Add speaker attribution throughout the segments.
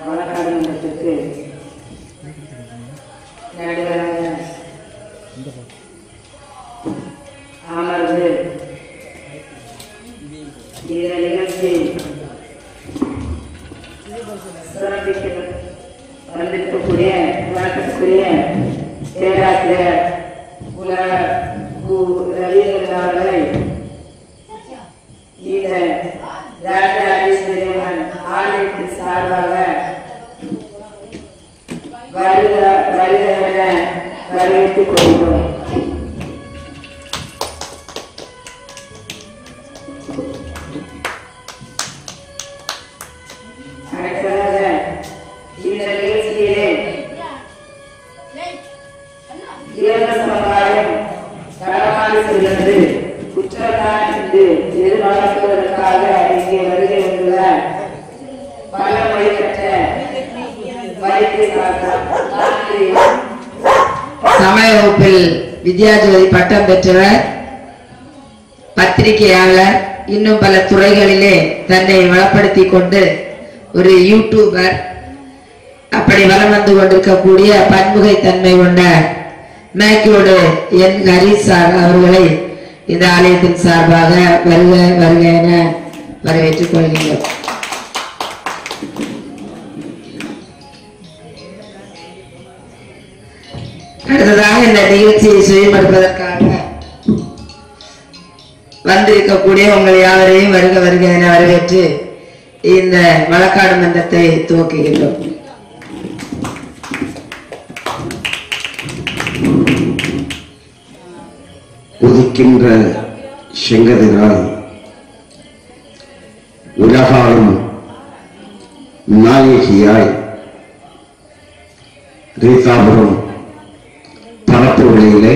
Speaker 1: வழக்காடுமன்றத்திற்கு நடுவராக அமர்ந்து இந்த நிகழ்ச்சி சிறப்பிக்க வந்திருக்கக்கூடிய வழக்கத்துக்குரிய பேராசிரியர் ரவீந்திரன் அவர்களை இந்த ராஜராஜேஸ்வரியம்மன் ஆலயத்தின் சார்பாக வருக வரவேற்றுக் கொள்கிறோம். அடுத்ததாக இந்த நிகழ்ச்சியிலே சமுதாயம் களமாடி செல்வது குற்றத்தான் என்று எதிர்பார்ப்பதற்காக இங்கே வருகை வந்துள்ள பல மொழி பெற்ற
Speaker 2: சமய வகுப்பில் வித்யாஜோதி பட்டம் பெற்றவர், பத்திரிகையாளர், இன்னும் பல துறைகளிலே தன்னை வளப்படுத்திக் கொண்டு ஒரு யூடியூபர், அப்படி வலம் வந்து கொண்டிருக்கக்கூடிய பன்முகை தன்மை கொண்ட மேக்கோடு என் ஹரிஷ் சார் அவர்களை இந்த ஆலயத்தின் சார்பாக வருக வருக என வரவேற்றுக் கொள்கிறோம். அடுத்ததாக இந்த நிகழ்ச்சியை செய்யப்படுவதற்காக வந்திருக்கக்கூடிய உங்கள் யாவரையும் வருக வருக என வரவேற்று இந்த வழக்காடு மன்றத்தை துவக்குகின்றோம்.
Speaker 3: உதிக்கின்ற செங்கதிரால் உலகாலும் நாயகியாய் ரீதாபுரம் பரப்புரையிலே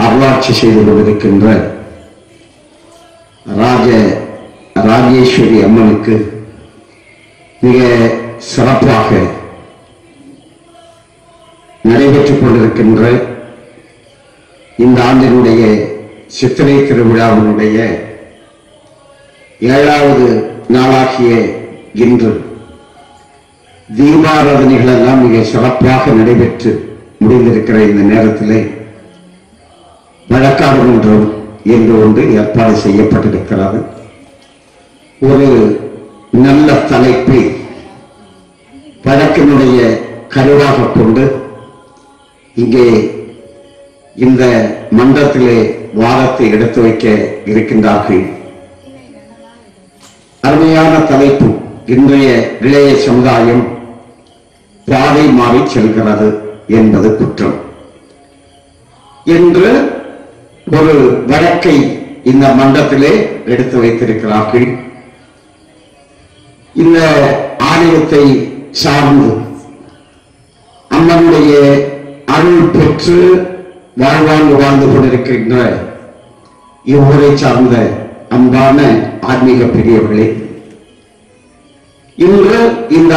Speaker 3: அருளாட்சி செய்து கொண்டிருக்கின்ற ராஜேஸ்வரி அம்மனுக்கு மிக சிறப்பாக நடைபெற்றுக் கொண்டிருக்கின்ற இந்த ஆண்டினுடைய சித்திரை திருவிழாவினுடைய 7வது நாளாகிய இன்று தீபாராதனைகள் எல்லாம் மிக சிறப்பாக நடைபெற்று முடிந்திருக்கிற இந்த நேரத்திலே வழக்காடு மன்றம் என்று ஒன்று ஏற்பாடு செய்யப்பட்டிருக்கிறது. ஒரு நல்ல தலைப்பை வழக்கினுடைய கருவாக கொண்டு இங்கே இந்த மன்றத்திலே வாதத்தை எடுத்து வைக்க இருக்கின்றார்கள். அருமையான தலைப்பு, இன்றைய இளைய சமுதாயம் பாதை மாறி செல்கிறது என்பது குற்றம் என்று ஒரு வழக்கை இந்த மன்றத்திலே எடுத்து வைத்திருக்கிறார்கள். இந்த ஆலயத்தை சார்ந்து அம்மனுடைய அருள் பெற்று வாழ்ந்து கொண்டிருக்கின்ற இவ்வூரை சார்ந்த அன்பான ஆன்மீக பெரியவர்களே, இன்று இந்த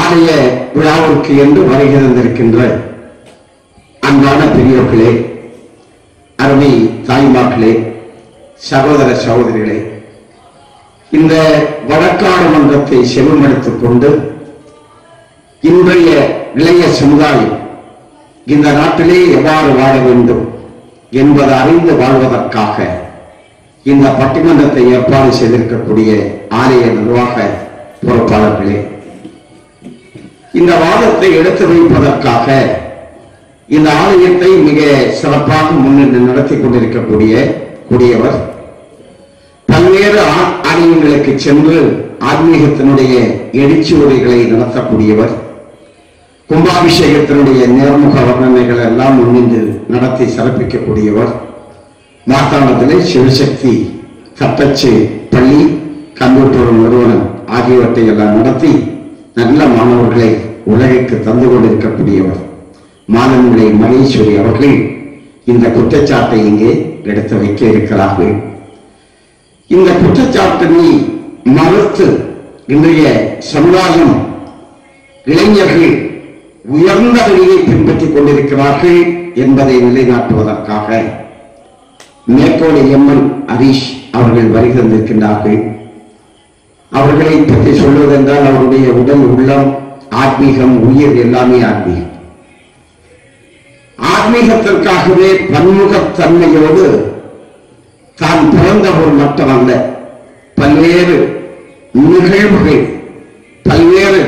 Speaker 3: ஆலய விழாவிற்கு என்று வருகை தந்திருக்கின்ற அன்பான பெரியவர்களே, அருமை தாய்மார்களே, சகோதர சகோதரிகளே, இந்த வழக்காடு மன்றத்தை செவிமடுத்துக் கொண்டு இன்றைய இளைய சமுதாயம் இந்த நாட்டிலே எவ்வாறு வாழ வேண்டும் என்பதை அறிந்து வாழ்வதற்காக இந்த பட்டிமன்றத்தை ஏற்பாடு செய்திருக்கக்கூடிய ஆலய நிர்வாக பொறுப்பாளர்களே, இந்த வாதத்தை எடுத்து வைப்பதற்காக இந்த ஆலயத்தை மிக சிறப்பாக முன்னின்று நடத்தி கொண்டிருக்கக்கூடியவர், பல்வேறு ஆலயங்களுக்கு சென்று ஆன்மீகத்தினுடைய எழுச்சி உரைகளை நடத்தக்கூடியவர், கும்பாபிஷேகத்தினுடைய நேர்முக வர்ணனைகள் எல்லாம் முன்னின்று நடத்தி சிறப்பிக்கக்கூடியவர், மாத்தாளத்திலே சிவசக்தி தட்டச்சு பள்ளி கம்ப்யூட்டர் நிறுவனம் ஆகியவற்றை எல்லாம் நடத்தி நல்ல மாணவர்களை உலகிற்கு தந்து கொண்டிருக்கக்கூடியவர் மாதன்மலை மகேஸ்வரி அவர்கள் இந்த குற்றச்சாட்டை இங்கே எடுத்து வைக்க இருக்கிறார்கள். இந்த குற்றச்சாட்டினை மறுத்து இன்றைய சமுதாயம் இளைஞர்கள் உயர்ந்த வழியை பின்பற்றிக் கொண்டிருக்கிறார்கள் என்பதை நிலைநாட்டுவதற்காக மேற்கோளை எம்என் ஹரிஷ் அவர்கள் வருகை தந்திருக்கின்றார்கள். அவர்களை பற்றி சொல்வதென்றால் அவருடைய உடல், உள்ளம், ஆத்மீகம், உயிர் எல்லாமே ஆத்மீகம். ஆத்மீகத்திற்காகவே பன்முகத்தன்மையோடு தான் பிறந்தவர் மட்டுமல்ல, பல்வேறு நிகழ்வுகள், பல்வேறு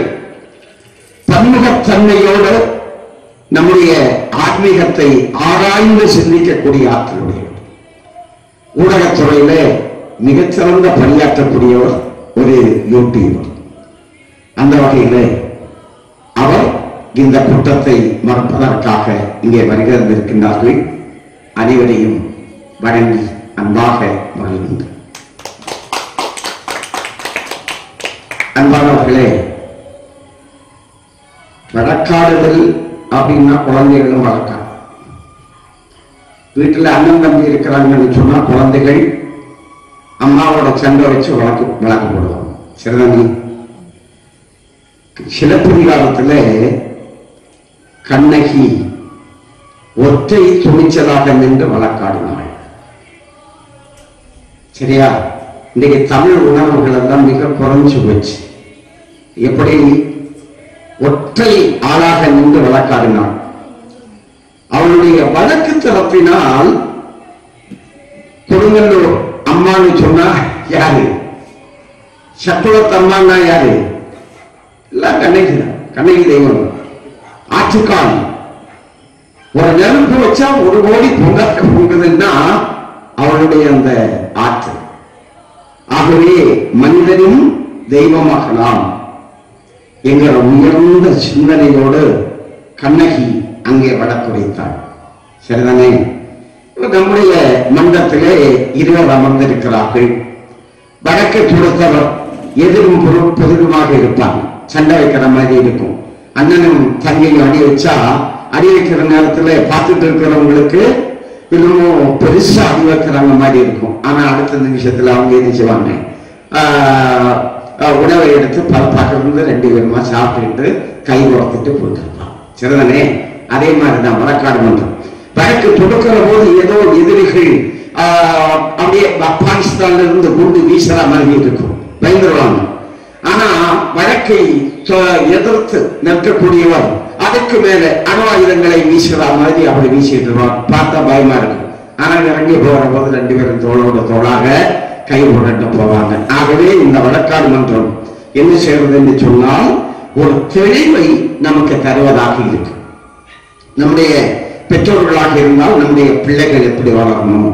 Speaker 3: பன்முகத்தன்மையோடு நம்முடைய ஆத்மீகத்தை ஆராய்ந்து சிந்திக்கக்கூடிய ஆற்றலுடைய ஊடகத்துறையில மிகச்சிறந்த பணியாற்றக்கூடியவர் ஒரு யூடியூபர். அந்த வகையில் அவர் இந்த கூட்டத்தை மறப்பதற்காக இங்கே வருகின்றிருக்கின்றார்கள். அனைவரையும் வணங்கி அன்பாக மகிழ்கின்றனர். அன்பானவர்களே, வழக்காடுதல் அப்படின்னா குழந்தைகளும் வழக்காடு. வீட்டில் அண்ணன் தம்பி இருக்கிறாங்கன்னு சொன்னா குழந்தைகள் அம்மாவோட சண்டை வச்சு வழக்கு போடுவாங்க. சரிதானே? சிலப்பதிகாரத்துல கண்ணகி ஒற்றை துணிச்சலாக நின்று வழக்காடினாள். சரியா? இன்னைக்கு தமிழ் உணர்வுகள் எல்லாம் மிக குறைஞ்சு போச்சு. எப்படி ஒற்றை ஆளாக நின்று வழக்காடினாள். அவளுடைய வழக்கு தரப்பினால் கொடுங்கல்லூர் அம்மான்னு சொன்னா யாரு? சக்குளத்து அம்மான்னா யாரு? எல்லாம் கண்ணகி தான். கண்ணகி தெய்வம். ஆற்றுக்கால் ஒரு நெருப்பு வச்சா 1 கோடி பொங்குதுன்னா அவளுடைய அந்த ஆற்று. ஆகவே மனிதனும் தெய்வமாகலாம் என்கிற உயர்ந்த சிந்தனையோடு கண்ணகி அங்கே வழக்குரைத்தாள். சரிதானே? நம்முடைய மன்றத்திலே இருவர் அமர்ந்திருக்கிறார்கள். வழக்கை கொடுத்தவர் எதிரும் பொருளுமாக இருப்பாங்க. சண்டை வைக்கிற மாதிரி இருக்கும். அண்ணனும் தங்கையும் அடி வச்சா அடி வைக்கிற நேரத்துல பார்த்துட்டு இருக்கிறவங்களுக்கு இன்னமும் பெருசா அடி வைக்கிறாங்க மாதிரி இருக்கும். ஆனா அடுத்த நிமிஷத்துல அவங்க என்ன செய்வாங்க? உணவை எடுத்து பக்கத்துல 2 பேருமா சாப்பிட்டு கை உரத்துட்டு போட்டுருப்பான். சரிதானே? அதே மாதிரிதான் வழக்காடு மன்றம். வழக்கு தொடுக்கிற போது ஏதோ எதிரிகள் அப்படியே ஆப்கானிஸ்தான்ல இருந்து குண்டு வீசுற மாதிரி இருக்கும், பயந்துருவாங்க. ஆனா வழக்கை எதிர்த்து நிற்கக்கூடியவர் அதுக்கு மேல அணு ஆயுதங்களை வீசுற மாதிரி அப்படி வீசிட்டு இருவார். பார்த்தா பயமா இருக்கும். ஆனா இறங்கி போற போது 2 பேரும் தோளோட தோளாக கை உடட்டு போவாங்க. ஆகவே இந்த வழக்காடு மன்றம் என்ன செய்யறது என்று சொன்னால் ஒரு தெளிவை நமக்கு தருவதாக இருக்கு. நம்முடைய பெற்றோர்களாக இருந்தால் நம்முடைய பிள்ளைகள் எப்படி வளரணும்,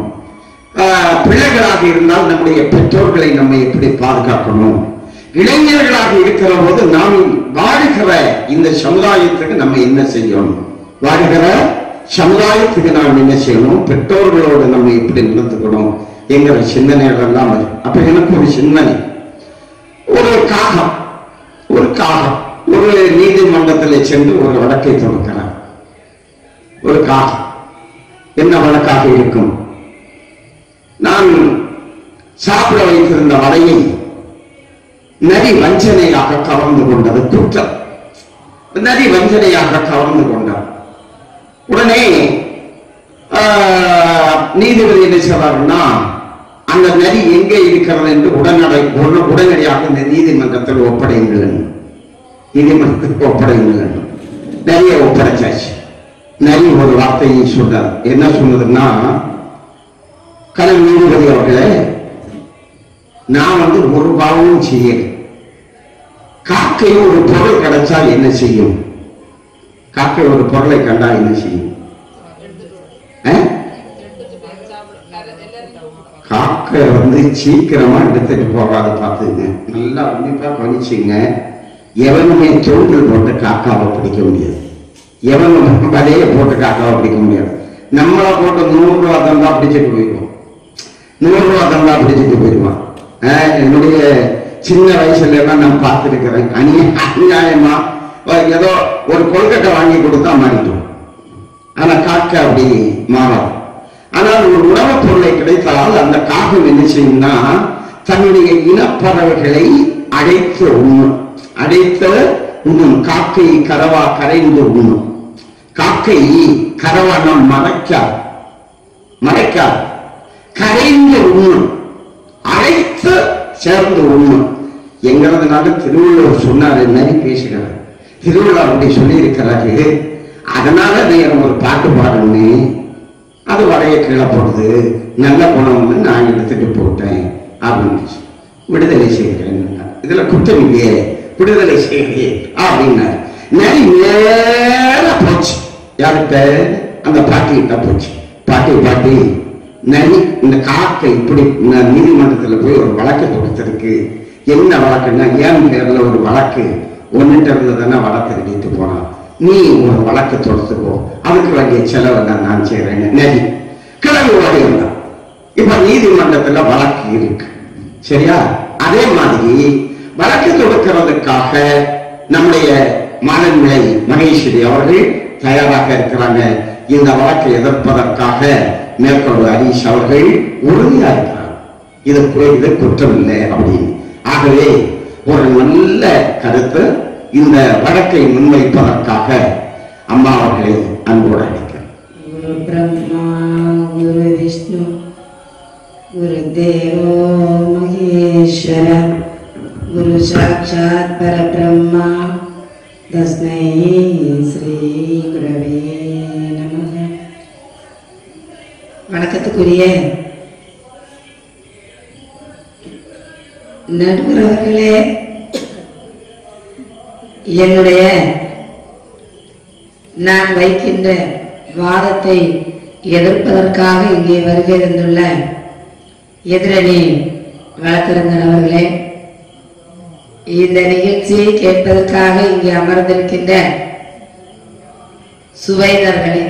Speaker 3: பிள்ளைகளாக இருந்தால் நம்முடைய பெற்றோர்களை நம்ம எப்படி பாதுகாக்கணும், இளைஞர்களாக இருக்கிற போது நாம் வாழுகிற இந்த சமுதாயத்துக்கு நம்ம என்ன செய்யணும், வாழுகிற சமுதாயத்துக்கு நாம் என்ன செய்யணும், பெற்றோர்களோடு நம்ம எப்படி நடந்துக்கணும் என்கிற சிந்தனைகள் எல்லாம் வரும். அப்ப எனக்கு ஒரு சிந்தனை, ஒரு காகம் ஒரு நீதிமன்றத்தில் சென்று ஒரு வழக்கை தொடுக்கிறார். ஒரு காகம் என்ன வழக்காக இருக்கும்? நான் சாப்பிட வைத்திருந்த வலையை நரி வஞ்சனையாக கவர்ந்து கொண்டது குற்றம். நரி வஞ்சனையாக கவர்ந்து கொண்டார். உடனே நீதிபதி என்ன சொல்றாருன்னா, அந்த நரி எங்கே இருக்கிறது என்று உடனடியாக இந்த நீதிமன்றத்தில் ஒப்படைங்கள், நீதிமன்றத்தில் ஒப்படைங்கள். நரியை ஒப்படைச்சாச்சு. நரி ஒரு வார்த்தையை சொன்னார். என்ன சொன்னதுன்னா, கணவன் நீதிபதி அவர்களே, நான் ஒரு பாவமும் செய்யல. காக்கை ஒரு பொருள் கிடைச்சால் என்ன செய்யும்? காக்கை ஒரு பொருளை கண்டா என்ன செய்யும்? காக்கை சீக்கிரமா எடுத்துட்டு போகாத பார்த்துங்க. நல்லா உன்னிப்பா கவனிச்சுங்க. எவனுமே தூண்டில் போட்டு காக்காவை பிடிக்க முடியாது. எவனும் வலையை போட்டு காக்காவை பிடிக்க முடியாது. நம்மளை போட்டு 100 ரூபா தந்தா பிடிச்சிட்டு போயிடுவோம். 100 ரூபா தந்தா பிடிச்சிட்டு போயிடுவான். என்னுடைய சின்ன வயசுல எல்லாம் நான் பார்த்துருக்கிறேன். அநியாயமா ஏதோ ஒரு கொள்கட்டை வாங்கி கொடுத்தா மாறிட்டோம். ஆனா காக்கை அப்படி மாறாது. ஆனால் ஒரு உணவுப் பொருளை கிடைத்தால் அந்த காகம் என்ன செய்யும்னா, தன்னுடைய இனப்பறவைகளை அழைத்து உண்ணும். காக்கை கரவா கரைந்து உண்ணும். காக்கை கரவானம் மறைக்காது, கரைந்து உண்ணும், அழைத்து சேர்ந்து உண்ணும். எங்களது நாட்டு திருவள்ளுவர் சொன்னார் மாதிரி பேசுகிறார். திருவள்ளுவர் அப்படி சொல்லி இருக்கிறாரு, அதனால நீங்க ஒரு பாட்டு பாடணுமே, அது வடைய கீழே போடுது, நல்ல குணம்னு நான் எடுத்துட்டு போட்டேன் அப்படின்னு விடுதலை செய்கிறேன். இதுல குற்றம் இல்லையே, விடுதலை செய்கிறேன் அப்படின்னாரு. நரி நேர போச்சு. யார்கிட்ட? அந்த பாட்டிகிட்ட போச்சு. பாட்டி நரி இந்த காக்கை இப்படி நீதிமன்றத்துல போய் ஒரு வழக்கு தொடுத்திருக்கு. என்ன வழக்குன்னா, ஏன் பேர்ல ஒரு வழக்கு ஒன்னுட்டு இருந்ததுன்னா வழக்கு எழுதிட்டு போனான். நீ ஒரு வழக்கு தொடுத்துக்கோ, அதுக்கு வேண்டிய செலவெல்லாம் நான் செய்யறேன்னு நரி கிளம்பி ஓடி வந்தான். இப்ப நீதிமன்றத்துல வழக்கு இருக்கு, சரியா? அதே மாதிரி வழக்கு தொடுக்கிறதுக்காக நம்முடைய மானன்மை மகேஸ்வரி அவர்கள் தயாராக இருக்கிறாங்க. இந்த வழக்கை எதிர்ப்பதற்காக மேற்கொண்டு ஹரீஷ் அவர்கள் உறுதியா இருக்கிறார், இது குற்றம் இல்லை அப்படின்னு. ஆகவே ஒரு நல்ல கருத்து. இந்த வழக்கை முன்வைப்பதற்காக அம்மா அவர்களை அன்போடு அழைக்கிறேன்.
Speaker 4: குரு பிரம்மா குரு விஷ்ணு குரு தேவோ மகேஸ்வர குரு சாட்சாத் பரபிரம்மா தஸ்மை ஸ்ரீ குரவே நமக. வணக்கத்துக்குரிய நடுவர் அவர்களே, என்னுடைய நான் வைக்கின்ற வாதத்தை எதிர்ப்பதற்காக இங்கே வருகை தந்துள்ள எதிரணி வழக்கறிஞர் அவர்களே, இந்த நிகழ்ச்சியை கேட்பதற்காக இங்கே அமர்ந்திருக்கின்ற சுவைதர்களே,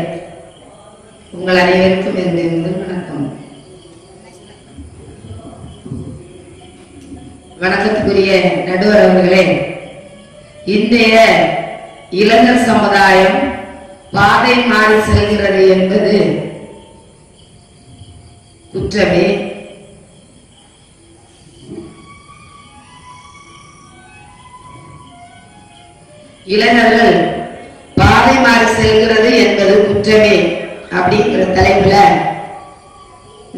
Speaker 4: உங்கள் அனைவருக்கும் என்னுடைய வணக்கம். வணக்கத்துக்குரிய நடுவர் அவர்களே, இன்றைய இளைஞர் சமுதாயம் பாதை மாறி செல்கிறது என்பது குற்றமே. இளைஞர்கள் பாதை மாறி செல்கிறது என்பது குற்றமே அப்படிங்கிற தலைப்புல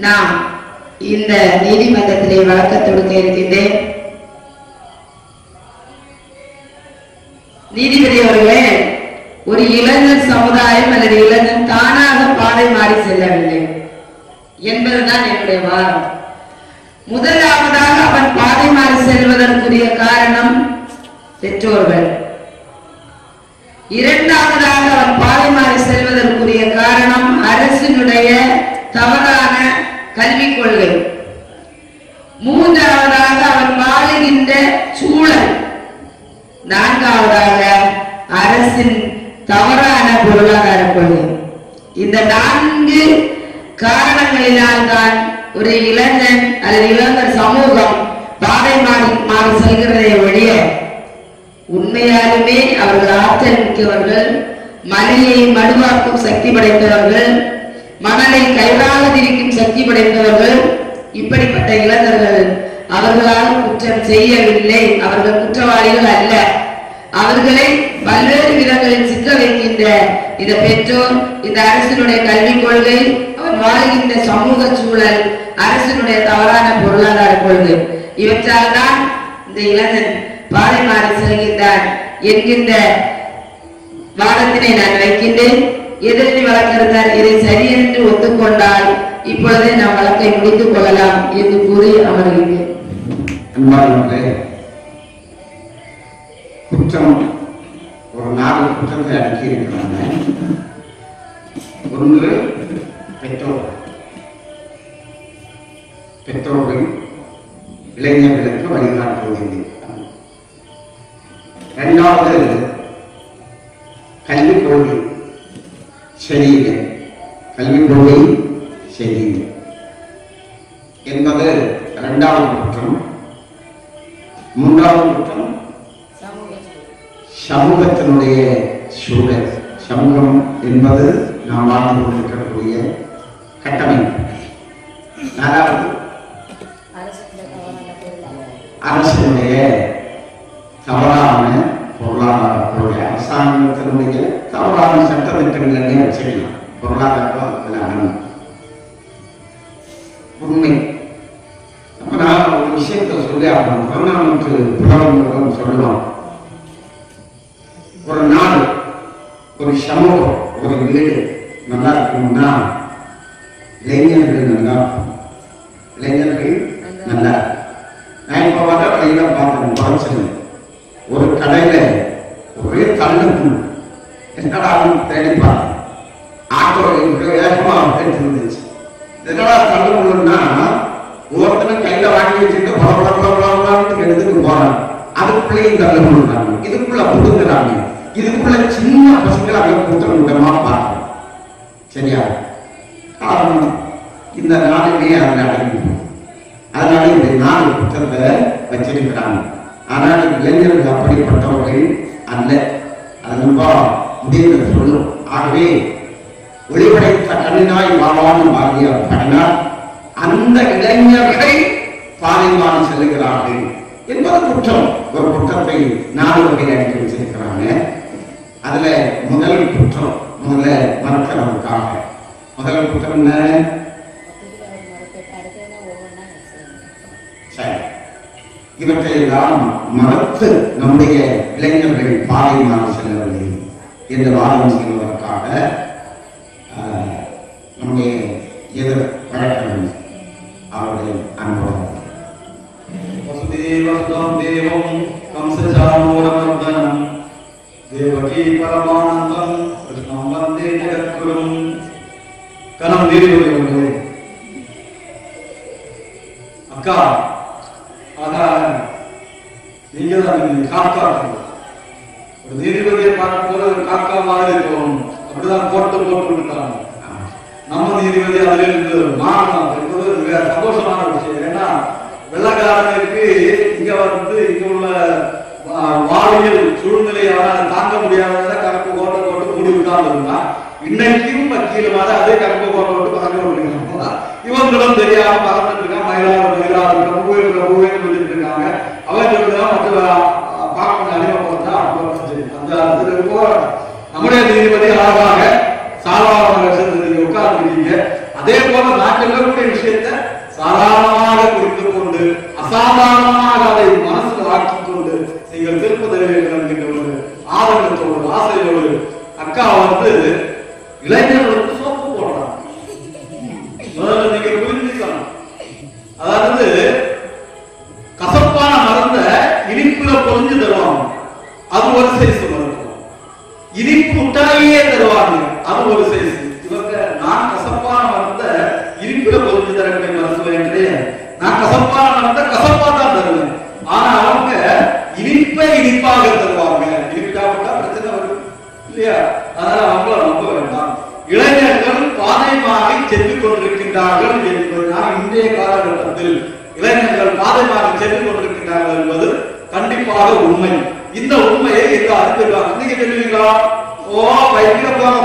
Speaker 4: நாம் இந்த நீதிமன்றத்திலே வழக்கு தொடுக்க இருக்கின்றேன். நீதிபதி அவர்களே, ஒரு இளைஞர் சமுதாயம் அல்லது இளைஞன் தானாக பாதை மாறி செல்லவில்லை என்பதுதான் என்னுடைய வாதம். முதலாவதாக அவன் பாதை மாறி செல்வதற்குரிய காரணம் பெற்றோர்கள். இரண்டாவதாக அவன் பாதை மாறி செல்வதற்குரிய காரணம் அரசினுடைய தவறான கல்விக் கொள்கை. மூன்றாவதாக அவன் வாழுகின்ற சூழல். நான்காவதாக அரசின் தவறான பொருளாதார கொள்கை. இந்த 4 காரணங்களினால் தான் ஒரு இளைஞன் அல்லது இளைஞர் சமூகம் பாதை மாறி செல்கிறதை ஒழிய உண்மையாலுமே அவர்கள் ஆற்றல் மிக்கவர்கள், மலையை மடுவாக்கும் சக்தி படைத்தவர்கள், மணலை கைதாக திரிக்கும் சக்தி படைத்தவர்கள், இப்படிப்பட்ட இளைஞர்கள் அவர்களால் குற்றம் செய்யவில்லை. அவர்கள் குற்றவாளிகள் அல்ல. அவர்களை பல்வேறு விதங்களில் சிக்க வைக்கின்ற இந்த பெற்றோர், இந்த அரசினுடைய கல்விக் கொள்கை, அவர் வாழ்கின்ற சமூக சூழல், அரசினுடைய தவறான பொருளாதார கொள்கை, இவற்றால் தான் இந்த இளைஞன் பாதை மாறி செல்கின்றான் என்கின்ற வாதத்தினை நான் வைக்கின்றேன். எதிரணி வழக்கறிஞர் இதை சரியென்று ஒத்துக்கொண்டால் இப்பொழுதே நாம் வழக்கை முடித்துக் கொள்ளலாம் என்று கூறி அமர்கின்றேன்.
Speaker 3: குற்றம் ஒரு 4 குற்றங்களை அடக்கி இருக்கிறாங்க. ஒன்று பெற்றோர்கள் இளைஞர்களுக்கு வழிகாட்டுவதில்லை. இரண்டாவது கல்விக் கொள்கை சரியில்லை, கல்விக் கொள்கை சரியில்லை என்பது இரண்டாவது குற்றம். மூன்றாவது குற்றம் சமூகத்தினுடைய சூழல். சமூகம் என்பது நாம் வாழ்ந்து கொண்டிருக்கக்கூடிய கட்டமைப்பு. நாலாவது அரசினுடைய தவறான பொருளாதார கொள்கை. அரசாங்கத்தினுடைய தவறான சட்டத்திட்டங்களை வச்சுக்கலாம். பொருளாதாரம் உண்மை அப்ப நான் ஒரு விஷயத்த சொல்லி ஆகணும். நமக்கு புலவர்களும் சொல்லலாம். ஒரு நாடு, ஒரு சமூகம், ஒரு வீடு நல்லா இருக்கணும்னா இளைஞர்கள் நல்லா இருக்கும். இளைஞர்கள் நல்லா நான் இப்ப வர கையில பார்த்தேன் குறைச்சல். ஒரு கடையில ஒரே தள்ளுக்கு என்னடா தேடிப்பாங்க ஆட்டோ வேகமா இருந்துச்சு. என்னடா தள்ளுன்னா ஒவ்வொருத்தரும் கையில வாங்கி வச்சுட்டு பல எடுத்துட்டு போறாங்க. அதுக்குள்ளேயும் தள்ளுறாங்க, இதுக்குள்ள புடுங்குறாங்க, இதுக்குள்ள சின்ன பசங்களை அங்க கூட்டம் கூட்டமா பார்க்கணும். சரியா? காரணம் இந்த நாடுமே அதில் அடங்கிடும். அதனால இந்த நாடு புத்தகத்தை வச்சிருக்கிறாங்க. ஆனால் இளைஞர்கள் அப்படிப்பட்டவர்கள் அல்ல. அது ரொம்ப முடிவு சொல்லும். ஆகவே ஒளிபடைத்த கண்ணினாய் வாழாமல் பாரதியார் பாடினார். அந்த இளைஞர்கள் பாலைவனம் செல்லுகிறார்கள் என்பது குற்றம். ஒரு குற்றத்தை 4 வகை அடிக்க வச்சிருக்கிறாங்க. அதுல முதல் குற்றம் முதல்ல மறக்கிறதுக்காக. முதல் குற்றம் என்ன? இவற்றை எல்லாம் மறத்து நம்முடைய இளைஞர்கள் பாலைவனம் செல்லவில்லை என்று வாதம் செய்வதற்காக நம்முடைய எதிர் வழக்கறிஞர் அவருடைய அனுபவம்.
Speaker 5: வசுதேவசுதம் தேவம் கம்சசானூரமர்தனம் தேவகி பரமானந்தம் கிருஷ்ணம் வந்தே ஜெகத்குரும். கணம் நீதிபதி அக்கா, அதான் நீங்க தான் காக்கா. ஒரு நீதிபதியை பார்க்கும் போது ஒரு காக்கா மாதிரி தோணும். அப்படிதான் போட்டு விட்டாங்க. நம்ம நீதிபதி அதுல இருந்து மாறணும் என்பது சந்தோஷமான விஷயம். ஏன்னா வெள்ளக்காரனுக்கு இங்க உள்ள வாழ்வியல் சூழ்நிலையால தாங்க முடியாத கணக்கு கோட்டை மூடி விட்டாமல் இருந்தா இன்னைக்கும் வக்கீலுமாக அதே கணக்கு கோட்டை பறக்க முடியும். இவங்களும் தெரியாம பறந்துட்டு இருக்காங்க. மயிலாடு பிரபுவேன்னு சொல்லிட்டு இருக்காங்க. அவர்களுக்கு மற்ற பார்க்க அடிமைப்படுத்தா அந்த போராட்டம். நம்முடைய நீதிபதி அழகாக சாதாரண உட்கார்ந்துருக்கீங்க. அதே போல நான் சொல்லக்கூடிய விஷயத்தை சாதாரணமாக புரிந்து கொண்டு அசாதாரணமாக அதை மனசில் ஆக்கிக் கொண்டு நீங்கள் திருப்பதில் என்கின்ற ஒரு ஆதங்கத்தோடு ஆசையோடு அக்கா இளைஞர்களுக்கு சோப்பு போடுறாங்க. நீங்க புரிஞ்சுக்கணும். அதாவது கசப்பான மருந்த இனிப்புல பொறிஞ்சு தருவாங்க, அது ஒரு சைஸ் மருந்து. இனிப்பு முட்டாயே தருவாங்க, அது ஒரு சைஸ். இவங்க நான் கசப்பான மருந்த இனிப்புல பொறிஞ்சு தரக்கூடிய மருத்துவம் கிடையாது. நான் கசப்பான மருந்த கசப்பா தான் தருவேன். ஆனா அவங்க இனிப்பை இனிப்பாக தருவாங்க. இனிப்பாக பிரச்சனை வரும் இல்லையா? அதனால அவங்கள நம்ப வேண்டாம். இளைஞர்கள் பாதைமாகி சென்று கொண்டிருக்கின்றார்கள் என்பது நான் இன்றைய காலகட்டத்தில் இளைஞர்கள் பாதைமாகி சென்று கொண்டிருக்கின்றார்கள் என்பது கண்டிப்பாக உண்மை. இந்த உண்மையை எல்லாரும் சொல்லுவாங்க. நீங்க சொல்லுவீங்களா? ஓ பைக்கில போக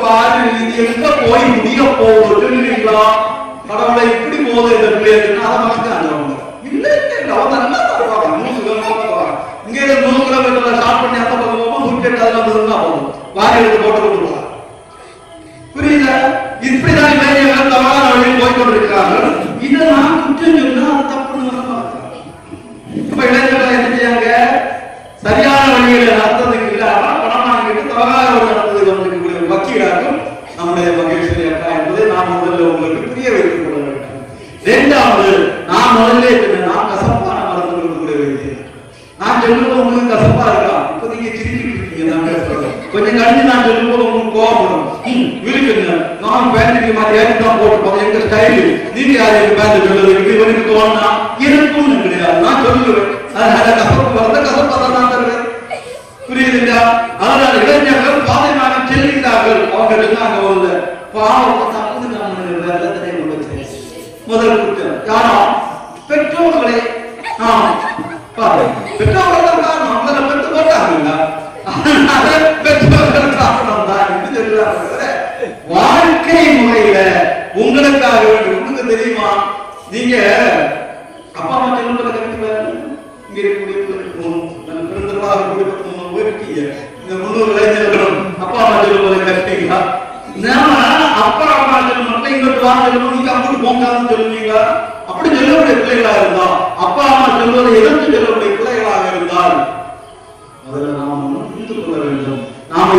Speaker 5: பாரு, இது எங்க போய் முடிய போகுது சொல்லுவீங்களா? கடவுளை இப்படி போகுது இந்த பிள்ளைகள் அதை மறக்காங்க. இல்லை அவங்க நல்லா தருவாங்க. 3 கிலோமீட்டர் இங்கே 3 கிலோமீட்டர்ல ஸ்டார்ட் பண்ணி அந்த பக்கம் போகும். குறிப்பிட்ட அதில் தான் போகும். வாரி எடுத்து போட்டு கொடுத்துருவாங்க. புரியுத? இப்படிதான் இளைஞர்கள் தவறான வழியில் போய்கொண்டிருக்கிறார்கள். இதை நான் குற்றம் சொன்னா அது தப்புன்னு இப்ப இளைஞர்கள் என்ன செய்யாங்க? சரியான வழியில நடந்ததுக்கு இல்லாம பணம் வாங்கிட்டு தவறான வழி நடந்தது கொண்டிருக்கக்கூடிய வக்கீலாக்கும் நம்முடைய மகேஸ்வரி அக்கா என்பதை நான் முதல்ல உங்களுக்கு புரிய வைத்துக் கொள்ள வேண்டும். 2வது, நான் முதல்ல நான் கசப்பான மருந்து கொடுக்கக்கூடிய வைத்தியம். நான் சொல்லும்போது உங்களுக்கு கசப்பா இருக்கலாம். இப்ப நீங்க சிரிக்கிட்டு கொஞ்சம் கழிஞ்சு நான் சொல்லும்போது உங்களுக்கு கோபப்படும். இருக்குங்க நான் பேண்ட் மாதிரி ஏறிதான் போட்டு எங்க ஸ்டைலு நீங்க யாரும் பேண்ட் சொல்லுறது இவனுக்கு தோணுனா இருக்கும்னு கிடையாது. நான் சொல்லுவேன் அதனால கசப்பு வரத கசப்பா தான் தருவேன். புரியுதுங்களா? அதனால இளைஞர்கள் பாதைமாக செல்கிறார்கள். அவங்க சொன்னாங்க பாவத்தை தப்பு முதல் குற்றம் யாரா? பெற்றோர்களே. பெற்றோர்கள் காரணம் முதல்ல பெற்று போட்டாங்க. வாழ்க்கை முறையில உங்களுக்காக உங்களுக்கு தெரியுமா? நீங்க அப்பா அம்மா சொல்லுறத இங்க இருக்கக்கூடிய இந்த 300 இளைஞர்களும் அப்பா அம்மா சொல்லுவதை கட்டீங்களா? அப்பா அம்மா சொல்லும் மட்டும் இங்கிட்டு வாங்க, நீங்க அங்கிட்டு போங்கன்னு சொல்லுவீங்களா? அப்படி சொல்லக்கூடிய பிள்ளைகளா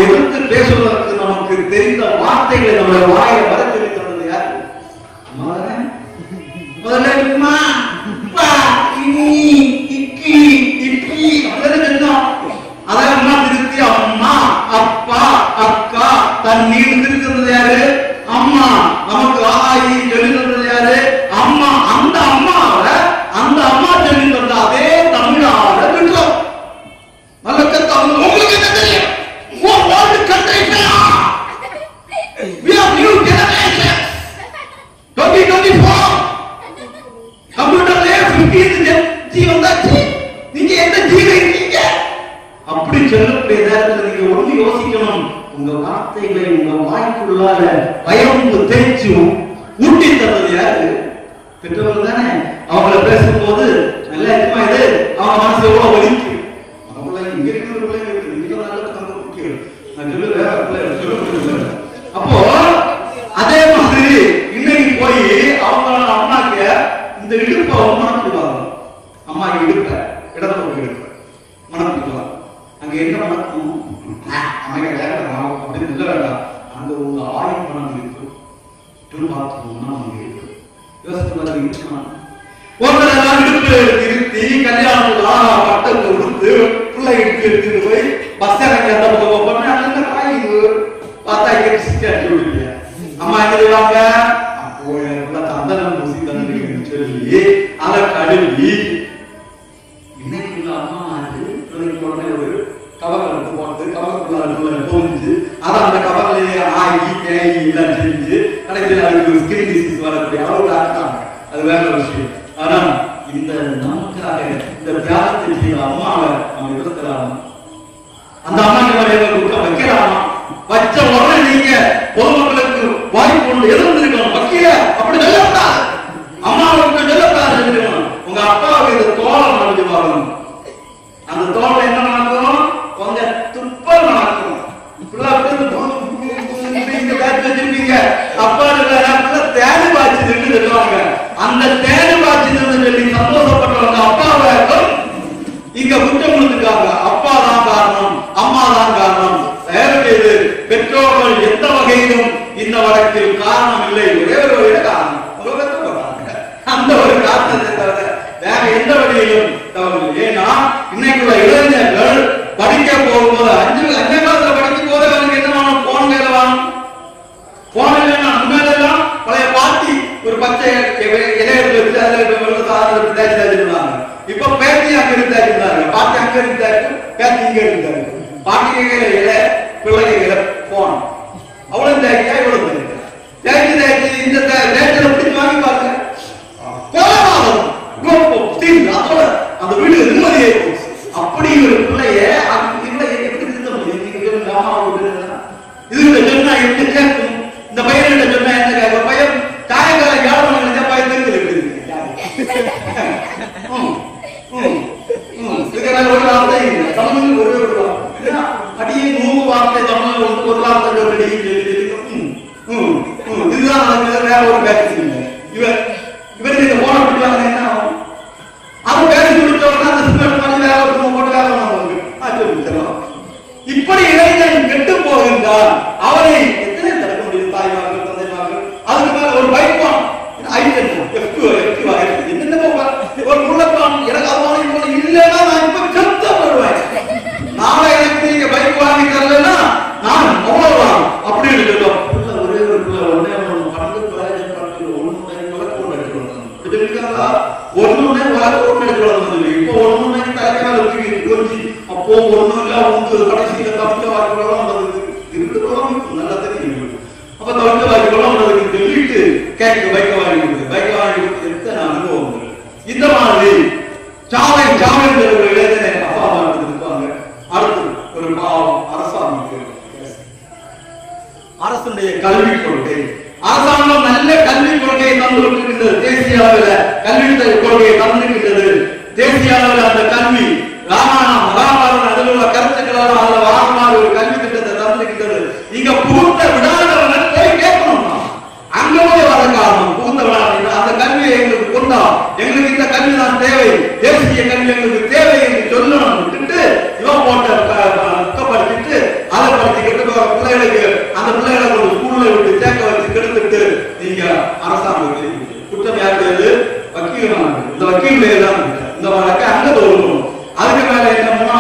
Speaker 5: எதிர்த்து பேசுவதற்கு நமக்கு தெரிந்த வார்த்தைகளை நம்முடைய வாயை வர சொல்லி தந்தது யாரு? முதல்ல இருக்குமா அதெல்லாம் திருத்தி அம்மா அப்பா அக்கா தண்ணீர் திருத்தது யாரு? அம்மா. நமக்கு ஆயி சொல்லி தந்தது யாரு? அம்மா. அந்த அம்மாவை அந்த அம்மா சொல்லி தந்த அதே தமிழால விட்டோம். நல்ல தமிழ் உங்களுக்கு என்ன தெரியும்? We are new generation 2024 கம்ப்யூட்டர்ல 15th ஜி வந்தாச்சு. நீங்க எந்த ஜீல இருக்கீங்க? அப்படி சொல்லக்கூடிய நேரத்தில் நீங்க ஒண்ணு யோசிக்கணும். உங்க வார்த்தைகளை உங்க வாய்க்குள்ளால பயம்பு தேய்ச்சும் ஊட்டி தந்தது யாரு? பெற்றோர்கள் தானே. அவங்கள பேசும்போது நல்லா இருக்குமா இது? அவங்க மனசு எவ்வளவு வலிக்கு. அவங்கள இங்க இருக்கிறவங்களே நீங்க நல்ல தங்க முக்கியம். நான் சொல்லுவேன். அப்போ அதே மாதிரி இன்னைக்கு போய் அவங்க அம்மாக்கு இந்த இடுப்பை மணப்பிடுவாங்க. அம்மா இடுப்ப இடத்த இடுப்ப மணப்பிடுவாங்க. அங்க என்ன மணக்கும்? அப்படின்னு சொல்ல வேண்டாம். அங்க உங்க ஆயுள் பணம் இருக்கு. பார்த்தோம்னா அங்க இருக்கு. யோசித்து இருக்குமா? ஒருத்தர் இடுப்பு திருத்தி கல்யாணம் பட்டத்தை கொடுத்து பிள்ளை இடுப்பு எடுத்துட்டு போய் பஸ் இறங்கி அந்த பக்கம் போனா பார்த்தா சொல்லுவீங்க. அம்மா எங்க அப்போ தந்தனம் பூசி தந்துருக்குன்னு சொல்லி அதை கழுவி இன்னைக்கு அம்மா ஒரு கவர்ல போட்டு கவர்க்குள்ள தோணுச்சு. அதை அந்த கவர்லயே ஆகி தேங்கி எல்லாம் செஞ்சு கடைசியில் அதுக்கு ஸ்கின் டிசீஸ் வரக்கூடிய அளவுக்கு ஆட்டாங்க. அது வேற விஷயம். ஆனா இந்த நமக்காக இந்த தியாகத்தை செய்த அம்மாவை நம்ம எடுத்துக்கலாம். அந்த அம்மாக்கு வைக்கலாமா? வச்ச உடனே நீங்க பொதுமக்களுக்கு வாய்ப்பு கொண்டு எழுந்திருக்கணும். வக்கீல அப்படி சொல்லக்கூடாது. அம்மாவுக்கு சொல்லக்கூடாது. உங்க அப்பாவுக்கு இந்த தோலை நடந்து வரணும். அந்த தோலை என்ன நடக்கும்? கொஞ்சம் துப்பல் நடக்கும். வச்சிருப்பீங்க அப்பா தேனு பாய்ச்சதுன்னு சொல்லுவாங்க. அந்த தேனு பாய்ச்சதுன்னு சொல்லி சந்தோஷப்பட்டவங்க அப்பாவை இங்க குற்றம் கொடுத்துருக்காங்க. அப்பா தான் காரணம், அம்மா தான் காரணம். தயவுசெய்து பெற்றோர்கள் எந்த வகையிலும் இந்த வழக்கில் காரணம் இல்லை. ஒரே ஒரு வகையில காரணம் அந்த ஒரு காரணத்தை தவிர வேற எந்த வழியிலும் தவறு. ஏன்னா இன்னைக்குள்ள இளைஞர்கள் படிக்க போகும்போது 5 கிளாஸ்ல படிக்கும் போது அவனுக்கு என்ன வேணும்? போன் கையில வேணும். போன் இல்லைன்னா முன்னாடியெல்லாம் பழைய பாட்டி ஒரு பச்சை இலையில வச்சு அதில் தேய்ச்சிருந்தாங்க. இப்ப பேத்தி அங்க இருந்தாங்க, பாட்டி அங்க இருந்தாரு, பேத்தி இங்க இருந்தாரு. பாட்டி கையில இலை, பிள்ளை கையில போன். அவ்வளவு தேய்க்கா இவ்வளவு தேய்ச்சி தேய்ச்சி இந்த தேய்ச்சல பிடிச்சி வாங்கி பாருங்க. அதோட அந்த வீடு நிம்மதியை அப்படி ஒரு பிள்ளைய எப்படி திருத்த முடியும்? இதுகிட்ட சொன்னா எப்படி கேட்கும்? இந்த பையன்கிட்ட சொன்னா என்ன கேட்கும்? பையன் சாயங்காலம் யாரும் பையன் தெரிஞ்சு ஒரு வார்த்தை தமிழ் ஒரே ஒரு வார்த்தை அடியே 100 வார்த்தை தமிழ் ஒரு வார்த்தை இதுதான் நடக்குது. வேற ஒரு பேச்சு இல்லை. இவருக்கு இந்த போன பிடிச்சாங்க என்ன ஆகும்? அது பேசி முடிச்சவங்க அந்த சிமெண்ட் பண்ணி வேற ஒரு போட்டு வேற இப்படி இளைஞன் கெட்டு போகின்றார். அவரை எத்தனை தடுக்க முடியும்? தாய்மார்கள், தந்தைமார்கள். அதுக்கு மேல ஒரு பைக் என்னென்ன ஒரு முள்ளப்பான் எனக்கு அது இல்லைன்னா நான் இப்ப செத்த போடுவேன். நாளை எனக்கு நீங்க பைக் வாங்கி தரலன்னா நான் அவ்வளவுதான் அப்படின்னு சொல்லுவோம். ஒரே ஒரு பிள்ளை ஒன்னே பணத்துக்கு ஒண்ணுமே இப்போ ஒண்ணுமே தலைக்கால கொஞ்சி அப்போ ஒண்ணும் இல்ல உங்க கடைசியில தப்பிக்க வாய்ப்புகளும் நல்லா தெரியும். அப்ப தவிர்க்க வாய்ப்புகளும் சொல்லிட்டு கேட்க பைக்க வாங்கி கொடுத்து நான் அனுபவம். இந்த மாதிரி சாவை ஒரு இளைஞனை அப்பா அம்மா இருப்பாங்க. அடுத்து ஒரு அரசாங்கம், அரசுடைய கல்விக் கொள்கை. அரசாங்கம் நல்ல கல்விக் கொள்கையை தந்திருக்கின்றது. தேசிய அளவில் கல்வி கொள்கையை தந்திருக்கின்றது. தேசிய அளவில் அந்த கல்வி ராமாயணம் மகாபாரதம் அதில் உள்ள கருத்துக்களால் அதில் வாரமாக ஒரு கல்வி திட்டத்தை தந்திருக்கின்றது. இங்க புகுத்த விடாதவர்கள் போய் கேட்கணும். அங்க போய் வர காரணம் புகுத்த விடாத அந்த கல்வியை எங்களுக்கு கொண்டா, எங்களுக்கு இந்த கல்வி தான் தேவை, தேசிய கல்வி எங்களுக்கு தேவை என்று சொல்லணும். விட்டுட்டு இவன் போட்ட முக்கப்படுத்திட்டு அதை படுத்திக்கிட்டு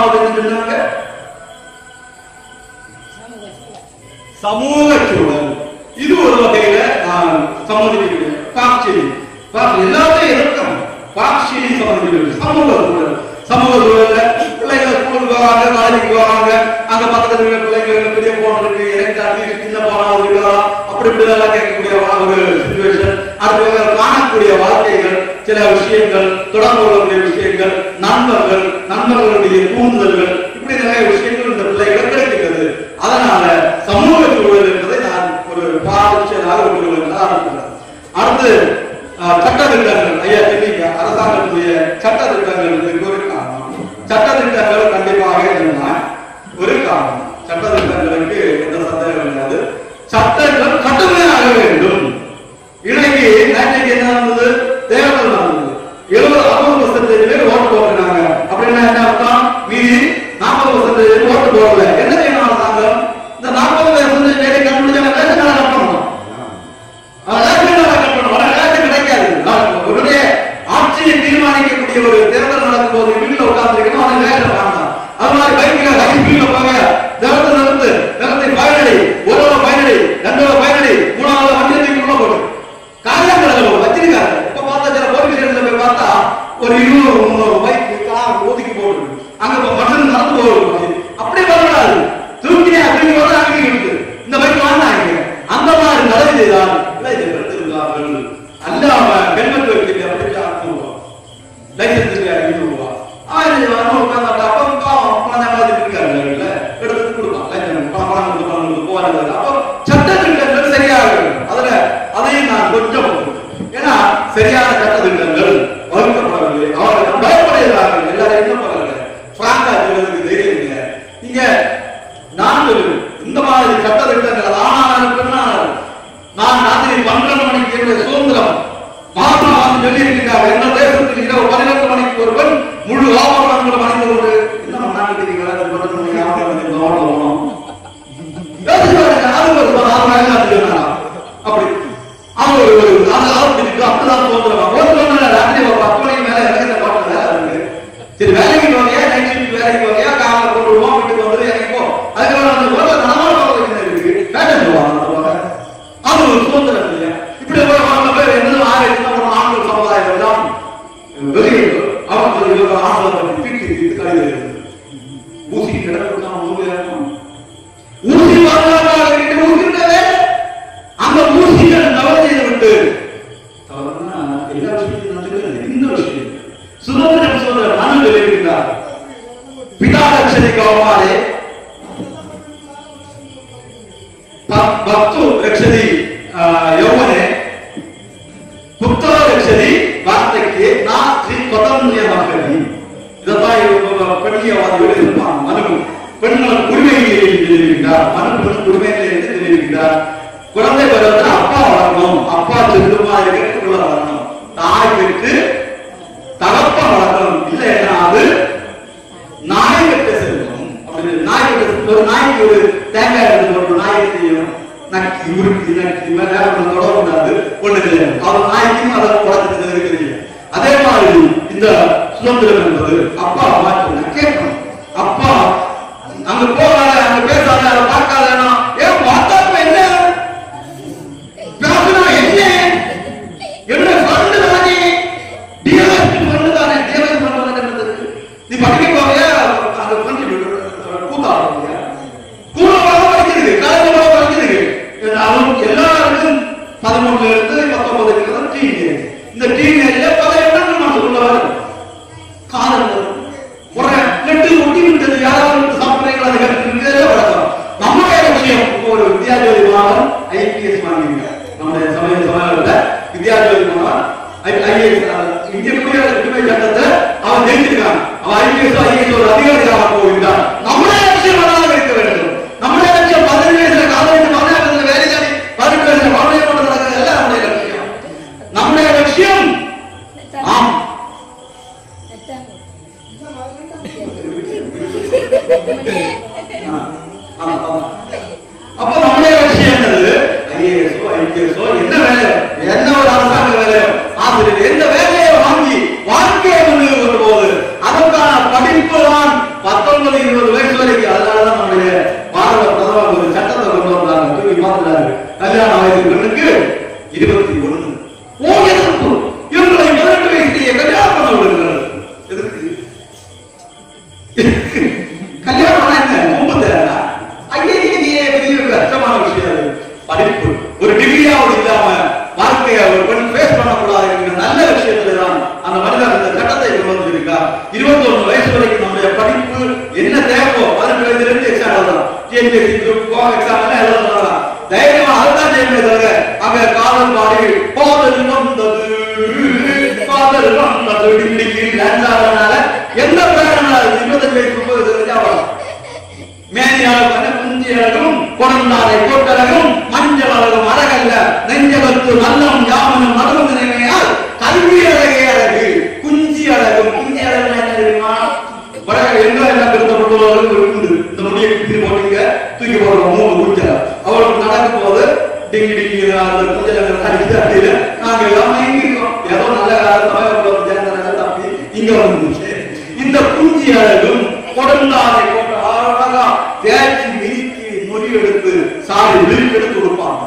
Speaker 5: மூணாவது சொன்னாங்க சமூக சூழல். இது ஒரு வகையில நான் சம்மதிக்கிறேன். பாக்சினி எல்லாத்தையும் எதிர்க்கும். பாக்சினி சம்மதிக்கிறது. சமூக சூழல். சமூக சூழல்ல பிள்ளைங்க ஸ்கூலுக்கு போவாங்க, காலேஜுக்கு போவாங்க, அங்க பக்கத்துல இருக்கிற பிள்ளைங்க பெரிய போன் இருக்கு, எனக்கு சின்ன போனாவது இருக்கலாம், அப்படி இப்படிலாம் கேட்கக்கூடிய ஒரு சிச்சுவேஷன். அடுத்து காணக்கூடிய வாழ்க்கைகள், சில விஷயங்கள், தொடர்பு கொள்ளக்கூடிய விஷயங்கள், நண்பர்களுடைய தூண்டுதல்கள், இப்படி நிறைய விஷயங்கள் இந்த பிள்ளைகள் கிடைக்கிறது. அதனால சமூக சூழல் என்பதை நான் ஒரு பாதிச்சதாக ஆரம்பிக்கிறேன். அடுத்து சட்டத்திட்டங்கள். ஐயா தெரிவிக்க அரசாங்கத்துடைய சட்டத்திட்டங்கள் ஒரு காரணம். சட்டத்திட்டங்கள் கண்டிப்பாக ஒரு காரணம். சட்டத்திட்டங்களுக்கு எந்த சந்தேகம் கிடையாது. சட்டங்கள் கடுமையாக வேண்டும். இன்னைக்கு என்ன நடந்தது? தேர்தல் நடந்தது. 60% பேர் ஓட்டு போட்டுனாங்க. அப்படின்னா என்ன அர்த்தம்? மீதி 40% ஓட்டு போடல. என்ன செய்யணும் அரசாங்கம்? இந்த 40% பேரை கண்டுபிடிச்சாங்க உடனே ஆட்சியை தீர்மானிக்கக்கூடிய ஒரு தேர்தல் நடக்கும் போது வீட்டில் உட்கார்ந்துருக்கணும். அவனை வேலை வேண்டாம். அது மாதிரி பைக்கில் வீட்டில் போங்க, தேர்தல் நிறுத்தி பயனடி, ஒரு பயனடி, 2 பயனடி, 3வது வண்டியத்துக்கு உள்ள போடு காரியங்களை வச்சிருக்காரு. இப்ப பார்த்தா சில போலீஸ் ஸ்டேஷன்ல போய் பார்த்தா ஒரு 200-300 பைக் கார் ஒதுக்கி போடுது. அங்க மட்டும் நடந்து போகுது. அப்படி வரக்கூடாது. தூக்கி வர அங்கே இந்த பைக் வாங்கினாங்க. அந்த மாதிரி நடை செய்தால் எடுத்திருந்தார்கள். அல்லாம ஹெல்மெட் வைக்கிறது அப்படி 600 லைசன்ஸ் 500 ரூபாய். 1000 உட்கார்ந்து அப்பா இருக்காரு எடுத்து கொடுக்கலாம். பணம் கொடுத்து போவாங்க. அப்போ சட்டத்திட்டங்கள் சரியாக இருக்கும். அதையும் நான் கொஞ்சம், ஏன்னா சரியான சட்டத்திட்டங்கள் வகுக்கப்படவில்லை. அவர்கள் பயப்படுகிறார்கள். எல்லாரும் என்ன பண்ணல பிராங்கா சொல்றதுக்கு தைரியம் இல்லை. நீங்க நான் இந்த மாதிரி சட்டத்திட்டங்கள் நான் ராத்திரி 12 மணிக்கு என்னுடைய சுதந்திரம் மகாத்மா காந்தி சொல்லி இருக்கிறார். என்ன தேசத்தில் இரவு 12 மணிக்கு ஒருவன் முழு ஆபரணங்களும் அணிந்து கொண்டு இன்னும் நாட்டுக்கிறீங்களா? 12 மணிக்கு ஆபரணம் அப்படி அப்படிதான் சுதந்திரம். ராத்திரி 10 மணிக்கு மேல இறங்கிற பாட்டு சரி வேலைக்கு போறியா, நைட் ஷிஃப்ட் வேலைக்கு போறியா, காலை போட்டு விடுவோம், வீட்டுக்கு வந்து இறங்கிப்போ. அதுக்கப்புறம் இருக்கு வேலை சொல்லுவாங்க. அது ஒரு சுதந்திரம் இல்லையா? இப்படி பேர் என்ன ஆண்கள் சமுதாயம் எல்லாம் வெளியிட்டு அவங்க ஆண்கள் பீட்டு கழிவு ஊசி கிடக்கும். ஊசி ஊசிட்டவே அந்த ஊசிகள் தவறு செய்து விட்டு எல்லா விஷயத்தையும் இந்த விஷயம் சுதந்திரம் மனு வெளியிட்டார். பிதா ரட்சணை கவமாலே भक्तु रक्षति यौवने पुत्र रक्षति वार्धक्ये नास्ति स्वतन्त्रमकरि இதெல்லாம் பெண்ணியவாதிகள் இருப்பான். மனு பெண்கள் உரிமையை தெரிவிக்கிறார். மனு உரிமையை தெரிவிக்கிறார். குழந்தை பருவத்தில் அப்பா வளரணும், அப்பா செல்லுமா கேட்டுக்குள்ள வளரணும், தாய் பெற்று தகப்ப வளரணும். இல்லைன்னா அது நாய் கட்ட செல்லும். அப்படி நாய் கட்ட ஒரு நாய்க்கு ஒரு தேங்காய் எடுத்து ஒரு நாய் செய்யும் நக்கி உருக்கி நக்கி தொடர்பு ஒண்ணு செய்யணும். அவர் நாய்க்கும் அதை குழந்தை இருக்கிறீங்க. அதே மாதிரி இந்த சுதந்திரம் என்பது அப்பா மாற்ற கேட்கணும். அப்பா அங்க போகாத, அங்க பேசாத, அதை பார்க்காத, ஏன் பார்த்தாப்ப என்ன பேசுனா என்ன என்ன பண்ணு தானே டிஎஸ்பி பண்ணு தானே டிஎஸ்பி பண்ணுறது நீ படிக்க போறியா அங்க பண்ணி கூத்தாடுறியா கூடவாக படிக்கிறது காலமாக படிக்கிறது. எல்லாருக்கும் 13 இருந்து 19 டீனேஜ். இந்த டீனேஜ்ல பல எண்ணங்கள் நமக்குள்ள வரும். காதல் ஒரு நெட்டு ஒட்டி விட்டது, யாராவது சாப்பிட்றீங்களா அதை கற்றுக்கிறதே வழக்கம். நம்முடைய விஷயம் ஒரு வித்யாஜோதி மாணவன் ஐபிஎஸ் வாங்கிங்க. நம்முடைய சமயத்தில் வித்யாஜோதி மாணவன் ஐஏஎஸ் இந்திய குடியரசு சட்டத்தை அவன் ஜெயிச்சிருக்கான். அவன் ஐபிஎஸ் ஐஏஎஸ் ஒரு அதிகாரியாக போகிறான். நம்முடைய விஷயம் அதாக இருக்க வேண்டும். நம்முடைய லட்சியம் 15 வயசுல காலேஜ் 16 வயசுல வேலை தேடி 18 வயசுல வாழ்க்கை கொண்டு நடக்கிறது எல்லாம் நம்முடைய லட்சியம். நம்முடைய லட்சியம் ஆம் அப்ப நம்முடைய விஷயம் என்னது? ஐஏஎஸ்ஓ ஐபிஎஸ்ஓ என்ன வேலை, என்ன ஒரு அரசாங்க வேலையோ, ஆசிரியர் எந்த வேலையை வாங்கி வாழ்க்கையை கொண்டு போது அதற்கான படிப்பு தான் 19 கல்யாணம் என்ன மும்பது ஐயா பெரிய கஷ்டமான விஷயம் அது. படிப்பு ஒரு டிகிரியாவது இல்லாம வாழ்க்கையை ஒரு பெண் ஃபேஸ் பண்ணக்கூடாது என்கிற நல்ல விஷயத்துல தான் அந்த மனிதர் இந்த சட்டத்தை கொண்டு வந்திருக்கார். 21 வயசு வரைக்கும் நம்முடைய படிப்பு என்ன தேவையோ 18 எக்ஸாம் எழுதலாம். டிஎன்பிஎஸ்சி குரூப் எக்ஸாம் எல்லாம் எழுதலாம். தைரியமா அதுதான் செய்யணுமே தவிர அங்க காதல் பாடி காதல் வந்தது டிகிரி டான்ஸ் ஆடுறதுனால எந்த பிரயோஜனம்? 25 வயசு 30 வயசு அவ்வளவு மேனியாளர் குஞ்சி அழகும் கொண்டாரை கோட்டழகும் மஞ்சள் அழகும் அழகல்ல நெஞ்சகத்து நல்லம் யாமனும் மதம் நினைவையால் கல்வி அழகே அழகு குஞ்சி அழகும். குஞ்சி அழகு என்ன தெரியுமா? எல்லாம் பெருத்தப்பட்டவர்களுக்கு இருக்குது. இந்த முடியை குத்தி போட்டீங்க தூக்கி போடுறோம் 3 குஞ்சல் அவளுக்கு நடக்கும் போது டிங்கி டிங்கி அந்த குஞ்சல் அடிச்சு அடியில நாங்க எல்லாம் இங்கிருக்கோம். ஏதோ நல்ல காலத்தமாக தப்பி இங்க வந்துச்சு. இந்த குஞ்சி அழகும் கொண்டாரை கோட்டை அழகா தேய்ச்சி மிதிக்கு மொழி எடுத்து சாலை விரிப்பு எடுத்து கொடுப்பாங்க.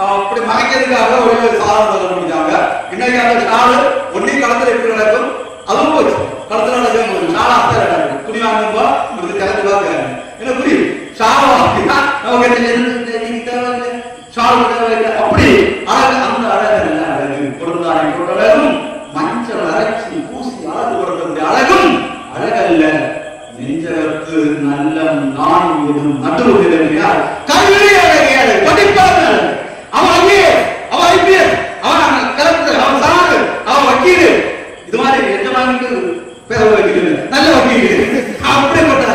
Speaker 5: அப்படி மறைக்கிறதுக்காக ஒரு சாதம் தர முடிஞ்சாங்க. இன்னைக்கு அந்த சாடு ஒன்னி களத்துல எப்படி நடக்கும் அதுவும் போச்சு. களத்துல நடக்கும் சாலை அத்தை நடக்கும். துணி வாங்கும்போ உங்களுக்கு கலந்து பார்க்க என்ன புரியும்? சாலம் அப்படின்னா அப்படி அழகு அந்த அழகு அழகு கொடுத்தாரை கொண்டழகும் மஞ்சள் அரைச்சி பூசி அழகு கொடுத்த அழகும் அழகல்ல நெஞ்சகத்து நல்ல நான் எனும் நடுவுகிறார். கல்வி அழகே அழகு படிப்பாக அவன் அவன் ஐபிஎஸ் அவன் கலெக்டர் அவன் சாரு அவன் வக்கீல் இது மாதிரி எஜமானிக்கு பேர வக்கீல் நல்ல வக்கீல் அப்படிப்பட்ட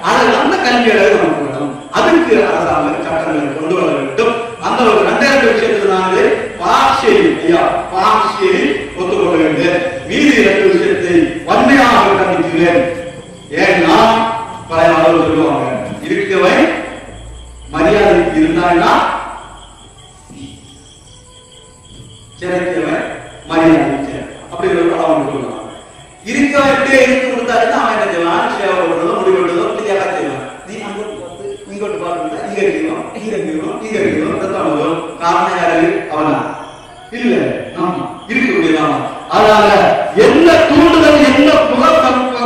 Speaker 5: அழகு அந்த கல்வி அழகு நமக்கு வேணும். அதுக்கு அரசாங்க சட்டங்களை கொண்டு வர வேண்டும். அந்த ஒரு 2000 விஷயத்துல நாங்களே பார்ஷியலி ஒத்துக்கொள்ள வேண்டும். மீதி 2 விஷயத்தை வன்மையாக கண்டிக்கிறேன். ஏன்னா பழைய ஆளுநர் சொல்லுவாங்க இருக்கவை மரியாதைக்கு இருந்தாங்கன்னா சிறைக்கவை மரியாதை அப்படி அவங்க சொல்லுவாங்க. இருக்கவை எப்படியே இருக்கு கொடுத்தாருன்னா அவன் என்ன செய்வான்? சேவை பண்ணுறதோ முடிவு பண்ணுறதோ தெரியாத செய்வான். நீ அங்க இங்கோட்டு பாருங்க இங்க இருக்கணும் இங்க இருக்கணும் இங்க இருக்கணும் காரணம் யாரு? அவனா இல்ல ஆமா இருக்கக்கூடியதான். அதனால என்ன தூண்டுதல் என்ன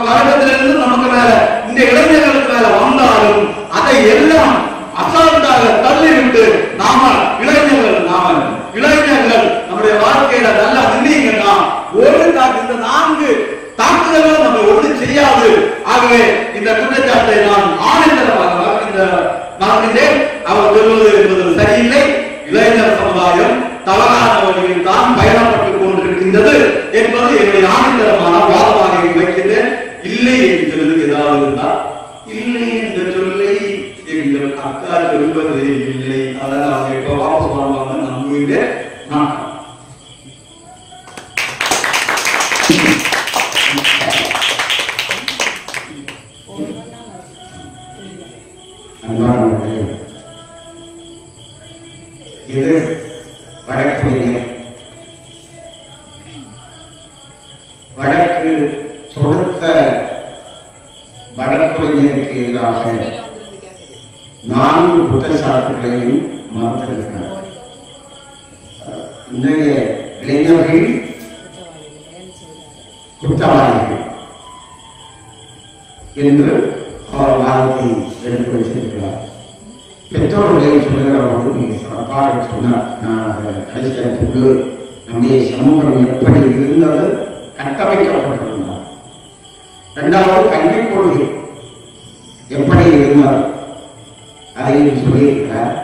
Speaker 5: வருடத்திலிருந்து நமக்கு மேல இந்த இளைஞர்களுக்கு மேல வந்தாலும் அதை எல்லாம் அசால்ட்டாக தள்ளிவிட்டு நாம இளைஞர்கள் நம்முடைய வாழ்க்கையில நல்லா நின்னீங்கன்னா ஒரு இந்த 4 தாக்குதல்கள் நம்ம ஒன்று செய்யாது. ஆகவே இந்த குற்றச்சாட்டை நான் ஆனந்தமாக அவர் சொல்வது என்பது சரியில்லை. இளைஞர் சமுதாயம் தவறான வழியில் தான் பயணப்பட்டுக் கொண்டிருக்கின்றது என்பது என்னுடைய ஆனந்தமான வாதமாக வைக்கின்றேன். இல்லை என்கிறது ஏதாவது இருந்தால் இல்லை என்ற சொல்லை எங்கள் அக்கா சொல்வதே இல்லை. அதனால் அவங்க இப்ப வாபஸ் வருவாங்க நம்புகிறேன். இது வடக்கு தொடுத்த வடக்குறைஞருக்கு எதிராக 4 குற்றச்சாட்டுகளையும் மறுத்திருக்கிறார். இன்றைய இளைஞர்கள் குற்றவாளிகள் என்று அவர் வாதத்தை எடுத்து வைத்திருக்கிறார். பெற்றோர்களை சொல்லுகிறவர்கள் மிக சிறப்பாக சொன்னார். நான் அதை கழிக்கிறதுக்கு நம்முடைய சமூகம் எப்படி இருந்தது கட்டமைக்கப்பட்டிருந்தார். 2வது கல்விக் கொள்கை எப்படி இருந்தார் அதையும் சொல்லியிருக்கிறார்.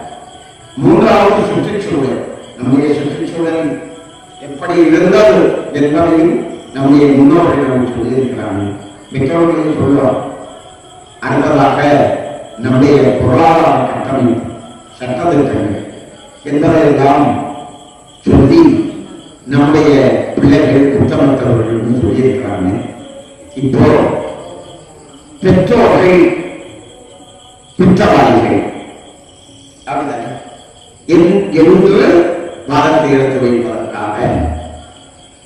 Speaker 5: 3வது சுற்றுச்சூழல் நம்முடைய சுற்றுச்சூழல் எப்படி இருந்தது என்பதையும் நம்முடைய முன்னோர்கள் சொல்லியிருக்கிறார்கள். பெற்றோர்களையும் சொல்லுவோம். அடுத்ததாக நம்முடைய பொருளாதார கட்டமைப்பு சட்டத்திட்டங்கள் என்பதையெல்லாம் சொல்லி நம்முடைய பிள்ளைகள் புத்தமற்றவர்கள் சொல்லியிருக்கிறாங்க. இப்போ பெற்றோர்கள் குற்றவாளிகள் அப்படிதானே என்று வாதத்தை எடுத்து வைப்பதற்காக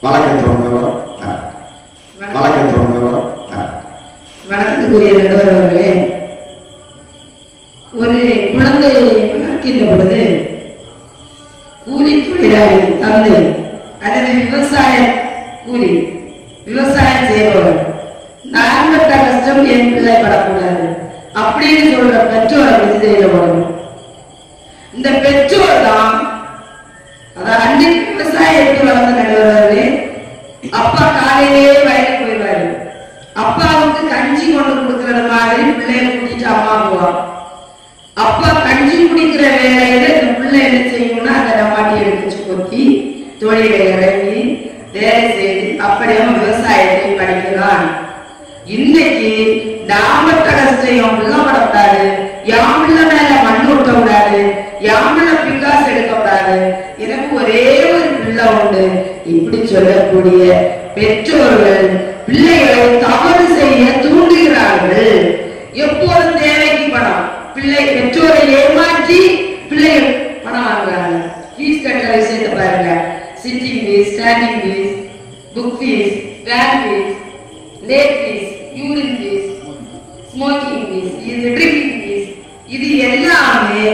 Speaker 5: வழக்கத்தோன்றவர்
Speaker 2: வணக்கத்துக்குரிய நடுவர் அவர்களே, ஒரு குழந்தையை வளர்க்கின்ற பொழுது கூலி தொழிலாளி தந்தை அல்லது
Speaker 4: விவசாய கூலி, விவசாயம் செய்பவர், நான் பட்ட கஷ்டம் என் பிள்ளை படக்கூடாது அப்படின்னு சொல்ற பெற்றோரை விஜயில போடணும். இந்த பெற்றோர் தான் அதான் அன்றைக்கு விவசாயம் எப்படி வளர்ந்து நடுவாரு. அப்பா காலையிலேயே வயலுக்கு போயிடுவாரு. அப்பாவுக்கு கஞ்சி கொண்டு கொடுக்கறது மாதிரி பிள்ளைகளை கூட்டிட்டு அம்மா போவாங்க. அப்பா கஞ்சி குடிக்கிற வேலையில இந்த பிள்ளை என்ன செய்யணும்னா அந்த டமாட்டி எடுத்து கொத்தி தொழிலை இறங்கி வேலை செய்து அப்படியே விவசாயத்தை படிக்கிறான். இன்னைக்கு நாம கஷ்டம் பிள்ளை படக்கூடாது, யாமில்ல மேல மண் ஊட்ட கூடாது, யாமில்ல பிகாஸ் எடுக்கக்கூடாது, எனக்கு ஒரே ஒரு பிள்ளை உண்டு இப்படி சொல்லக்கூடிய பெற்றோர்கள் பிள்ளைகளை தவறு செய்ய தூண்டுகிறார்கள். எப்போதும் தேவைக்கு பணம், பிள்ளை பெற்றோரை ஏமாற்றி பிள்ளைகள் பணம் வாங்குறாங்க. ஃபீஸ் கட்டுற விஷயத்தை பாருங்க, sitting fees, standing fees, book fees, van fees, late fees, urine fees, smoking fees, இது ட்ரிங்கிங் ஃபீஸ், இது எல்லாமே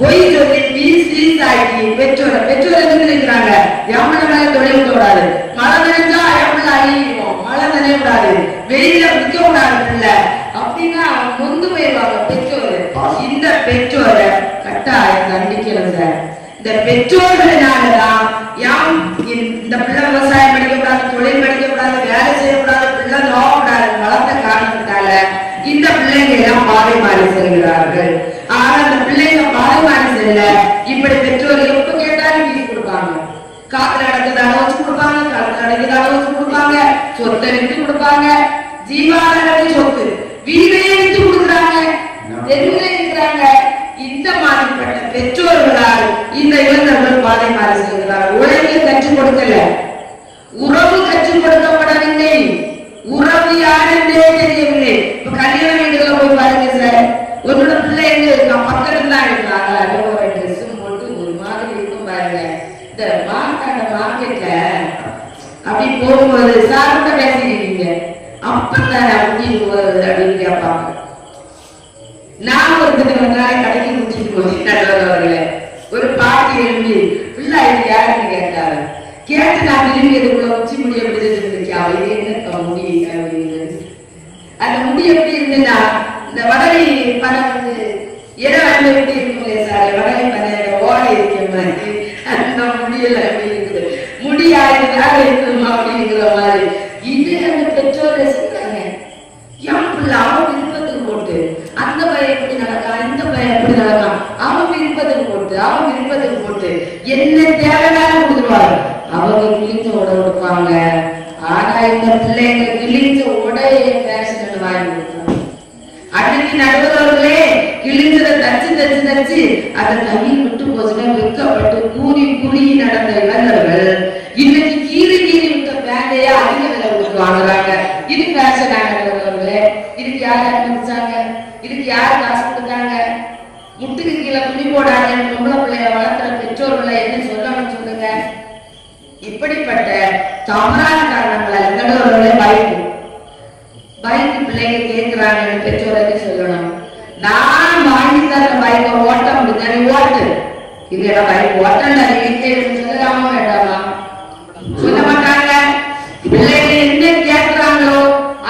Speaker 4: பொய் சொல்லி ஃபீஸ் ஆக்கி பெற்றோர் என்ன நினைக்கிறாங்க, எவ்வளவு மேல தொழில் கூடாது, மழை நினைச்சா எவ்வளவு அழியும், மழை நினைய கூடாது, வெளியில விற்க கூடாது இல்லை அப்படின்னா முந்து போயிடுவாங்க பெற்றோர். இந்த பெற்றோரை கட்டாயம் கண்டிக்கணும் சார். இந்த பெற்றோர்களாலதான் யாம் இந்த பிள்ளை விவசாயம் படிக்கக்கூடாது, தொழில் படிக்கக்கூடாது, வேலை செய்யக்கூடாது, பிள்ளை நோக்கூடாது வளர்த்த காரணத்தினால இந்த பிள்ளைங்க எல்லாம் பாதை மாறி செல்கிறார்கள். ஆனா அந்த பிள்ளைங்க பாதை மாறி செல்ல இப்படி பெற்றோர் எப்ப கேட்டாலும் ஃபீஸ் கொடுப்பாங்க, காத்துல அடக்கதான வச்சு கொடுப்பாங்க, காலத்துல அடக்கதான வச்சு கொடுப்பாங்க, சொத்தை விட்டு கொடுப்பாங்க, ஜீவாதாரத்தை சொத்து வீடையே விட்டு கொடுக்குறாங்க, தெருவிலே இருக்கிறாங்க. இந்த மாதிரிப்பட்ட பெற்றோர்களால் இந்த இளைஞர்கள் பாதை மாறி செல்கிறார்கள். உலகை கற்றுக் கொடுக்கல, உறவு கற்றுக் கொடுக்கப்படவில்லை, உறவு யாருன்னே தெரியவில்லை. இப்ப கல்யாண வீடுகளை போய் பாருங்க சார், உன்னோட பிள்ளை எங்க இருக்கா, பக்கத்துல தான் இருக்காங்க, ஒரு ட்ரெஸ் போட்டு ஒரு மாதிரி இருக்கும் பாருங்க. இந்த மார்க்கெட்ல அப்படி போகும்போது சார்கிட்ட பேசிக்கிறீங்க, அப்பதான் கூட்டிட்டு போறது அப்படின்னு கேட்பாங்க. நான் ஒரு கடைக்கு கூட்டிட்டு போய் ஒரு பாட்டி எழுதி பிள்ளை இது யாருன்னு கேட்டாரு. கேட்டு நான் விரும்பி எதுக்குள்ள உச்சி முடி எப்படி இருந்துச்சா, இது என்ன முடி அப்படின்னு. அந்த முடி எப்படி இருந்துன்னா இந்த வடலி பணம் வந்து இடம் வந்து எப்படி இருக்குங்களே சார், வடலி பணம் ஓடை இருக்கிற மாதிரி அந்த முடியெல்லாம் எப்படி இருக்குது, முடி ஆயிரம் இருக்குமா அப்படிங்கிற மாதிரி. இது அந்த பெற்றோரை சொல்றாங்க. என் பிள்ளை அவன் விருப்பத்துக்கு போட்டு அந்த பையன் எப்படி நடக்கான், இந்த பையன் எப்படி நடக்கான், அவன் விருப்பத்துக்கு போட்டு அவன் விருப்பத்துக்கு போட்டு என்ன தேவையான கொடுத்துருவாரு. அவங்க கிழிஞ்ச உடை கொடுப்பாங்க. ஆனா இந்த பிள்ளைங்க கிழிஞ்ச உடைய ஃபேஷன் வாங்கி கொடுக்குறாங்க. அன்னைக்கு நடுவர்களே கிழிஞ்சதை தச்சு தச்சு தச்சு அதை கையில் விட்டு போச்சுன்னா வெக்கப்பட்டு கூறி குறுகி நடந்த இளைஞர்கள் இன்னைக்கு கீறி கீறி விட்ட பேண்டையே அதிக விலை கொடுத்து வாங்குறாங்க. இது ஃபேஷன் ஆனவர்களே. இதுக்கு யார் அனுப்பிச்சாங்க, இதுக்கு யார் காசு கொடுத்தாங்க? முட்டுக்கு கீழே துணி போடாத பொம்பளை பிள்ளைய வளர்க்கிற பெற்றோர்களை என்ன சொல்லணும்னு சொல்லுங்க. இப்படிப்பட்ட தவறான காரணங்களால் நடுவர்களே பைக்கு பிள்ளைங்க கேட்கிறாங்க, பெற்றோரை சொல்லணும். நான் வாங்கி தர பைக்கை ஓட்ட முடிஞ்சா நீ ஓட்டு, இல்லையா பைக் ஓட்டண்டா நீ வீட்டை சொல்லலாமா வேண்டாமா? சொல்ல மாட்டாங்க. பிள்ளைங்க என்ன கேட்கிறாங்களோ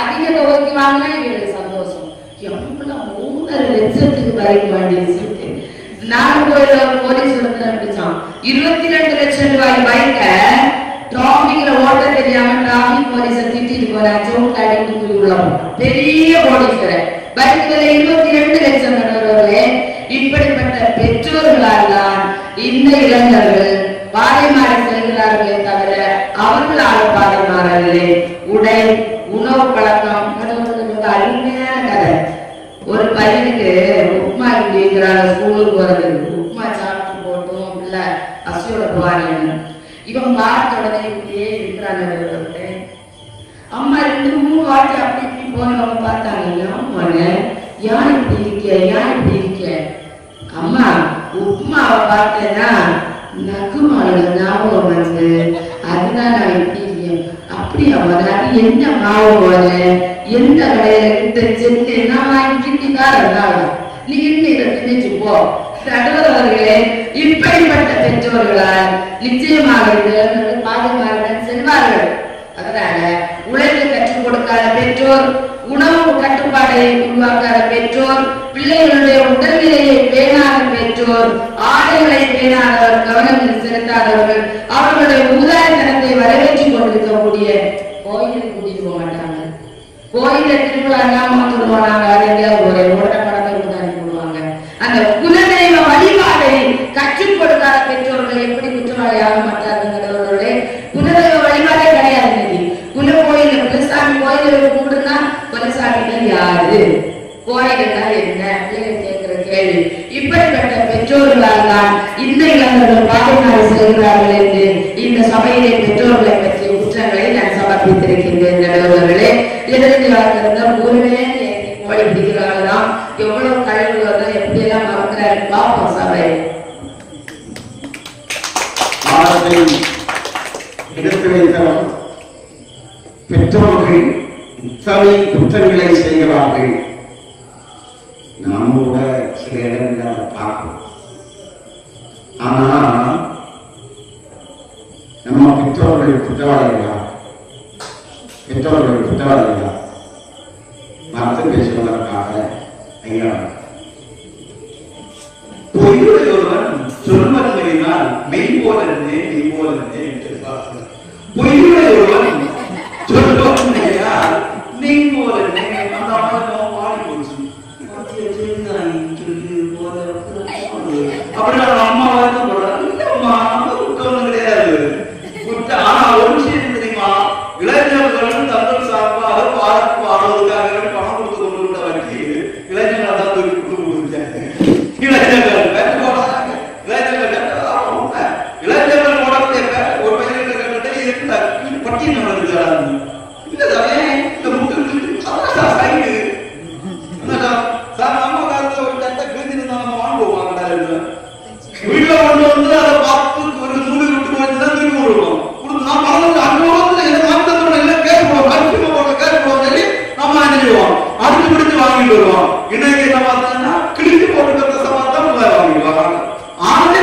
Speaker 4: அதிக தொகைக்கு வாங்கினா இவங்களுக்கு சந்தோஷம். எவ்வளவு 3.5 லட்சத்துக்கு பைக் வாங்கிச்சு. நாகர்கோவில் போலீஸ் பிடிச்சான் 22 லட்சம் ரூபாய் பைக்க டிராபிக்ல ஓட்ட தெரியாம டிராபிக் போலீஸ திட்டிட்டு போறான். பெரிய போலீஸ்வரர் பைக் விலை 22 லட்சம். இப்படிப்பட்ட பெற்றோர்களால் தான் இந்த இளைஞர்கள் பாதை மாறி செல்கிறார்களே தவிர அவர்களால் பாதை மாறவில்லை. உடை, உணவு பழக்கம் அருமையான கதை. ஒரு பையனுக்கு உப்மா இருக்கிறாங்க, ஸ்கூலுக்கு போறது, உப்மா சாப்பிட்டு போட்டும் இல்ல அசியோட போவாங்க. இவன் பார்த்த உடனே இப்படியே இருக்கிறாங்க. அம்மா 2-3 வாட்டி அப்படி இப்படி போனவங்க பார்த்தாங்க. யான் இப்படி இருக்க, யான் இப்படி இருக்க. அம்மா உப்மாவை பார்த்தேன்னா நகுமாவோட ஞாபகம் வந்து அதுதான் நான் இப்படி இருக்கேன். அப்படியா அது என்ன மாவு போல எந்த கடையில இந்த சென்னை நான் வாங்கி கிட்டிக்காரன் நீ இன்னும் திணிச்சு போ. நடுவர்களே இப்படிப்பட்ட பெற்றோர்களால் நிச்சயமாக இந்த இளைஞர்கள் பாதுகாப்புடன் செல்வார்கள். அதனால உழைக்க கற்றுக் கொடுக்காத பெற்றோர், உணவு கட்டுப்பாடை உருவாக்காத பெற்றோர், பிள்ளைகளுடைய உடல்நிலையை பேணாத பெற்றோர், ஆடைகளை பேணாதவர், கவனம் செலுத்தாதவர்கள், அவர்களுடைய உதாரணத்தை வரவேற்றுக் கொண்டிருக்கக்கூடிய கோயிலுக்கு கூட்டிட்டு போக மாட்டாங்க. கோயில திருவிழா இல்லாம சொல்லுவாங்க, ஒரு ஓட்ட படத்தை உதாரணம் போடுவாங்க. அந்த குலதெய்வ வழிபாடை கற்றுக் கொடுக்காத பெற்றோர்கள் எப்படி குற்றவாளியாக மாட்டார்களே? குலதெய்வ வழிபாடே கிடையாது. குல கோயில் குலசாமி கோயில கும்பிடுனா குலசாமிகள் யாரு, கோயில்னா என்ன கேட்கிற கேள்வி. இப்படிப்பட்ட பெற்றோர்களால் தான் இந்த இளைஞர்கள் பாதுகாப்பு செல்கிறார்கள் என்று இந்த சபையிலே பெற்றோர்களை பற்றிய குற்றங்களை நான் சமர்ப்பித்திருக்கின்றேன். நடுவர்களே, எதிர்த்து ஊருமே கோழி பிடிக்கிறாங்களாம், எவ்வளவு கழிவுகள் எப்படி எல்லாம் மறக்கிறாரு பார்ப்போம் சபை.
Speaker 3: பெற்றோர்கள் இத்தனை குற்றங்களை செய்கிறார்கள். நாம கூட சில இடங்களை பார்க்கிறோம். ஆனா நம்ம பெற்றோர்கள் குற்றவாளிகளா? பெற்றோர்கள் குற்றவாளிகளா? மறந்து பேசுவதற்காக ஐயா
Speaker 5: பொய்யுடையவன் சொல்வதினால் மெய்போலனே மெய்போலனே என்று பார்க்கிறார். பொய்யுடையவன் சொல்வதினால் மெய்போலனே அந்த வாடி போச்சு. அப்படி அம்மா வந்து குற்றம் கிடையாது. ஆனா ஒரு விஷயம் தெரியுமா, இளைஞர்கள் தங்கள் சார்பாக பாடுவதற்காக பணம் கொடுத்து கொண்டு விட்ட வரைக்கும் இளைஞர்கள் தான் தூக்கி கொடுத்து கொடுத்தாங்க. இளைஞர்கள் போடக்கூடிய ஒரு பையன் இருக்கிறார் பட்டியல் நடக்கிறார். இந்த நம்ம காலத்துல ஒரு தட்டை கிழிஞ்சிருந்தா நம்ம வாங்குவோம். வீட்டுல கொண்டு வந்து அதை பார்த்து ஒரு நூறு விட்டு போச்சுதான் திரும்பி விடுவோம். நம்ம கேட்போம் அடுத்து பிடிச்சு வாங்கிட்டு வருவோம். இன்னைக்கு என்ன பார்த்தோம்னா கிழிஞ்சு போட்டு வாங்கிடுவாங்க. ஆனதே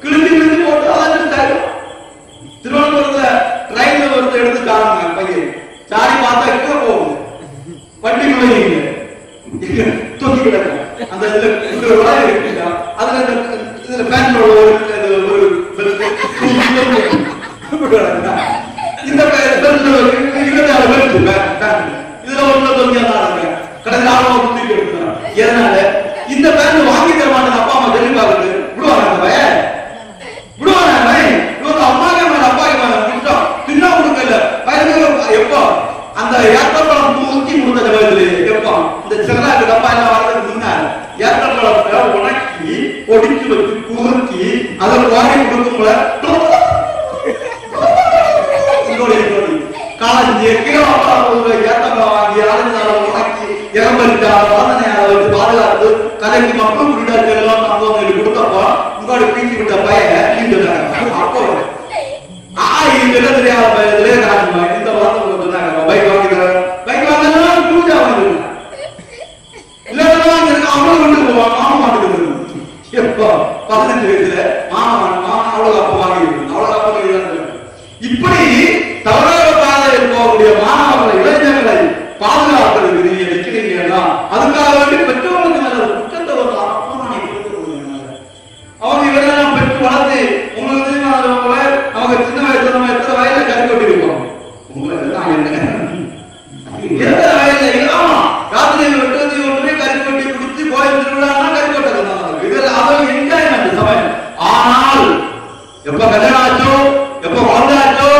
Speaker 5: கிழிஞ்சு போட்டு அதான் திருவனந்தபுரத்துல ட்ரெயின்ல வந்து எடுத்துட்டாங்க பையன். சாரி பார்த்தா எங்க போகும், வண்டி நுழையுங்க தூக்கி கிடக்கும். அந்த இருக்குங்க அதுல இதுல பேன்ல ஒரு இந்த இதுல ஒண்ணு தொங்கியாங்க கடந்த ஆளும் தூக்கி எடுக்கிறாங்க. எதனால இந்த பேண்ட் வாங்கி தர மாட்டேன் அப்பா அம்மா சொல்லி பாக்குறது விடுவாங்க. அந்த பையன் விடுவாங்க. இவங்க அம்மாக்கு மேல அப்பாக்கு மேல குற்றம் தின்னா கொடுக்கல பையன். எப்போ அந்த ஏற்றப்பழம் தூக்கி கொடுத்த வயதுல எப்போ இந்த சிறநாட்டு டப்பா எல்லாம் வர்றதுக்கு முன்னாடி ஏற்றப்பழத்தை உணக்கி ஒடிச்சு வச்சு குறுக்கி அதை வாங்கி கொடுக்கும்போது காலஞ்சி ஏற்றப்பழம் வாங்கி அரைஞ்சாலும் உணக்கி இறம்பரிச்சாலும் வாசனையால வச்சு பாதுகாத்து கதைக்கு மக்கள் குடிடாக்கள் தங்கவங்களுக்கு கொடுத்தப்போ உங்களோட பீச்சி விட்ட பையன் அப்போ தெரியாத பயத்திலே இந்த வார்த்தை சொன்னாங்க பைக் வாங்கிக்கிறாங்க. பைக் வாங்கினா பூஜா வாங்கிடுங்க இல்ல அவங்களும் கொண்டு போவாங்க. மாமா மாட்டுக்கு எப்போ 15 வயசுல மாமா அவ்வளவு அப்ப வாங்கிடுங்க அவ்வளவு அப்ப. இப்படி தவறாக பாதையில் போகக்கூடிய மாணவர்களை இளைஞர்களை பாதுகாப்பதற்கு நீங்க நிற்கிறீங்கன்னா அதுக்காக வேண்டி பெற்றோர்களுக்கு நல்ல குற்றத்தை ஒரு அவங்க இதெல்லாம் பெற்று வளர்த்து உங்களுக்கு தெரியுமா நமக்கு சின்ன வயசுல நம்ம எத்தனை வயசுல கறி கொட்டி இருக்கோம். உங்களுக்கு எத்தனை வயசுல ஆமா ராத்திரி வெட்டுவதை ஒன்றுமே கறி கொட்டி குடிச்சு கோயில் திருவிழான்னா கறி கொட்டது இதெல்லாம் அதுவும் என்ஜாய்மெண்ட் சமயம். ஆனால் எப்ப கல்யாணம் ஆச்சோ எப்ப வளர்ந்தாச்சோ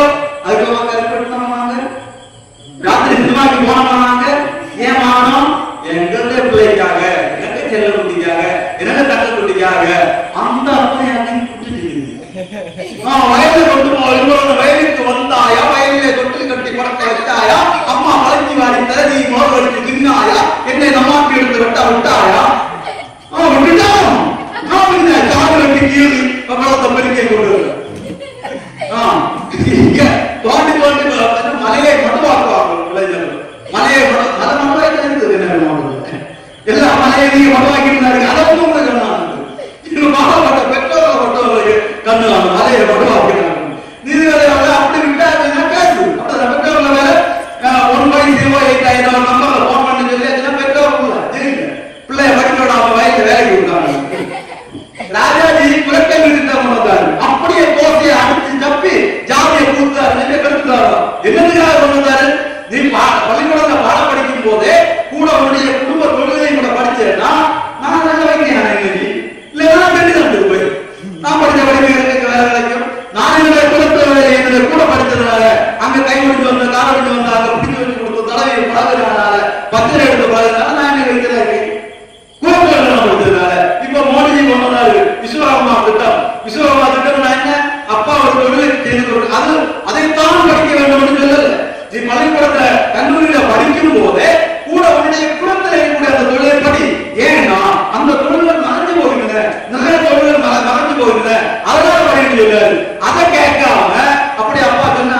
Speaker 5: நீ பள்ளிக்கூடத்துல கல்லூரியில படிக்கும் போதே கூட உன்னுடைய குலத்தில் இருக்கக்கூடிய அந்த தொழிலை படி. ஏன்னா அந்த தொழில்கள் மறைஞ்சு போகின்றன, நிறைய தொழில்கள் மறைஞ்சு போகின்றன, அதனால படிக்கிறது. அதை கேட்காம அப்படி அப்பா சொன்னா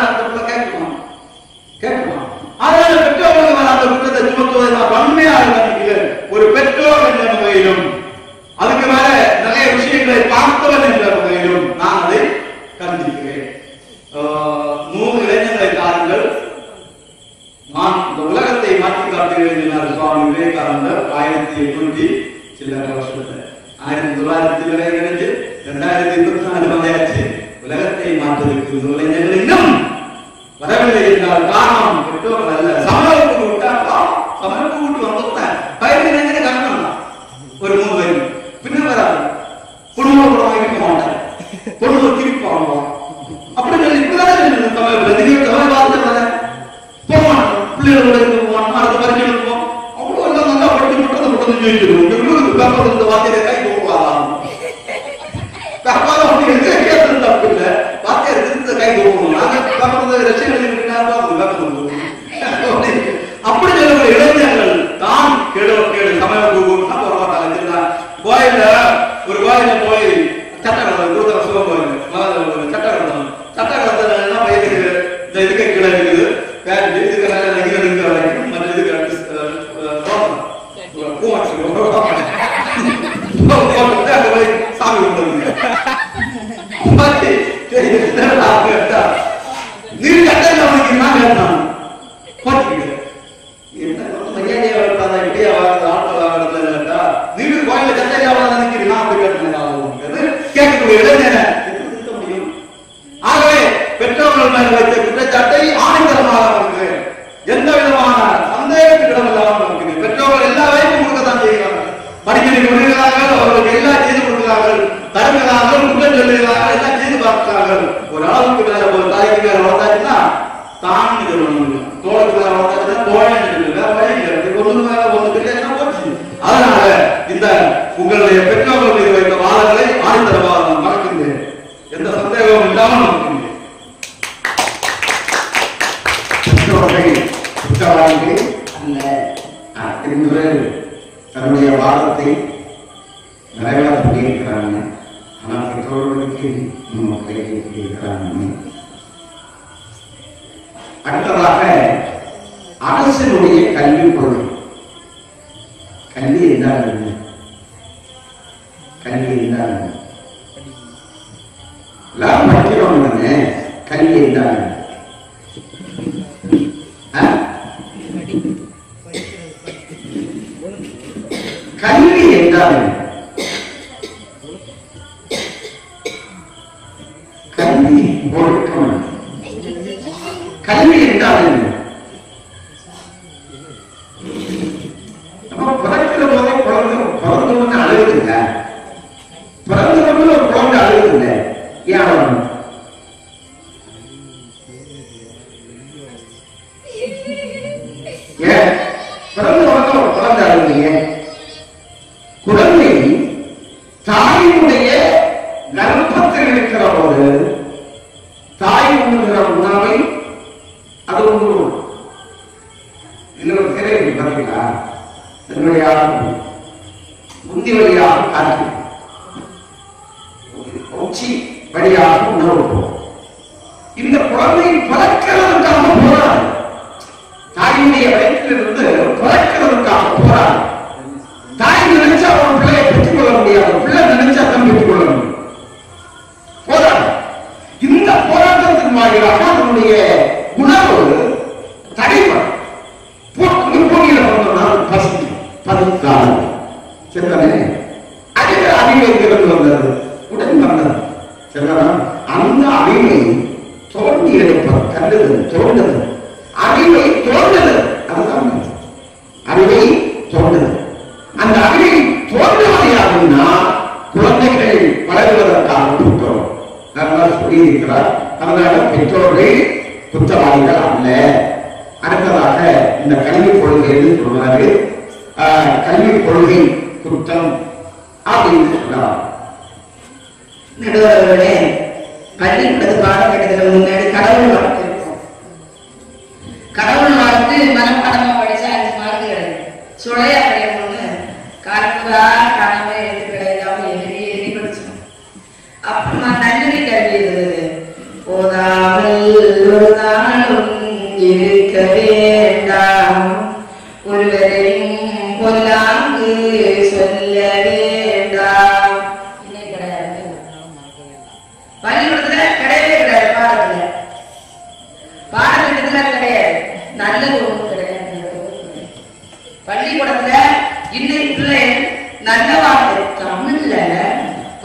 Speaker 5: கேட்குமா? அதனால பெற்றோர்கள் அந்த குற்றத்தை சுமத்துவதை நான் வன்மையாக கண்டிக்கிறேன். ஒரு பெற்றோர் என்ற முறையிலும் அதுக்கு மேல நிறைய விஷயங்களை பார்த்தவன் என்ற முறையிலும் நான் அதை கண்டிக்கிறேன். 100 இளைஞர்களை தாருங்கள், நான் இந்த உலகத்தை மாற்றி காட்டுகிறேன் என்றார் சுவாமி விவேகானந்தர் 1800 சில்லறை வருஷத்துல. 1900 இணைஞ்சு 2024 வந்தாச்சு. உலகத்தை மாற்றுவதற்கு இளைஞர்கள் இன்னும் வரவில்லை என்றால் காரணம் பெற்றோர்கள் அல்ல. சமரப்பு விட்டா சமரப்பு விட்டு வந்துட்டேன் பயந்து காரணம் ஒரு 3 வயது பின்ன வராது. குடும்பம் இருக்க மாட்டார், குடும்பம் திருப்பி வாங்குவோம் அப்படி இப்பதான் தமிழ் வார்த்தை போவான். பிள்ளைகளோட போவான், அடுத்த பரிசு எடுப்போம். அவ்வளோ எல்லாம் நல்லா படிச்சு மட்டும் மட்டும் ஜெயிச்சிருவோம். பேப்பர் இந்த வார்த்தையை கை போகலாம். தப்பு இல்லை, வார்த்தையை திருத்த கை போகணும். அப்படி சொல்ல இளைஞர்கள் தான் கேடு சமயம் கோயில ஒரு கோயில போய் சட்டக்கடத்தல் குருதர சிவம் கோயில் சட்டக்கடத்தல் வயதுக்கு இந்த இதுக்கு கீழே இருக்குது இதுக்கு நெகிழ வரைக்கும் மற்ற இதுக்கு சாமி கொடுத்தாங்க. நீ கட்டணம் வாங்கிக்கலாம் கேட்டான். பெற்றோர்கள் மேல் வைத்த குற்றச்சாட்டை ஆணித்தரமாக இருக்கிறேன். எந்த விதமான சந்தேகத்துக்கு இடமில்லாமல் இருக்கிறேன். பெற்றோர்கள் எல்லா வரைக்கும் கொடுக்கத்தான் செய்கிறார்கள். படிக்கணி கொடுக்கிறார்கள், அவர்களுக்கு எல்லாம் செய்து கொடுக்கிறார்கள், தடுக்கிறார்கள், குற்றம் சொல்லுகிறார்கள், எல்லாம் செய்து பார்க்கிறார்கள். ஒரு அளவுக்கு மேல ஒரு தாய்க்கு மேல வளர்த்தாச்சுன்னா தான் தோளுக்கு மேல வளர்த்தாச்சுன்னா தோழன் ஒன்று மேல ஒன்று கிடையாது போச்சு. அதனால இந்த உங்களுடைய பெற்றோர்கள் மீது வைத்த வாதங்களை ஆணித்தரமாக நான் மறக்கின்றேன். எந்த சந்தேகமும் இல்லாமல் மறக்கின்றேன்.
Speaker 3: குற்றவாளிகள் அல்ல என்று தன்னுடைய வாதத்தை நிறைவேற்றியிருக்கிறாங்க. ஆனால் பெற்றோர்களுக்கு இருக்கிறாங்க. அடுத்ததாக அரசினுடைய கல்விக் கொள்கை. கல்வி என்றால் என்ன? கல்வி என்றால் எல்லாம் படிக்கிறோம். கல்வி என்றால் கல்வி என்றால் கல்வி ஒழுக்கம். கல்வி என்றால் நம்ம பிறக்கிற போதே பிறந்தவங்க அழுகுது இல்லை, பிறந்தவங்க ஒரு குழந்தை அழுகுது இல்லை. ஏன் பிறந்தவங்க ஒரு குழந்தை அழுகுங்க? குழந்தை தாயினுடைய கர்ப்பத்தில் இருக்கிற போது தாய் உண்ணுகிற உணவை அது ஒன்று இன்னொரு திரை பார்த்தீங்களா? என்னுடைய முந்தி வழியாக காற்று உச்சி வழியாக உணவு போகும். இந்த குழந்தை பிறக்கிறதுக்காக போராடு, தாயினுடைய வயிற்றிலிருந்து பிறக்கிறதுக்காக போராடு. தாய் நினைச்சா அவன் பிள்ளையை பெற்றுக் கொள்ள முடியாது, பிள்ளை நினைச்சா தான் பெற்றுக் கொள்ள முடியும். போராட்டம். இந்த போராட்டத்தின் வாயிலாக அவனுடைய உணவு தடைப்படும். முற்போக்கில பிறந்தவனால் பசிக்காது சரிதானே? அதுக்கு அறிவை திறந்து வந்தது, உடன் வந்தது சரிதானா? அந்த அறிவை தோண்டி எடுப்பது கண்டது தோண்டது, அறிவை தோண்டது, அதுதான் அறிவை தோண்டது. அந்த அறிவை தோன்றுவதையாகும்னா குழந்தைகள் வளருவதற்காக பெற்றோர் நல்லா சொல்லியிருக்கிறார். அதனால பெற்றோர்கள் குற்றவாளிகள் அல்ல. அடுத்ததாக இந்த கல்விக் கொள்கை சொல்றாரு, கல்விக் கொள்கை குற்றம் அப்படின்னு சொல்றார்.
Speaker 4: நடுவர்களே, பள்ளிக்கூடத்து பாடக்கட்டத்துக்கு முன்னாடி கடவுள் வாழ்க்கை இருக்கும்.
Speaker 2: ஒரு நாளும் இருக்க வேண்டாம், ஒருவரையும் பொல்லாங்கு சொல்ல வேண்டாம். பள்ளிக்கூடத்துல கிடையவே கிடையாது, பாடத்திட்டத்துல கிடையாது, நல்லது ஒண்ணு கிடையாது. பள்ளிக்கூடத்துல இன்னைக்கு நல்ல வார்த்தை தமிழ்ல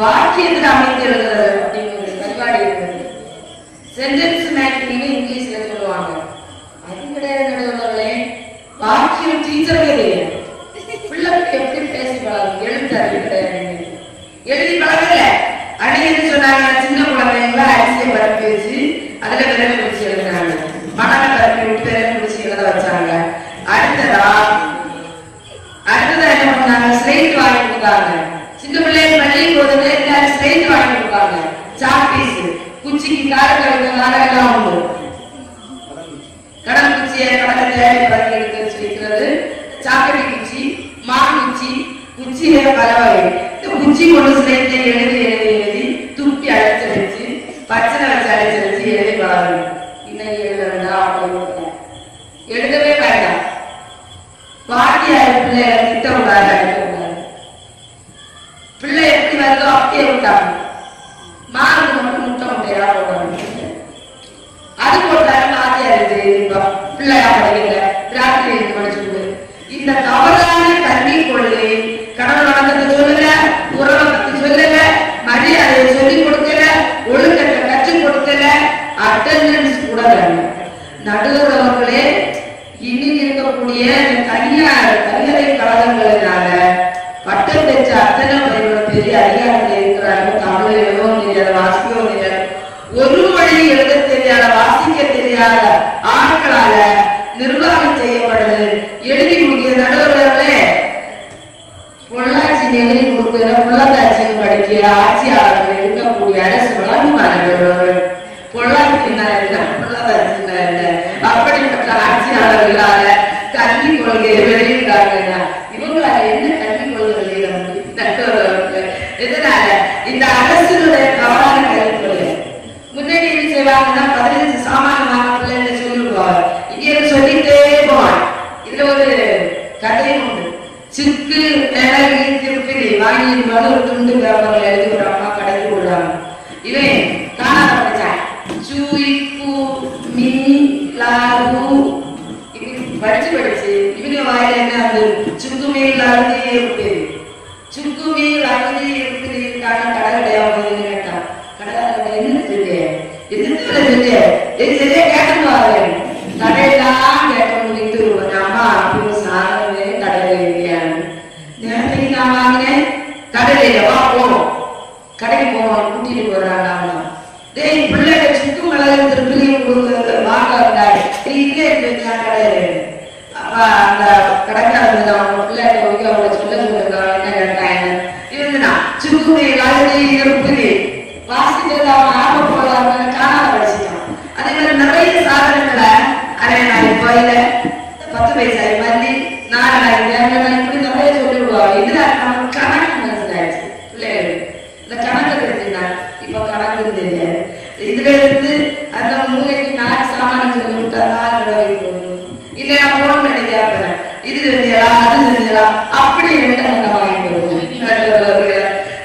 Speaker 2: வாக்கியத்தில் அமைத்து எழுதுறது அப்படிங்கிற பரிபாடி இருக்கிறது. சென்டென்ஸ் மேக்கிங் இங்கிலீஷ்ல சொல்லுவாங்க, அது கிடையாது. நடுவர்களே, வாக்கியம் டீச்சருக்கே தெரியாது. பிள்ளைக்கு எப்படி பேசி பழகும், எழுத்தாரு கிடையாது, எழுதி பழகல. அடிக்கடி சொன்னாங்க, சின்ன குழந்தைங்கள அரிசியை பரப்பி வச்சு அதுல விரல் பிடிச்சி எழுதுனாங்க, மணலை பரப்பி விட்டு விரல் பிடிச்சி எழுத வச்சாங்க. அடுத்ததா என்ன பண்ணாங்க, ஸ்லைட் வாங்கி கொடுத்தாங்க. சின்ன பிள்ளைங்க பள்ளி போதும் எல்லாரும் ஸ்லைட் வாங்கி கொடுப்பாங்க. சாப்பீஸ், குச்சிக்கு காரக்கெல்லாம் உண்டு. கடல் குச்சியை கடலை தேடி பறக்க எடுத்து வச்சு வைக்கிறது, சாக்கடை குச்சி, மான் குச்சி, குச்சியில பல வகை. இந்த குச்சி கொண்டு ஸ்லைட்ல எழுதி எழுதி எழுதி துப்பி அழைச்சடிச்சு பச்சனை வச்சு அழைச்சடிச்சு எழுதி வளரும். இன்னைக்கு எழுத வேண்டாம், எழுதவே வேண்டாம். வாத்தியார் பிள்ளைய திட்டக்கூடாது, அழைக்கக்கூடாது. பிள்ளை எப்படி வருதோ அப்படியே விட்டாங்க. மார்க்கு மட்டும் முட்டை முட்டையா போடுறாங்க. அது போட்டாலும் வாத்தியார் பிள்ளையா படிக்கல, ராத்திரி எழுந்து படிச்சுட்டு. இந்த தவறான கல்வி கொள்கை கடவுள் வணக்கத்தை சொல்லல, உறவை பத்தி சொல்லல, மரியாதையை சொல்லிக் கொடுக்கல, ஒழுக்கத்தை கற்றுக் கொடுக்கல, அட்டெண்டன்ஸ் கூட வேணும். நடுவர் அவர்களே, இன்னைக்கு இருக்கக்கூடிய தனியார் பல்கலைக்கழகங்களினால பட்டம் பெற்ற அத்தனை பெரிய அதிகாரத்தில் இருக்கிறாங்க. தமிழ் எழுதவும் தெரியாத, வாசிக்கவும் தெரியாது, ஒரு மொழி எழுத தெரியாத, வாசிக்க தெரியாத ஆட்களால நிர்வாகம் செய்யப்படுது. எழுதி முடிய நடுவர்களே, பொள்ளாச்சி எழுதி கொடுக்கிற பொள்ளாச்சியில் படிக்கிற ஆட்சியாளர்கள் இருக்கக்கூடிய அரசு வழங்குவார்கள். பொள்ளாச்சி பொள்ளாச்சி அப்படிப்பட்ட ஆட்சியாளர்களால கல்வி கொள்கையை வெளியிட்டாங்க. இவங்களால என்ன கல்வி கொள்கை எதனால? இந்த அரசுடைய தவறான கல்வி கொள்கை. முன்னாடி என்ன செய்வாங்கன்னா, 15 சாமானியமான பிள்ளைகளை சொல்லிவிடுவாங்க, இங்கே சொல்லிட்டே போவாங்க. இதுல ஒரு கதை உண்டு. சிக்கு மிளகு திருப்பி வாங்கி ஒரு துண்டு பேப்பர்ல எழுதி ஒரு அம்மா கடைக்கு விடுறாங்க. இவன் காணாம படிச்சான். படிச்சு படிச்சு இவங்க வாயில என்ன அது சுக்குமே இல்லாதே இருக்கு, சுக்குமே இல்லாதே இருக்குது. கடை கிடையாது கேட்டான். கடை என்ன சொல்லு, எதிர்த்து சொல்லு, சரியா கேட்டுவாங்க. கடையெல்லாம் கேட்க முடியுது. அம்மா அப்படி சாதனமே கடையில இல்லையான்னு நேரத்துக்கு நான் வாங்கினேன். கடையில வா போனோம், கடைக்கு போனோம், கூட்டிட்டு போறாங்க. டேய் பிள்ளைங்க சுக்கு மிளகு திருப்பிலையும் கொடுக்குறது வாங்க வந்தாரு, இல்லே இருக்கா கடையில. அப்ப அந்த கடைக்காரங்க அவங்க பிள்ளைங்க அவங்க சொல்ல சொல்லிருக்காங்க. என்ன கேட்டாங்க, இவங்க சுக்கு மிளகு திருப்பி வாசிக்கிறது அவன் ஆர்வம் போடாம காணாம படிச்சுட்டான். அதே மாதிரி நிறைய சாதனங்களை அரை நாள் பயில 10 பைசா மல்லி 4 நாள் இப்படி நிறைய சொல்லி விடுவாங்க. இதுல நம்ம கணக்கு மனசிலாச்சு பிள்ளைகள். இந்த கணக்கு தெரிஞ்சுனாங்க, இப்ப கணக்கு தெரியாது. இதுல இருந்து அந்த மூளைக்கு 4 சாமான் சொல்லி விட்டா 4 தடவை போகணும். இல்ல நான் போன் பண்ணி கேட்பேன், இது தெரிஞ்சலாம் அது தெரிஞ்சலாம் அப்படி நம்ம வாங்கி போடுவோம்.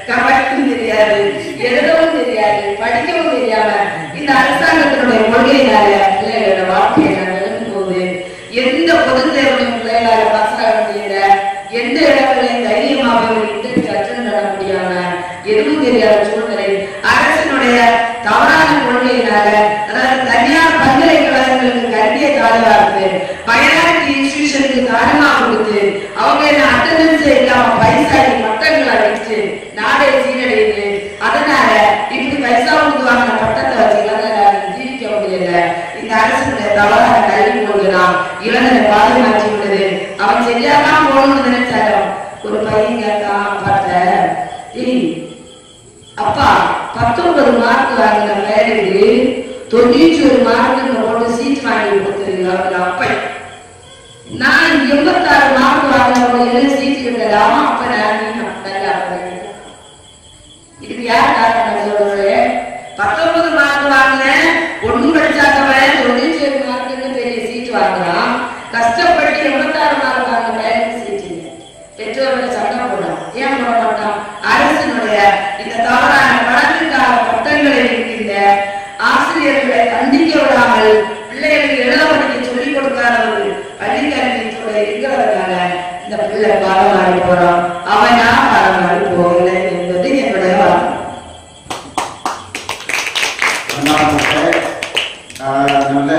Speaker 2: கணக்கும் தெரியாது, எழுதவும் தெரியாது, படிக்கவும் தெரியாம இந்த அரசாங்கத்தினுடைய கொள்கையினால பிள்ளைகளோட வாழ்க்கையை நடந்து போகுது. எந்த பொது தேர்வையும் பிள்ளைகளால பாஸ் ஆக முடியல, எந்த இடங்களையும் தைரியமாக அட்டன் பண்ண முடியாம எதுவும் தெரியாத சூழ்நிலை அரசினுடைய தவறான கொள்கையினால, அதாவது தனியார் பல்கலைக்கழகங்களுக்கு கல்வியை தாழ்வாக்கு மைனாரிட்டி இன்ஸ்டிடியூஷனுக்கு தாரமா கொடுத்து அவங்க என்ன அட்டெண்டன்ஸ் இல்லாம பைசாடி பட்டங்களை வச்சு நாடே சீரழியுது. அதனால இப்படி பைசா கொடுத்து வாங்கின பட்டத்தை வச்சு ஜீவிக்க முடியல. இந்த அரசுடைய தவறான கல்வி கொள்கைதான் இளைஞரை பாதுகாத்து விடுது. அவன் சரியாதான் போகணும்னு நினைச்சாலும் ஒரு பையன் கேட்டான் அப்பாட்ட, அப்பா 19 மார்க் வாங்கின பேருக்கு 91 மார்க் போட்டு சீட் வாங்கி கொடுத்துருங்க. அப்ப நான் 86 மார்க் வாங்கின சீட் கிடையாது. அப்ப நான் இதுக்கு யார் காரணம் சொல்றது? 19 மார்க் வாங்கின ஒன்னும் படிச்சாக்கவன்
Speaker 4: கொடுக்காமல் பிள்ளைகளுக்கு எழுத படிக்க சொல்லிக் கொடுக்காதவர்கள் பள்ளிக்கல்வியோட இருக்கிறதுனால இந்த பிள்ளை பாரமாடி போறோம். அவனா பாரமாடி போகலை என்பது என்னுடைய வாதம்.
Speaker 3: நல்ல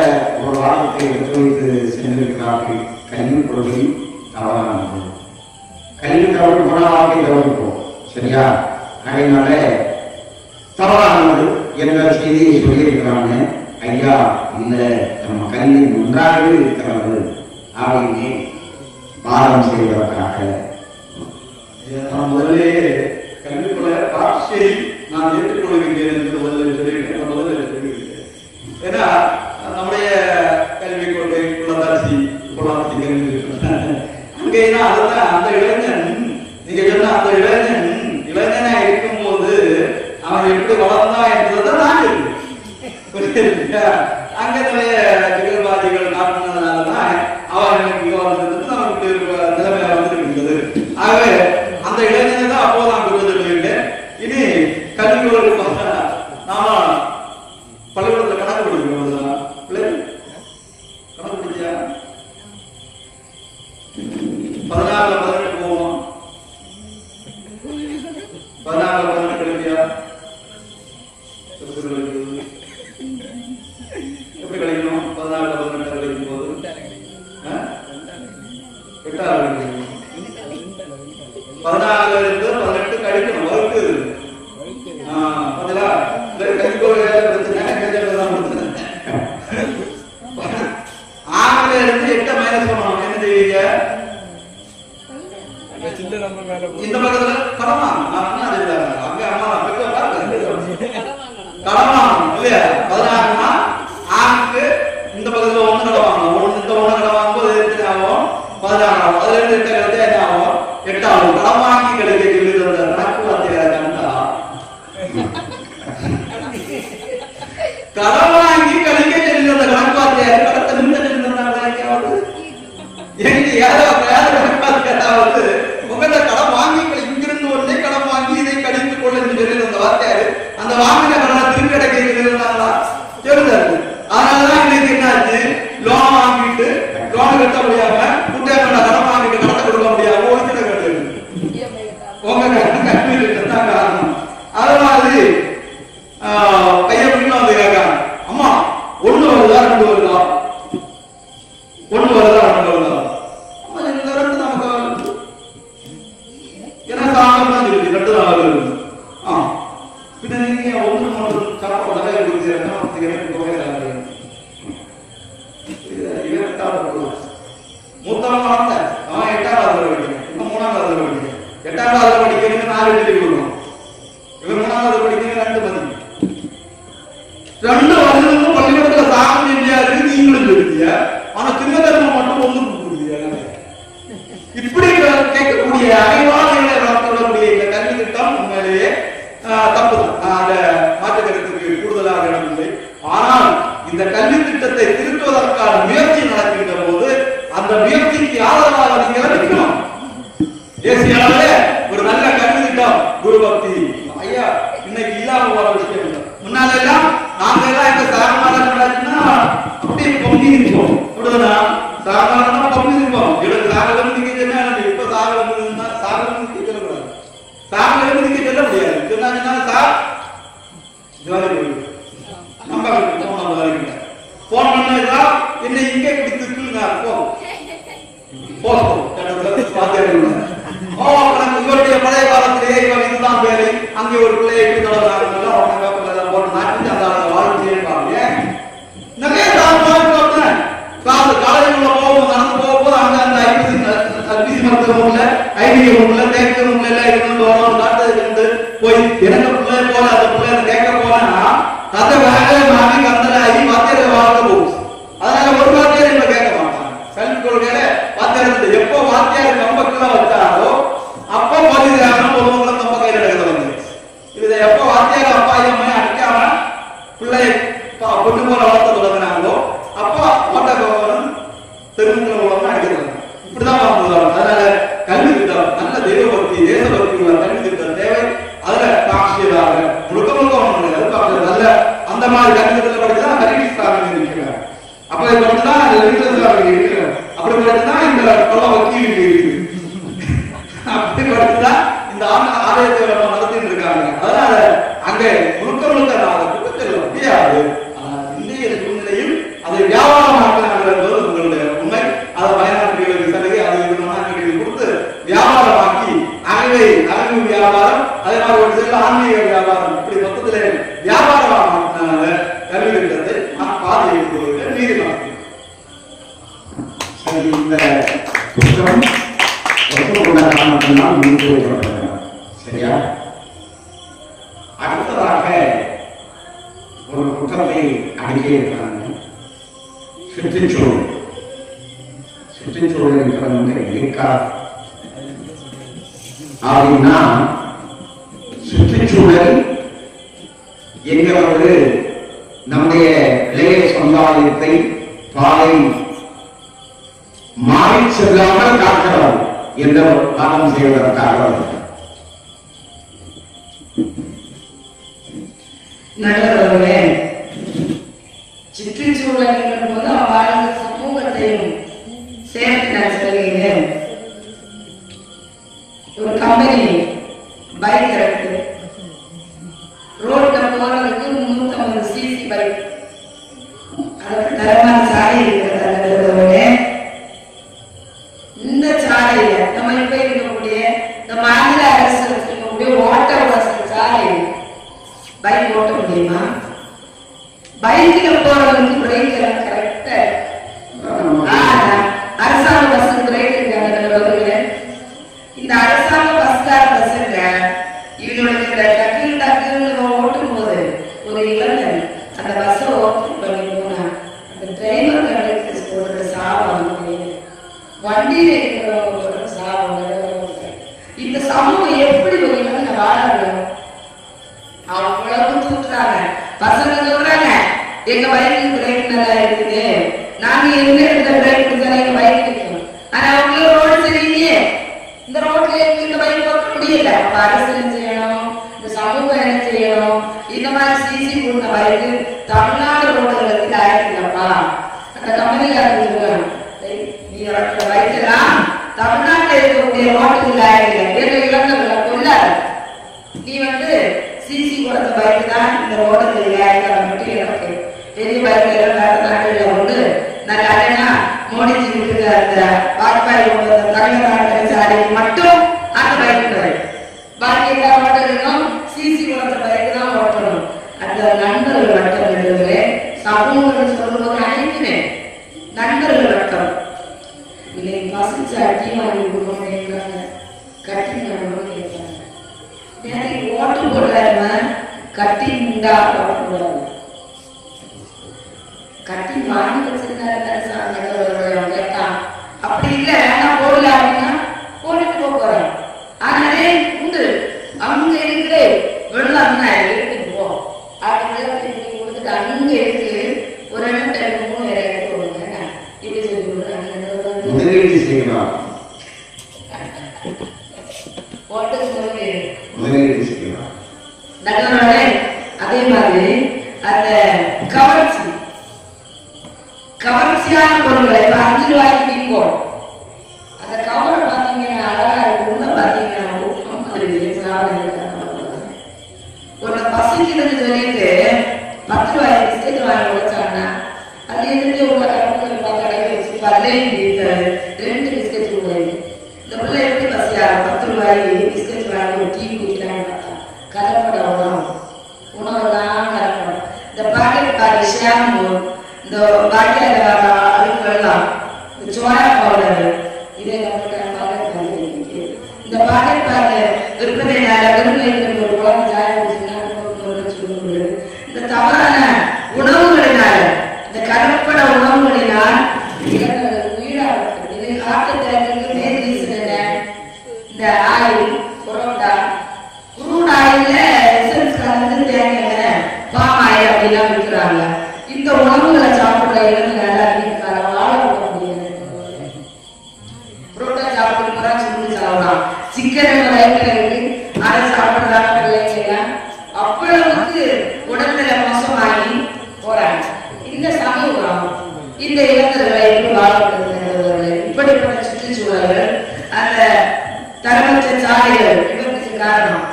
Speaker 3: ஒரு வாதத்தை எடுத்து சென்றிருக்கிறார்கள். கல்வி கொள்கை தவறானது. கல்வி தவறு குணமாக கவனிப்போம். சரியா? அதனால தவறானது என்ற செய்தியை சொல்லியிருக்கிறாங்க. ஐயா, இந்த நம்ம கல்வி நன்றாகவே இருக்கிறது அப்படின்னு பாரம் செய்வதற்காக
Speaker 5: முதலே கல்விக்குள்ள ஆட்சியை நான் ஏற்றுக்கொள்கிறேன் என்று முதலில் சொல்லியிருக்கேன். முதலில் சொல்லியிருக்கேன். ஏன்னா நம்முடைய கல்வி கொள்கை குலதாசி அங்கேனா அதுதான் அந்த இளைஞன் நீங்க சொன்ன அந்த இளைஞனா இருக்கும்போது அவன் எப்படி வளர்ந்தான் என்றதுதான் அங்க நிறைய திகழ்வாதிகள் காட்டினதுனாலதான் அவர்களுக்கு நமக்கு நிலைமையில வந்துருக்கின்றது. ஆகவே அந்த இளைஞனை தான் அப்போ நான் சொல்லியிருக்கேன். இனி கல்விகளுக்கு நாம பள்ளிக்கூடத்துல கணக்கு படிக்கிறோம். கணக்கு படிச்சா 14 18 போவோம். 14 18 கிடைக்கியா? எப்படி கிடைக்கணும்? 14 18 கிடைக்கும் போது 8 கிடைக்கும். 14 இருந்து 18 கழிக்கணும். வகுப்பு பதிலா கல்விக்கொள்கை பிரச்சனை ஆறுல இருந்து 8 மைனஸ் பண்ணணும். என்ன செய்வீங்க? இந்த பக்கத்துல கடமா அங்க அம்மா கடமா இல்லையா? 16னா ஆறுக்கு இந்த பக்கத்துல 1 கடை வாங்கணும். இந்த 1 கடை வாங்கும்போது எத்தனை ஆகும்? 16 ஆகும். அதுல இருந்து 8 கிடைச்சா என்ன ஆகும்? 8 ஆகும். கடன் வாங்கி கிடைக்க சொல்லி தந்த கணக்கு வாத்தியார கண்டா கடன் வாங்கி கழிக்க சொல்லி தந்த கணக்கு வாத்தியார் கடத்த நின்று எங்க யாராவது உங்கள்ட்ட கடன் வாங்கி இங்கிருந்து ஒன்னே கடன் வாங்கி இதை கழித்துக் கொள்ள சொல்லி அந்த வாத்தியாரு அந்த வாங்கின கடனை திருப்பி அடைக்கிறாங்களா தெரிஞ்சாரு. அதனாலதான் இன்னைக்கு என்னாச்சு, லோன் வாங்கிட்டு லோன் கட்ட முடியாம குட்டியாம கடன் வாங்கிட்டு கடனை கொடுக்க முடியாம ஒழிச்சிட கேட்டு உங்க கல்வி தான் காரணம். அதனால கைய பிடிக்கும் வந்து கேட்காங்க, அம்மா 1 வருதா 2 வருதா? 1 வருதா 2 வருதா? அம்மா இந்த 2 நமக்கு ஏன்னா சாமி தான் சொல்லி 2 தான் வருது. பின்ன நீங்க 1 3 சாப்பாடு நிறைய கொடுத்தீங்கன்னா எனக்கு போகிறாங்க. மூத்தவன் வளர்ந்த அவன் 8வது படிக்கிறான். இன்னும் 3வது படிக்கிறான். 8வது படிக்கிறீங்க 4 டிகிரி கொடுக்கணும். இவர் 3வது படிக்கிறீங்க 2 பதிவு. 2 வருஷமும் பள்ளிக்கூடத்துல சாமி இல்லையாது நீங்களும் சொல்லிய. ஆனா சின்ன தர்மம் மட்டும் 1 கொடுக்குறீங்க. இப்படி கேட்கக்கூடிய அறிவாளிகளை வளர்க்கக்கூடிய இந்த கல்வி திட்டம் உண்மையிலேயே தப்பு தான். அந்த மாற்று கருத்துக்கு கூடுதலாக இடமில்லை. ஆனால் இந்த கல்வி திட்டத்தை திருத்துவதற்கான முயற்சி நடக்கின்ற போது அந்த முயற்சிக்கு ஆதரவாக நீங்க இருக்கணும். தேசிய அளவில் ஒரு நல்ல கல்வி திட்டம் குரு பக்தி ஐயா இன்னைக்கு இல்லாம போற விஷயம் இல்லை. முன்னால எல்லாம் நாங்க எல்லாம் இந்த சாரமானா அப்படியே பொங்கி இருப்போம். அப்படிதான் சாரமானா பொங்கி இருப்போம். இவருக்கு சாரலம் நிக்கிறதுன்னா இப்ப சாரலம் இருந்தா சாரலம் நிக்க சொல்லக்கூடாது. சாரலம் நிக்க சொல்ல முடியாது. சொன்னாங்கன்னா சார் நம்ம போன் பண்ணா என்ன இங்கே பிடித்துக்குங்க இவருடைய பழைய காலத்திலேயே இவன் இதுதான் வேலை, அங்கே ஒரு பிள்ளையை எப்படி தொடர்றாங்க நிறைய காலேஜ் போகும்போது நடந்து போகும்போது அங்க அந்த ஐபிசி மருத்துவமனையில ஐடிஐ ரூம்ல தேக்க ரூம்ல எல்லாம் இருந்து காட்டு போய் எனக்கு பிள்ளை போல அந்த பிள்ளை கேட்க போனா கதை வேலை மாறி கந்தலாகி வாத்தியார் வாழ்க்கை போகுது. அதனால ஒரு வாத்தியார் இப்ப கேட்க மாட்டாங்க. கல்வி கொள்கையில வாத்தியார் எப்போ வாத்தியார் கம்பக்குள்ள வச்சாரோ அப்போ பதிலாக பொதுமக்களை கம்ப கையில் எடுக்க வந்து இதை எப்போ வாத்தியார் அப்பா அம்மா அடிக்காம பிள்ளை பொண்ணு போல வளர்த்த தொடங்கினாங்களோ அப்போ ஓட்டக்கோவரும் தெருமுகளை உலகம் அடிக்கிறாங்க. இப்படிதான் பார்த்துருக்காங்க. அதனால கல்வி திட்டம் நல்ல தெய்வ பக்தி தேச பக்தி உள்ள கல்வி திட்டம் தேவை. அதுல காட்சியதாக முழுக்க முழுக்க அப்படி மட்டும்தான் அப்படி மட்டும்தான் இந்த கொள்ள வக்கீல் இருக்குது, அப்படி மட்டும்தான் இந்த ஆலயத்தை நடத்திட்டு இருக்காங்க. அதனால அங்க முழுக்க முடியாது. இந்திய சூழ்நிலையில் அதை வியாபாரமாக்குறாங்க என்பது உங்களுடைய உண்மை. அதை பயனாளிகளுக்கு சலுகை, அது மாணவர்களுக்கு கொடுத்து வியாபாரமாக்கி நகை வியாபாரம், அதே மாதிரி ஒரு சில ஆன்மீக வியாபாரம், இப்படி மொத்தத்திலே வியாபாரமாக கல்வி திட்டத்தை பாதை மீறி மாற்றி
Speaker 3: இந்த புத்தகம் காரணத்தினால் மீண்டு வைக்கப்பட்டது. சரியா? அடுத்ததாக ஒரு புத்தகத்தை அடிக்கே இருக்கிறாங்க. சுற்றுச்சூழல் இருக்கிறவங்க இருக்கா அப்படின்னா, சுற்றுச்சூழல் என்கிறவர்கள் நம்முடைய இளைய சமுதாயத்தை பாதை மாறி செல்லாமல் காக்கிறார் என்ற காலம் செய்வதற்காக
Speaker 4: நல்லவர்களே, சுற்றுச்சூழல் போது வாழ்ந்த சமூகத்தையும் சேர்த்து நான் சொல்கிறேன். ஒரு கம்பெனி பைக் இருக்கு, ரோட்ல போறதுக்கு 350 சிசி பைக், அதற்கு தரமான சாலை இருக்கிறது. இந்த சாலையில நம்ம இப்ப இருக்கக்கூடிய இந்த மாநில அரசு இருக்கக்கூடிய ஓட்ட வசதி சாலை பைக் ஓட்ட முடியுமா? பைக்ல போறவங்களுக்கு பிரேக் எல்லாம் கரெக்டா அரசாங்க பஸ் பிரேக் இருக்காங்க. இந்த அரசாங்க பஸ்ஸுங்க இவங்களுக்கு டக்குன்னு ஓட்டும் போது ஒரு இளைஞன் அந்த பஸ்ஸை ஓட்டு பண்ணி போனா அந்த டிரைவர் கண்டக்டர் சாபம், வண்டியில இருக்கிறவங்க சாபம். இந்த சமூகம் எப்படி ஒரு வாழணும்? அவ்வளவு தூக்குறாங்க. பசங்க சொல்றாங்க, எங்க பைக்கு பிரேக் நல்லா இருக்குது, நாங்க எந்த இடத்துல பிரேக் கொடுத்தா எங்க பைக் நிற்கணும். ஆனா அவங்க ரோடு சரியில்லையே, இந்த ரோட்ல இந்த பைக் ஓட்ட முடியல. அப்ப அரசு என்ன செய்யணும், இந்த சமூகம் என்ன செய்யணும்? இந்த மாதிரி சிசி போட்ட பைக்கு தமிழ்நாடு ரோடுகளுக்கு ஆயிருக்குல்லப்பா. அந்த கம்பெனிக்காரங்க சொல்லுவாங்க, நீ பைக்கெல்லாம் தமிழ்நாட்டில் இருக்கக்கூடிய ரோட்டுக்கு ஆயிருக்கல, இளைஞர்களை கொள்ளாது. நீ சிசி கொடுத்த பைக்கு தான் இந்த ரோடுக்கு ஆயிருக்க. எனக்கு பெரிய பைக்கு நாட்டில் கொண்டு நான் கல்யாணா மோடிஜி விட்டு அந்த வாஜ்பாய் தமிழ்நாடு சாலை மட்டும் அந்த பைக்கு, பாக்கி எல்லா ரோடுகளும் சிசி கொடுத்த பைக்கு தான் ஓட்டணும். அந்த நண்பர்கள் வட்டம் எழுதுவே சமூகம் சொல்லும்போது அனைத்துமே நண்பர்கள் வட்டம் இல்லை. பசிச்சு அடி வாங்கி கொடுக்கணும் கேட்கிறாங்க, கட்டி கேட்கிறாங்க. ஓட்டு போடுறாங்க, கட்டி முண்டா போடுறாங்க. கட்டி வாங்கி வச்சிருந்தாரு கேட்டான். அப்படி இல்லை வேணா போடல அப்படின்னா போட்டுட்டு போறேன். ஆனாலே உண்டு அங்க இருக்கு வெள்ளம்னா எடுத்துட்டு போ அப்படின்னு கொடுத்துட்டு அங்க இருக்கு ஒரு 2-3 எடுத்து போடுங்க. இப்படி சொல்லி
Speaker 3: முதலீடு செய்யலாம்,
Speaker 4: போட்டு சொல்லி
Speaker 3: முதலீடு செய்யலாம்.
Speaker 4: அதே மாதிரி அந்த கவர்ச்சியான பொருட்களை 5 ரூபாய்க்கு விற்கும். அந்த கவர் பாத்தீங்கன்னா அழகா இருக்கு, பாத்தீங்கன்னா ஒரு பசிக்கிறது சொல்லிட்டு 10 ரூபாய் பிஸ்கெட் வாங்கி வச்சாங்கன்னா அது எதிர்த்து உள்ள கடற்கரை கடையை வச்சு 2 பிஸ்கெட் ரூபாய். இந்த பிள்ளை எப்படி பசியா 10 ரூபாய் பிஸ்கெட் வாங்கி டீ குடிக்கிறான்னு பார்த்தா கதப்பட உணவுதான் கலப்படம். இந்த பாக்கெட் ஷாம்பு, இந்த பாட்டில அழுக்கு வெள்ளம், இந்த சோயா பவுடர், இதை இந்த பாக்கெட் விற்பனை ஒரு குழந்தை ஜாயம் இந்த தவறான உணவுகளினால, இந்த கலப்பட உணவுகளினால் உயிராக காட்டுக்கு மேல் இந்த ஆயில் புரோட்டா குரூட் ஆயில கலந்து தேங்காய் பாம் ஆயில் அப்படிலாம் விற்கிறாங்க. இந்த உணவுகளை சாப்பிடுற இளைஞர்கள் வாழ முடியாது. புரோட்டா சாப்பிட்டு சுண்டு சாப்பிடலாம், சிக்கன் இருக்கு அதை சாப்பிடுறாங்க பிள்ளைங்க. அவ்வளவுக்கு உடல்நிலை மோசமாகி போறாங்க. இந்த சமூகம் இந்த
Speaker 2: இளைஞர்களை எப்படி வாழப்படுகிறது இப்படிப்பட்ட சுற்றுச்சூழல்கள் அந்த தரமற்ற சாலைகள் விபத்துக்கு காரணம்.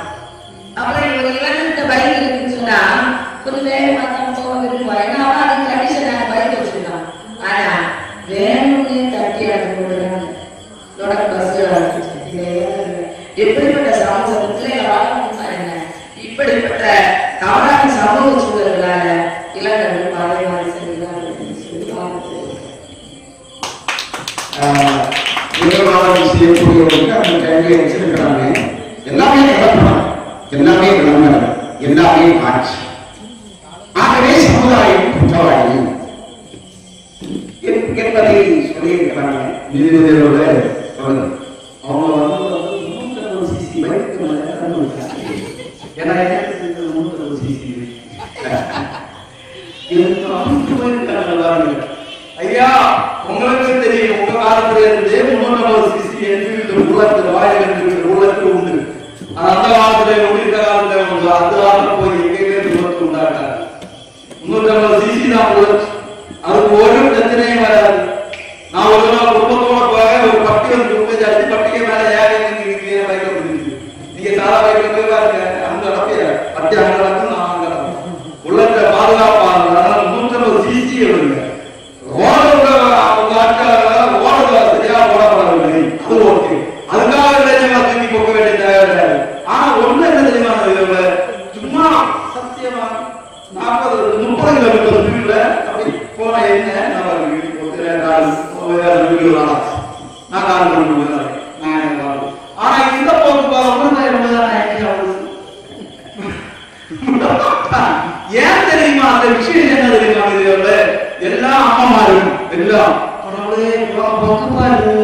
Speaker 2: அப்புறம் இவங்க இளைஞர்கிட்ட பைக் இருக்குன்னு சொன்னா கொஞ்சம் வேகமா தான் போக விரும்புவாங்க. ஏன்னா அவன் அதுக்கு கண்டிஷன் நாங்கள் பைக் வச்சிருக்கோம். ஆனா வேணும்னே தட்டி அது போடுறாங்க எப்படிப்பட்ட சமூகத்துல என்ன இப்படிப்பட்ட தவறான சமூக சூழல்களால இளைஞர்கள் பாதைமாறி செல்கிறார்கள்.
Speaker 3: செய்யக்கூடியவர்களுக்கு அந்த கையை வச்சிருக்கிறாங்க. எல்லாமே கிளம்புறாங்க, எல்லாமே கிளம்புறாங்க, எல்லாமே ஆட்சி. ஆகவே சமுதாயம் குற்றவாளி என்பதை சொல்லியிருக்கிறாங்க. நீதிபதியோட அவங்க
Speaker 5: ஐயா உங்களுக்கு தெரியும், உங்க காலத்துல இருந்து 350 சிசி என்ஃபீல்டு உள்ளத்துல ராயல் என்ஃபீல்டு உள்ளத்துல உண்டு. அந்த காலத்துல இந்த காலத்துல உண்டு. அந்த காலத்துல போய் எங்கேயுமே உள்ளத்து உண்டாட்டாங்க. 350 சிசி தான் உள்ளது. அதுக்கு ஒரு பிரச்சனையும் வராது. நான் ஒரு நாள் குடும்பத்தோட போக ஒரு பட்டி வந்து உட்காந்து பட்டிகை மேல ஏன் வைக்க முடியுது. நீங்க சாரா வைக்க போய் பாருங்க, அந்த இடத்துல பட்டி அங்க நடக்கும், நான் அங்க நடக்கும். உள்ளத்துல பாதுகாப்பாக 350 சிசி வருங்க. சும்மா சத்தியமா 40-30 கிலோமீட்டர் ஸ்பீட்ல அப்படி போன என்ன ஆனா இந்த போக்கு ஏன் தெரியுமா? அந்த விஷயம் என்ன தெரியுமா? எல்லாம் அம்மாமாரும் எல்லாம் கடவுளே பக்கப்பாரு,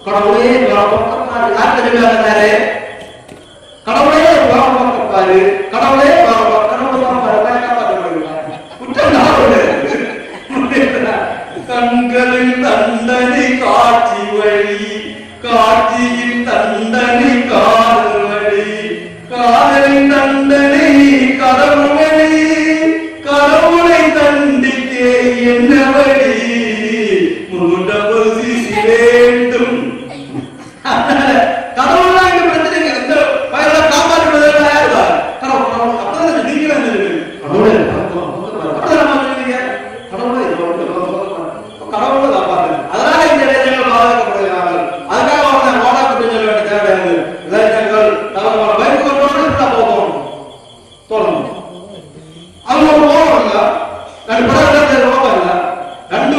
Speaker 5: கடவுளே பக்கப்பாரு, யார் தெரியுமாரு? கடவுளே பக்கப்பாரு, கடவுளே கண்களின் தண்டனை காட்சி வழி, காட்சியின் தண்டனை காதல் வழி, காதலின் தண்டனை கடவுள் வழி, கடவுளை தண்டிக்கே என்ன வழி? 350 சிசி வேண்டும். கடவுள் தான் இங்க பிரச்சனை. இந்த வயல காப்பாற்றுவதெல்லாம் யாருதா? கடவுள். அப்பதான் நீங்க கடவுளை கடவுளை காப்பாற்று. அதனால இந்த இளைஞர்கள் பாதுகாக்கப்படுகிறார்கள். அதுக்காக அவங்க மோடா குற்றம் சொல்ல வேண்டிய தேவையாது. இளைஞர்கள் பைக் போகணும் தோணும். அவங்க போவாங்க, 2 படம் போவாங்க, 2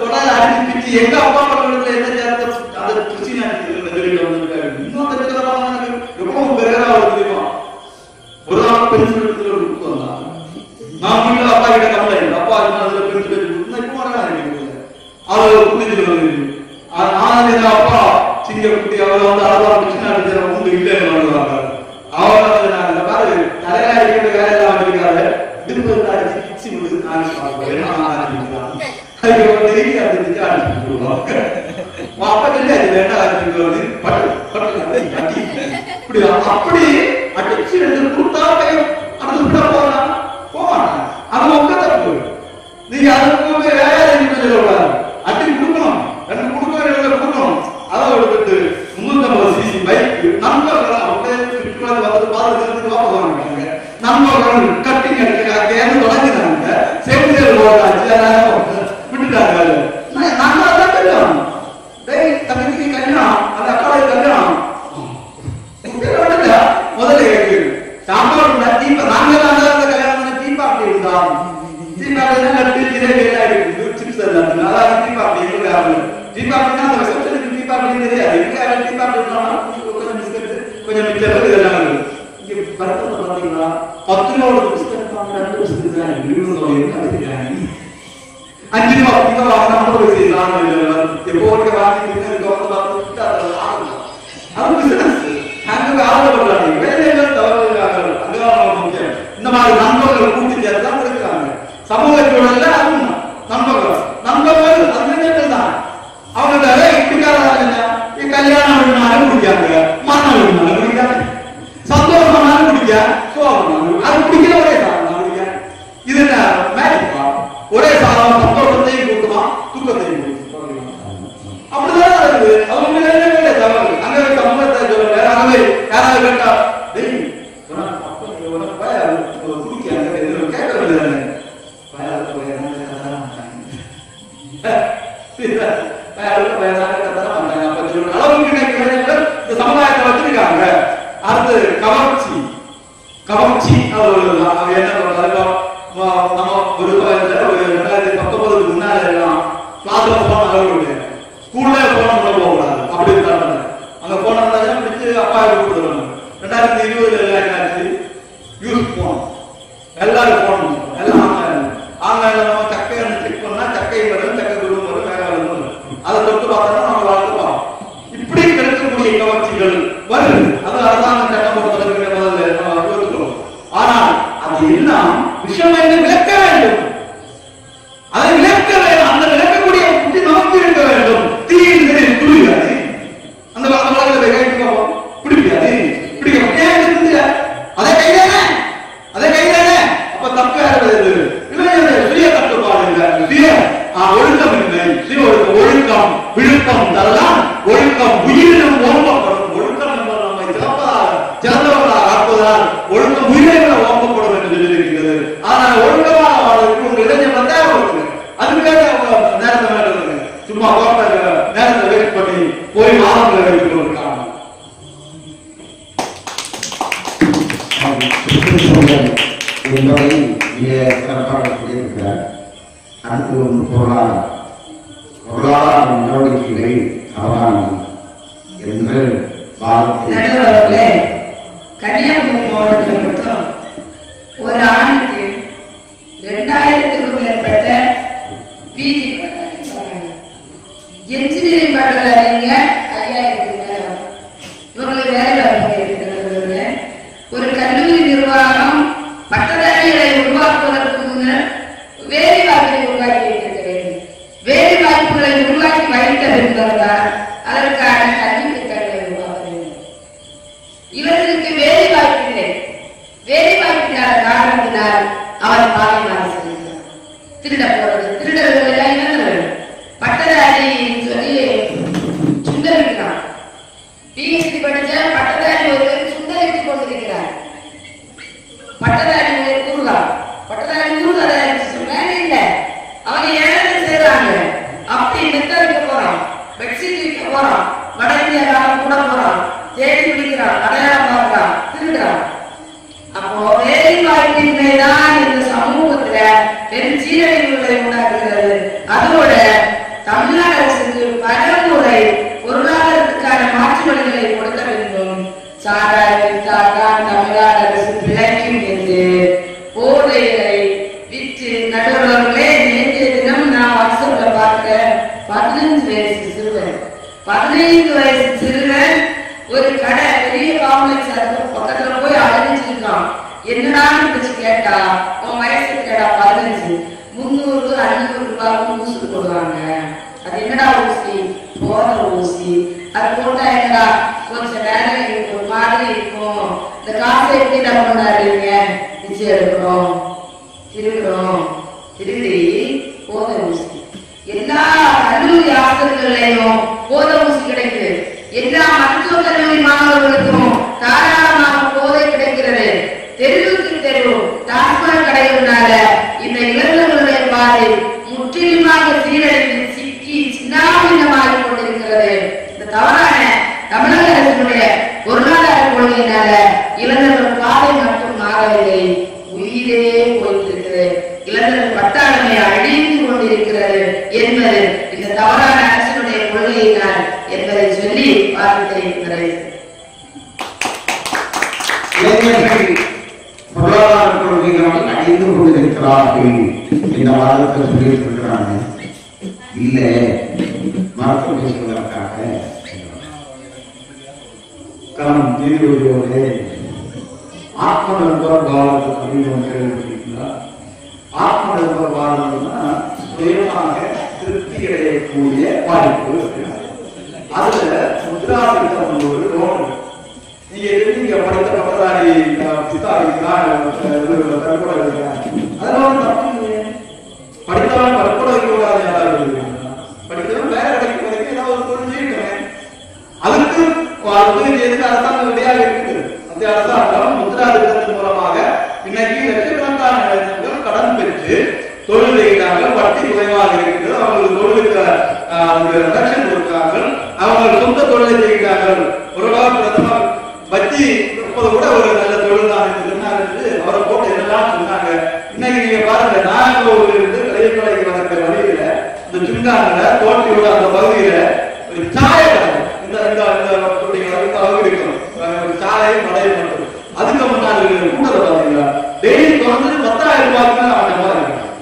Speaker 5: தொடர் அடிச்சு பிச்சு எங்க அப்பா படத்துல என்ன சேர்த்து அந்த கிறிஸ்டின் வெளியில வந்துருக்காரு. இன்னும் தெரிஞ்சு எப்பவும் பெரியதா தெரியுமா? ஒரு நாள் பென்சில் எடுத்து ஒரு புக் வந்தான். நான் வீட்டுல அப்பா கிட்ட கம்ப்ளைண்ட், அப்பா அதுல பென்சில் அவர் புரிஞ்சு அப்பா சிங்கக்குட்டி அவர் வந்து அழகாக சின்ன உண்டு இல்லைன்னு வருவாங்க. அவர் பாரு தலையில அடிக்கிற வேலையெல்லாம் வச்சிருக்காரு. திரும்ப அடிச்சு பிச்சு முடிச்சு அப்படி அடிச்சு கொடுத்தா போவான் போவான். அவங்க உட்காந்து நீங்க அதுக்கு வேலை சொல்லக்கூடாது. அட்டி கொடுக்கணும், 2 கொடுக்கணும். அதை எடுத்துட்டு 350 சிசி பைக் நண்பர்கள் அப்படியே வந்து பாதுகாத்து வாபஸ் வாங்கிட்டாங்க. நண்பர்கள் கட்டிங் எடுக்கிறாங்க, தொடங்கினாங்க. சேமிச்சல் விட்டுட்டாங்க. நான் கல்யாணம் தம்பிக்கு கல்யாணம், அந்த அக்காவுக்கு கல்யாணம் முதல்ல கேட்கு சாம்பார் தீபா. நாங்கள் அந்த கல்யாணம் தீபா அப்படி இருந்தான். இந்த மாதிரி நண்பர்கள் கூட்டி சேர்த்தான் இருக்காங்க. சமூகத்தோட நண்பர்கள் அறிஞர்கள் தான். அவங்க கல்யாணம் குடிக்காங்க, மரணம் குடிக்காங்க, சந்தோஷமானாலும் குடிக்க, சோகமானாலும் அது குடிக்கிற ஒரே சாதம் குடிக்க. இது என்ன மேஜிக்கா? ஒரே சாதம் சந்தோஷத்தையும் கூட்டுவான், தூக்கத்தை அப்படிதான் இருக்குது. அவங்க தவறு அங்க சம்பளத்தை சொல்ல அங்கே யாராவது கேட்டா கேட்க வேண்டியதானே சமுதாயத்தை வச்சிருக்காங்க. அடுத்து கவர்ச்சி என்ன பண்றாங்க? நம்ம ஒரு 2019 முன்னால எல்லாம் கிளாஸ்ல போன அளவு ஸ்கூல்ல போன போகக்கூடாது அப்படி இருக்காங்க. அங்க போனா பிடிச்சு அப்பா கொடுத்துருவாங்க. 2020 எல்லாம் யூஸ் போனோம், எல்லாரும் போனோம், எல்லாம் ஆன்லைன்ல நம்ம சக்கை செக் பண்ணா சக்கை வரும், சக்கை குருவும் வரும், வேற வரும். அதை தொட்டு பார்த்தா நம்ம வாழ்ந்துப்போம். இப்படி கிடைக்கக்கூடிய கவர்ச்சிகள் வருது. அது அரசாங்க சட்டம் போடுவதற்கு முதல்ல யோசிக்கிறோம். ஆனால் அது எல்லாம் விஷயம் என்று விளக்க வேண்டும். அதை விளக்க வேண்டும். அந்த விளக்கக்கூடிய புத்தி நமக்கு இருக்க வேண்டும். தீர்ந்து புரியாது. அந்த வழக்கில் கைப்போம் பிடிக்காது, பிடிக்க அதை கைதானே, அதை கைதானே. அப்ப தப்பு யாரு? சுய கட்டுப்பாடு இல்லை, சுய ஒழுக்கம் இல்லை, சுய ஒழுக்கம் விழுப்பம் தரலாம். ஒழுக்கம் உயிரினம் ஓம்பப்படும். ஒழுக்கம் என்பது நம்மை சிறந்தவர்களாக ஆக்குவதால் ஒழுக்கம் உயிரினங்களை ஓம்பப்படும் என்று சொல்லியிருக்கிறது. ஆனால் ஒழுக்கமாக வாழ்வதற்கு உங்க இளைஞர்கள் தேவைப்படுது. அதுக்காக அவங்க நேரத்தை வேண்டுங்க. சும்மா நேரத்தை வேஸ்ட் பண்ணி போய் மாதங்களை வைக்கிறோம்.
Speaker 3: என்பதை சிறப்பாக சொல்லியிருக்கிறார். அடுத்து ஒரு பொருளாதார நடவடிக்கைகள் அவதானம் என்று
Speaker 4: நடுவர்களே, கன்னியாகுமரி மாவட்டத்தில் மட்டும் ஒரு ஆண்டுக்கு 2000க்கும் மேற்பட்ட பிஜி என்ஜினியரிங் பட்டங்கள் அறிஞங்க 5000க்கு மேல இவங்களுக்கு வேலை வாய்ப்பு இருக்கிறது. ஒரு கல்லூரி நிர்வாகம் பட்டதாரிகளை உருவாக்குவதற்கு முன்னர் வேலை வாய்ப்பை உருவாக்கி இருக்கிறது. வேலை வாய்ப்புகளை உருவாக்கி வைத்த பின்புதான் அதற்கான கல்வி திட்டங்களை உருவாக்க வேண்டும். இவர்களுக்கு வேலை வாய்ப்பு இல்லை. வேலை வாய்ப்பில்லாத காரணத்தினால் அவர் பாதை மாறி செல்கிறார். திருட போறது, திருடர்கள் எல்லாம் இளைஞர்கள் பட்டதாரி சொல்லி சுந்தரிக்கிறார். பிஹெச்டி படிச்ச பட்டதாரி ஒருவர் சுந்தரித்துக் கொண்டிருக்கிறார். பட்டதாரி கூறுவார். பட்டதாரி வேலை இல்லை, அவங்க ஏழை செய்யறாங்க. அப்படி மெத்த வைக்க போறோம், பெட்ஷீட் வைக்க போறோம், வட இந்தியாவுக்கு கூட போறோம், தேடி பிடிக்கிறான், அடையாளம் பார்க்கிறான், திருடுறான். அப்போ வேலை வாய்ப்பின்மைதான் இந்த சமூகத்துல பெரும் சீரழிவுகளை உண்டாக்குகிறது. அதோட தமிழ்நாடு அரசுக்கு பல முறை பொருளாதாரத்துக்கான மாற்று வழிகளை கொடுக்க வேண்டும். சாராய வித்தாதான் தமிழ்நாடு அரசு பிழைக்கும் என்று போதைகளை விற்று நடுவர்களே, நேற்றைய தினம் நான் வாட்ஸ்அப்ல பார்க்கிறேன். 15 வயசு சிறுவன், 15 வயசு சிறுவன் ஒரு கடை பெரிய காம்ப்ளெக்ஸ் பக்கத்துல போய் அடைஞ்சிருக்கான். என்னடான்னு பிடிச்சு கேட்டா, உன் வயசு கேட்டா 15, 300 500 ரூபாய்க்கு ஊசி போடுவாங்க. அது என்னடா ஊசி? போற ஊசி. அது போட்டா என்னடா கொஞ்சம் வேலை இருக்கும், மாதிரி இருக்கும். இந்த காசை எப்படி நம்ம கொண்டாடுறீங்க? நிச்சயம் எடுக்கிறோம், திருடுறோம், திருடி போத ஊசி. எல்லா கல்லூரி ஆசிரியர்களையும் போத ஊசி கிடைக்குது. எல்லா மருத்துவ கல்லூரி மாணவர்களுக்கும் தாராளமாக போதை கிடைக்கிறது. தெருவுக்கு தெரு டாஸ்மாக் கடைகளால இந்த இளைஞர்களுடைய பாதை முற்றிலுமாக சீரழிந்து சிக்கி சின்னாபின்னமாகி கொண்டிருக்கிறது. இந்த தவறான தமிழக அரசினுடைய பொருளாதார கொள்கையினால இளைஞர்கள் பாதை மட்டும் மாறவில்லை, உயிரே போயிட்டிருக்கிறது. இளைஞர்கள் பட்டாளமை அழிந்து கொண்டிருக்கிறது என்பது இந்த தவறான அரசினுடைய கொள்கையினால் என்பதை சொல்லி வார்த்தை இருக்கிறது.
Speaker 3: பொருளாதார கொள்கைகளால் அழிந்து கொண்டிருக்கிறார்கள் இந்த வாதத்தை சொல்லியிருக்கிறாங்க. இல்ல மருத்துவம் பேசுவதற்காக நீதிபதியோட ஆத்ம நிர்பர் பாரத் அப்படின்னு கேள்விப்பட்டிருக்கீங்களா? ஆத்ம நிர்பர் பாரத்னா சுயமாக திருப்தி அடையக்கூடிய வாய்ப்பு. அதுல முத்ராதிக்கம் ஒரு லோன். நீங்க படித்த பட்டதாரி சித்தாரி தற்கொலை அதெல்லாம் தப்பு. படித்தவன் தற்கொலை கூடாது.
Speaker 5: செய்யறதுக்கு அரசாங்கம் ரெடியாக இருக்குது. மத்திய அரசாங்கம் முத்ரா திட்டத்தின் மூலமாக இன்னைக்கு லட்சக்கணக்கான இளைஞர்கள் கடன் பெற்று தொழில் செய்கிறாங்க. வட்டி குறைவாக இருக்கிறது. அவங்களுக்கு தொழிலுக்கு ரிடக்ஷன் கொடுக்கிறாங்க. அவங்க சொந்த தொழிலை செய்கிறார்கள். ஒரு பிரதமர் வட்டி இருப்பது கூட ஒரு நல்ல தொழில் தான் என்று சொன்னார் என்று அவரை போட்டு என்னெல்லாம் சொன்னாங்க. இன்னைக்கு நீங்க பாருங்க, நாகர்கோவில் இருந்து கலைக்கலைக்கு வளர்க்கிற வழியில இந்த சுங்காங்கல தோட்டியோட அந்த பகுதியில ஒரு சாலை இந்த பகுதி இருக்கும். சாலையும் மழையும் மட்டும் அதுக்கு முன்னாடி கூட்டத்தை பாத்தீங்களா, டெய்லி தொடர்ந்து 10,000 ரூபாய்க்கு மேல அவன் சம்பாதிக்கிறான்.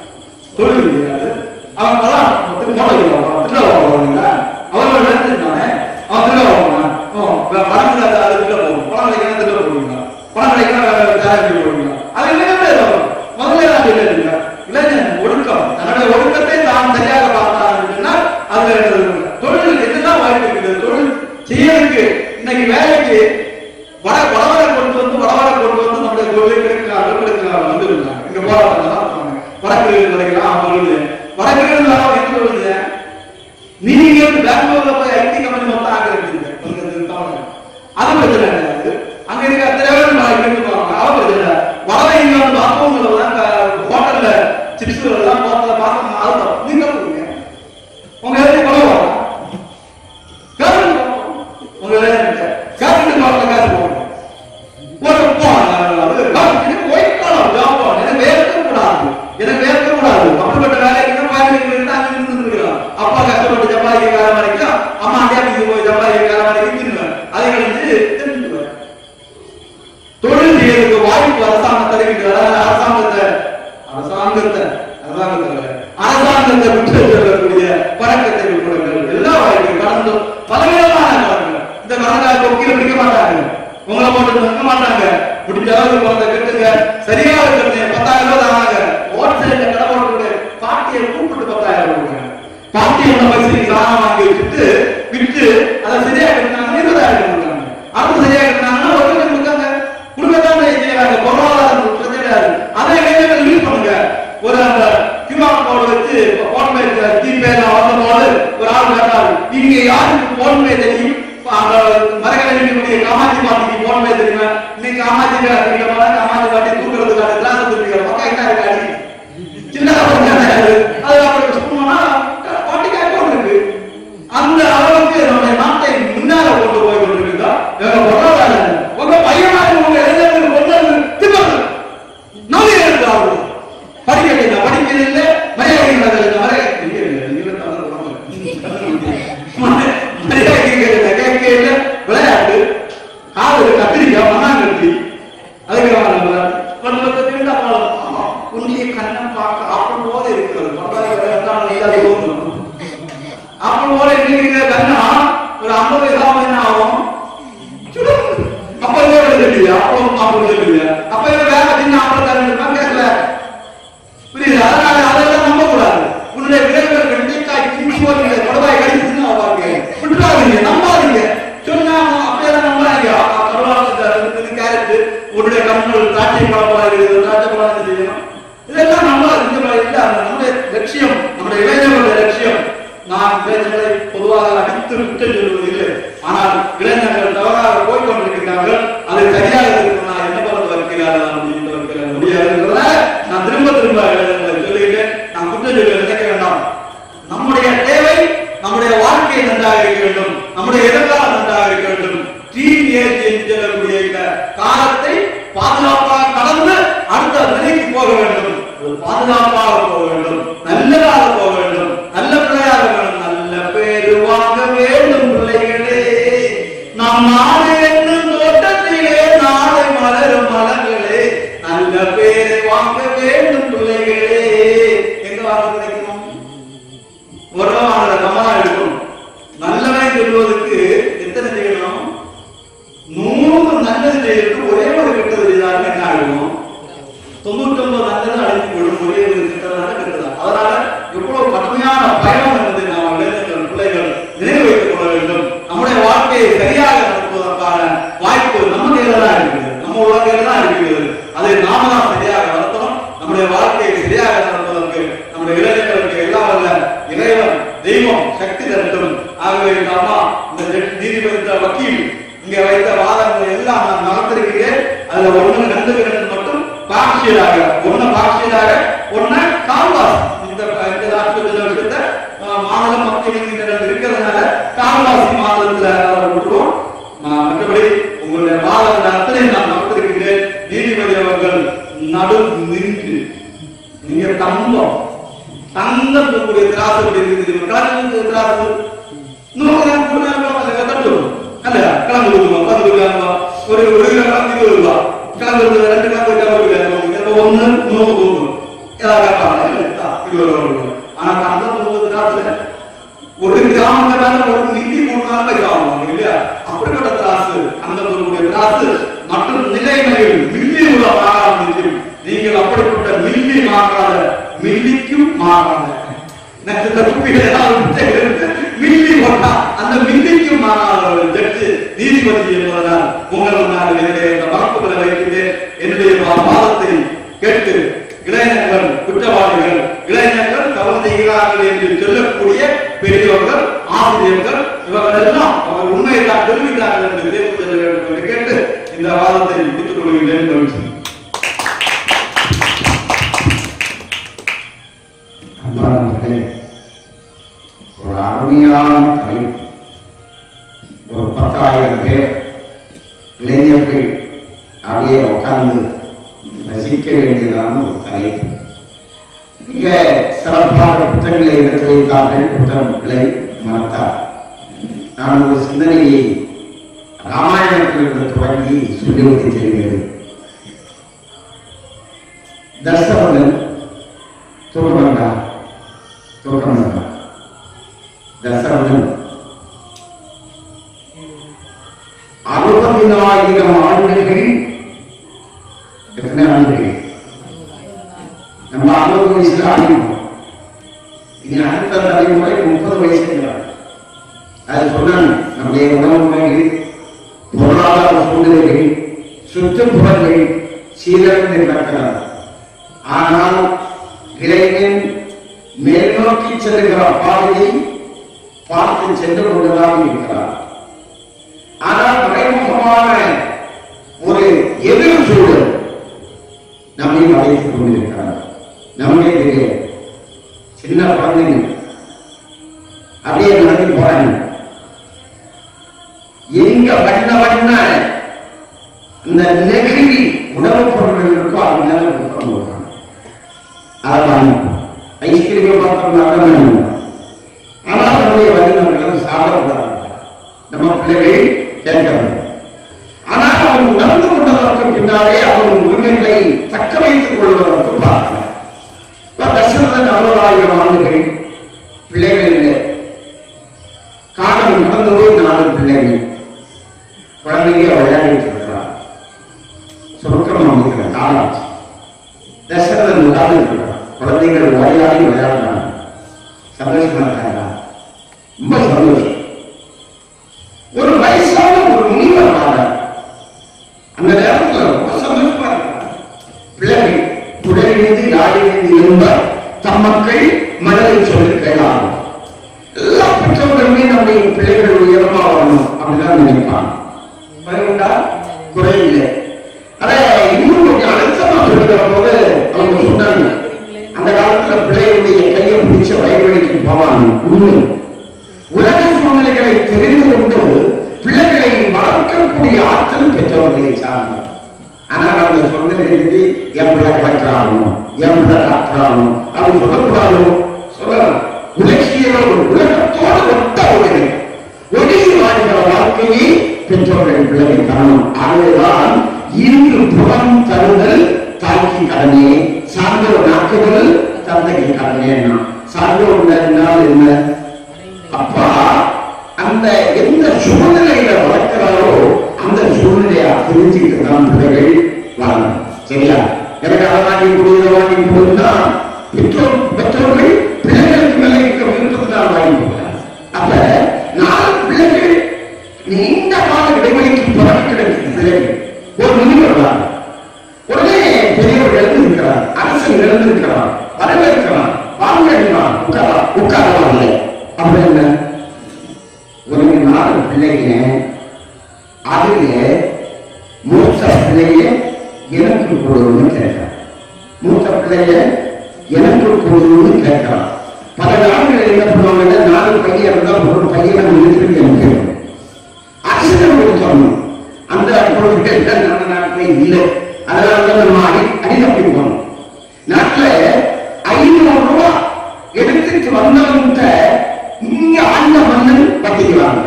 Speaker 5: தொழில் முடியாது. அவன் அவர்கள் நினைச்சிருந்தானே அவன் திருட போவான். பணம் அதுக்குள்ள போகும். பணம் கிடைக்கணும் திருட போவீங்களா? பணம் கிடைக்கணும் சேலரி போவீங்களா? அது முதல்ல இளைஞன் ஒழுக்கம், தன்னுடைய ஒழுக்கத்தை தான் சரியாக பார்த்தாங்கன்னா அதுல தொழில் என்னெல்லாம் வாய்ப்பு இருக்குது. தொழில் செய்யறதுக்கு இன்னைக்கு வேலைக்கு வடவரை கொண்டு வந்து நம்முடைய தொழில்களுக்கு வந்துருந்தாங்க. இங்க போராட்டம் வடக்கு கிடைக்கலாம். அவங்களுக்கு வடக்கு என்ன சொல்லுங்க, நீங்க பெங்களூர்ல போய் ஐடி கம்பெனி மொத்தம் ஆக்கிரமிச்சிருங்க. அது பிரச்சனை கிடையாது. அங்க இருக்க வடவை ஹோட்டல்ல சிப்ஸ் எல்லாம் பார்த்து நீங்க உங்க உங்க காசு போகணும். எனக்கு வேர்க்கக்கூடாது. அப்படிப்பட்ட வேலைக்கு அப்பா கஷ்டப்பட்டு ஜப்பாதிக்க காலம் வரைக்கும் அம்மா அடியாக்கு போய் ஜப்பாதிக்க காலம் வரைக்கும் தின்னுவேன். அதை கழிச்சு தெரிஞ்சுக்குவேன். தொழில் செய்யறதுக்கு வாய்ப்பு அரசாங்கம் தருகின்ற அரசாங்கத்தை விட்டு செல்லக்கூடிய பழக்கத்தை விடுவார்கள். எல்லா வாய்ப்பும் கடந்து பலவிதமான கடன்கள். இந்த கடன்கால கொக்கில பிடிக்க மாட்டாங்க. உங்களை போட்டு நிற்க மாட்டாங்க. முடிஞ்ச அளவுக்கு குழந்தை கட்டுங்க. சரியாக கட்டுங்க. 10,000 ரூபாய் தாங்க. ஹோல்சேல்ல கடை போட்டு பாட்டியை கூப்பிட்டு 10,000 ரூபாய் பாட்டியோட பைசா சாணம் வாங்கி வச்சுட்டு விட்டு அதை சரியா கட்டினாங்கன்னா 20,000 கொடுக்குறாங்க. அடுத்து சரியா கட்டினாங்கன்னா 1 லட்சம் கொடுக்காங்க. கொடுக்கத்தான் செய்யறாங்க. பொருளாதாரம் பிரச்சனை. அதை இளைஞர்கள் யூஸ் பண்ணுங்க. ஒரு அந்த QR கோடு வச்சு போன்மே ஜிபேல போது ஒரு ஆள் கேட்டாரு, இங்க யாருக்கு போன்மே தெரியும்? மரகலைக்கூடிய காமாட்சி பாட்டிக்கு போன்மே தெரியுமா? இன்னைக்கு காமாட்சி காமாட்சி பாட்டி தூக்குறதுக்கான கிளாஸ் வச்சிருக்காரு. பக்கம் என்ன இருக்காரு சின்னதா அது அப்படி சொன்னோம்னா பாட்டிக்கு அக்கௌண்ட் இருக்கு. அந்த அளவுக்கு நம்முடைய நாட்டை முன்னால கொண்டு போய் கொண்டிருக்குதா பொருளாதாரம். உங்க பையனாக உங்க இளைஞர்கள் கொண்டு திமுக நோய் இருக்கிறார்கள். படிக்க படிக்கிறது மரியாதை விளையாட்டு காது கத்திரிக்காய் மண்ணாங்கட்டி அதுக்கு உன்னைய கண்ணம் பார்க்க அப்பன் போல இருக்கிறது. அப்பன் போல இருக்கிற கண்ணா ஒரு 50 வயசு ஆகும். அப்ப தெரியலையா? அப்ப தெரியலையா? அப்ப வேலை சின்ன அப்பன் கேட்கல. புரியுது? அதனால அதெல்லாம் நம்ப கூடாது. உன்னுடைய விரைவில் வெண்டைக்காய் கிழிச்சுவாங்க, கொடவாய் கடிச்சுன்னு அவங்க விட்டுறாதீங்க, நம்பாதீங்க. சொன்னா அப்படியெல்லாம் நம்பாதீங்க. கேரட் உன்னுடைய கண்கள் திராட்சை பழமாக இருக்குது, திராட்சை பழம் செய்யணும். இதெல்லாம் நம்பாது. நம்முடைய லட்சியம், நம்முடைய இளைஞர்களுடைய லட்சியம். நான் இளைஞர்களை பொதுவாக அடித்து விட்டு சொல்வதில்லை. ஆனால் இளைஞர்கள் தவறாக போய்கொண்டிருக்கிறார்கள். அதை சரியாக இருக்குன்னா என்ன பலன் வருகிறார்கள் அப்படின்னு முடியாதுங்கிறத நான் திரும்ப இளைஞர்களை சொல்லுகிறேன். நான் குற்றம் சொல்ல நினைக்க வேண்டாம். நம்முடைய தேவை நம்முடைய வாழ்க்கை நன்றாக இருக்க வேண்டும். நம்முடைய எதிர்காலம் நன்றாக இருக்க வேண்டும். டீன் ஏஜ் என்று சொல்லக்கூடிய இந்த காலத்தை பாதுகாப்பாக கடந்து அடுத்த நிலைக்கு போக வேண்டும். பாதுகாப்பாக போக வேண்டும். நல்லதாக போக வேண்டும். நல்ல பிள்ளையாக வேண்டும். நல்ல பேரு வாங்க வேண்டும் பிள்ளைகளே. நாம் நாடு என்னும் தோட்டத்திலே நாளை மலரும் மலர்களே. நல்ல பேரை வாங்க வேண்டும் பிள்ளைகளே. எங்க வாங்க கிடைக்கணும்? ஒரு வாங்க நம்மளா இருக்கும். நல்லவை சொல்வதற்கு எத்தனை செய்யணும்? 100 நல்லது செய்யறதுக்கு ஒரே ஒரு கெட்டது செய்தாலும் என்ன ஆகும்? 99 நல்லது அழைத்து கொள்ளும் ஒரே ஒரு கெட்டதாக கெட்டதா. அதனால எவ்வளவு கடுமையான பயணம் என்பதை நாம் இளைஞர்கள் பிள்ளைகள் நினைவு வைத்துக் கொள்ள வேண்டும். நம்முடைய வாழ்க்கையை சரியாக நடத்துவதற்கான வாய்ப்பு நம்ம கையில தான் இருக்குது. நம்ம உலகையில தான் இருக்கிறது. அதை நாம தான் சரியாக நடத்தணும். நம்முடைய வாழ்க்கையை சரியாக நடத்துவதற்கு நம்முடைய இளைஞர்களுக்கு எல்லாம் வல்ல இறைவன் தெய்வம் சக்தி தரட்டும். ஆகவே இந்த அம்மா இந்த நீதிமன்ற வக்கீல் இங்க வைத்த வாதங்கள் எல்லாம் நான் நடத்திருக்கிறேன். அதுல ஒண்ணு கண்டுகிறது மட்டும் பாக்ஷியராக, ஒண்ணு பாக்ஷியராக, ஒண்ணு கால்வாசி. இந்த விஷயத்த மாநிலம் மத்திய நீதிமன்றம் இருக்கிறதுனால கால்வாசி மாநிலத்துல விட்டுருவோம். மற்றபடி உங்களுடைய வாதங்கள் அத்தனை நான் நடத்திருக்கிறேன். நீதிபதி அவர்கள் நடு நின்று நீங்க தங்கம் தங்கக்கூடிய திராசு இருக்குது, திராசு 100 கிராம் அல்ல கிளம்பு கொடுக்கணும், 10 ரூபாய் ஒரு கிலோ கிளம்பு 20 ரூபாய் கிளம்பு 2 கிலோ 1 100 கொடுக்கணும். ஏதாவது கேட்பாங்க 20 ரூபாய். ஆனா அந்த 100 திராசுல 1 கிராம் ஒரு மில்லி 3 நாள் கிராமம் இல்லையா? அப்படிப்பட்ட திராசு அந்த திராசு மற்றும் நிலைமைகள் மில்லி உள்ள மாறாத நீங்கள் அப்படிப்பட்ட மில்லி மாறாத மில்லிக்கும் மாறாத மில்லி போட்டா அந்த மில்லிக்கும் மாறாத ஜட்ஜு நீதிபதி என்பதனால் உங்கள் நான் என்னுடைய மரப்புகளை வைக்கிறேன். என்னுடைய வாதத்தை கேட்டு இளைஞர்கள் குற்றவாளிகள், இளைஞர்கள் தவறு செய்கிறார்கள் என்று சொல்லக்கூடிய பெரியவர்கள், ஆசிரியர்கள் இவர்கள் எல்லாம் அவர் உண்மையை தான் தெரிவிக்கிறார்கள் என்று தெரிவிக்க வேண்டும் என்று கேட்டு இந்த வாதத்தை முடித்துக் கொள்கிறேன்.
Speaker 3: ஒரு அருமையான தலைப்பு. ஒரு 10,000 பேர் இளைஞர்கள் அப்படியே உட்கார்ந்து ரசிக்க வேண்டியதான ஒரு தலைப்பு. மிக சிறப்பாக புத்தகங்களை எடுத்து வைத்தார்கள். புத்தகங்களை மறத்தார். நான் ஒரு சிந்தனையை ராமாயணத்திலிருந்து தொடங்கி சொல்லிவிட்டு தெரிகிறது. தசரதன் தோற்றமன்றார். தசரதன் 60,000 ஆண்டுகள். எத்தனை ஆண்டுகள்? நம்ம 60 வயசுல ஆரம்பிப்போம். இனி அடுத்த தலைமுறை 30 வயசுல. அது சொன்னாங்க. நம்முடைய உணவு முறைகள், பொருளாதார சூழ்நிலைகள், சுற்றுப்புறங்கள் சீரழிந்து நடக்கிறார். ஆனால் இளைஞன் மேல் நோக்கி செல்லுகிற பாதையை பார்த்து சென்று கொண்டுதான் இருக்கிறார். ஆனால் மறைமுகமான ஒரு எதிர் சூழல் நம்மை வளைத்துக் கொண்டிருக்கிறார். நம்மளே தெரியாது. சின்ன குழந்தைங்க அப்படியே நடந்து போறாங்க. எங்க வண்ண இந்த நெகிழி உணவுப் பொருட்கள் இருக்கோ அது மேல போடுறாங்க. அதான் ஐஸ்கிரீம் பார்த்தோம்னா ஆனால் நம்முடைய வல்லுநர்கள் சாப்பிடக்கூடாது. நம்ம பிள்ளைகள் கேட்கிறது. ஆனால் அவன் உணர்ந்து கொண்டதற்கு பின்னாலே அவன் உரிமைகளை தக்க வைத்துக் கொள்வதற்கு பார்க்கிறார். தசரதன் 60,000 ஆண்டுகள் பிள்ளைகள் காலம் நடந்ததோ 4 பிள்ளைகள் குழந்தைங்க விளையாடிட்டு இருக்கிறார். சொர்க்கம் அமைக்கிற காலம் தசரதன் விளையாடி இருக்கிறார். குழந்தைகள் விளையாடி விளையாடுறாங்க. சந்தோஷமா இருக்காங்க. ரொம்ப சந்தோஷம். ஒரு வயசான ஒரு முனிவர் அந்த நேரத்தில் ரொம்ப சந்தோஷமா இருக்காங்க. பிள்ளைகள் புடலிருந்து யாழிலிருந்து இருந்த தம்மக்கள் மனதை சொல்லி கேளாகும். எல்லா பெற்றோர்களுமே நம்முடைய பிள்ளைகள் உயரமா வரணும் அப்படிதான் நினைப்பாங்க. பயன்டா குறையில்லை. அதை இன்னும் கொஞ்சம் அழுத்தமா சொல்லுகிற போது அவங்க சொன்னாங்க, அந்த காலத்துல பிள்ளைகளுடைய கையை பிடிச்ச வயல்வெளிக்கு போவாங்க. உண்மை உலக சூழ்நிலைகளை தெரிந்து கொண்டு பிள்ளைகளை வளர்க்கக்கூடிய ஆற்றல் பெற்றவர்களை சார்ந்தார். ஆனால் அவங்க சொன்னது என் பிள்ளை கலக்கிறாலும் என் பிள்ளை டாக்டராலும் அவங்க சொல்லக்கூடாது. சொல்லலாம். உலகத்தோடு ஒட்ட உடனே ஒடுங்கி வாழ்கிற வாழ்க்கையை பெற்றோர்கள் பிள்ளைகளை காணும். ஆகவேதான் இன்று புறம் தருதல் தாய்க்கு கடனே, சார்ந்தோர் நாக்குதல் தந்தைக்கு கடனே. சார்ந்தோர் என்றால் என்ன? அப்பா அந்த எந்த சூழ்நிலையில வளர்க்கிறாரோ அந்த சூழ்நிலையை தெரிஞ்சுக்கிட்டு தான் பிள்ளைகள் வாழணும். சரியா? எனக்கு அதை வாங்கி கொடுத்த வாங்கி கொடுத்தா பெற்றோர்கள் பிள்ளைகளுக்கு மேலே இருக்க விருப்பத்தான் வாங்கி கொடுக்கிறார். அப்ப 4 பிள்ளைகள் நீண்ட கால இடைவெளிக்கு பிறகு கிடைக்கும் பிள்ளைகள் ஒரு முனிவர் தான். உடனே பெரியவர் எழுந்திருக்கிறார், அரசன் எழுந்திருக்கிறார், வரவேற்கிறார், வாழ்கிறார், உட்காரலாம் இல்லை. அப்ப என்ன? ஒரு 4 பிள்ளைங்க இருந்தால் ஒரு பையனை நிறுத்தி அரசியல் கொடுத்தோம். அந்த கொள்கை நம்ம நாட்டிலே இல்லை. அதனால நம்ம அடிதப்பி போனோம். நாட்டில் 500 ரூபாய் எடுத்துட்டு வந்தவங்க இங்க ஆண்ட மன்னன் பத்திக்கிறாங்க.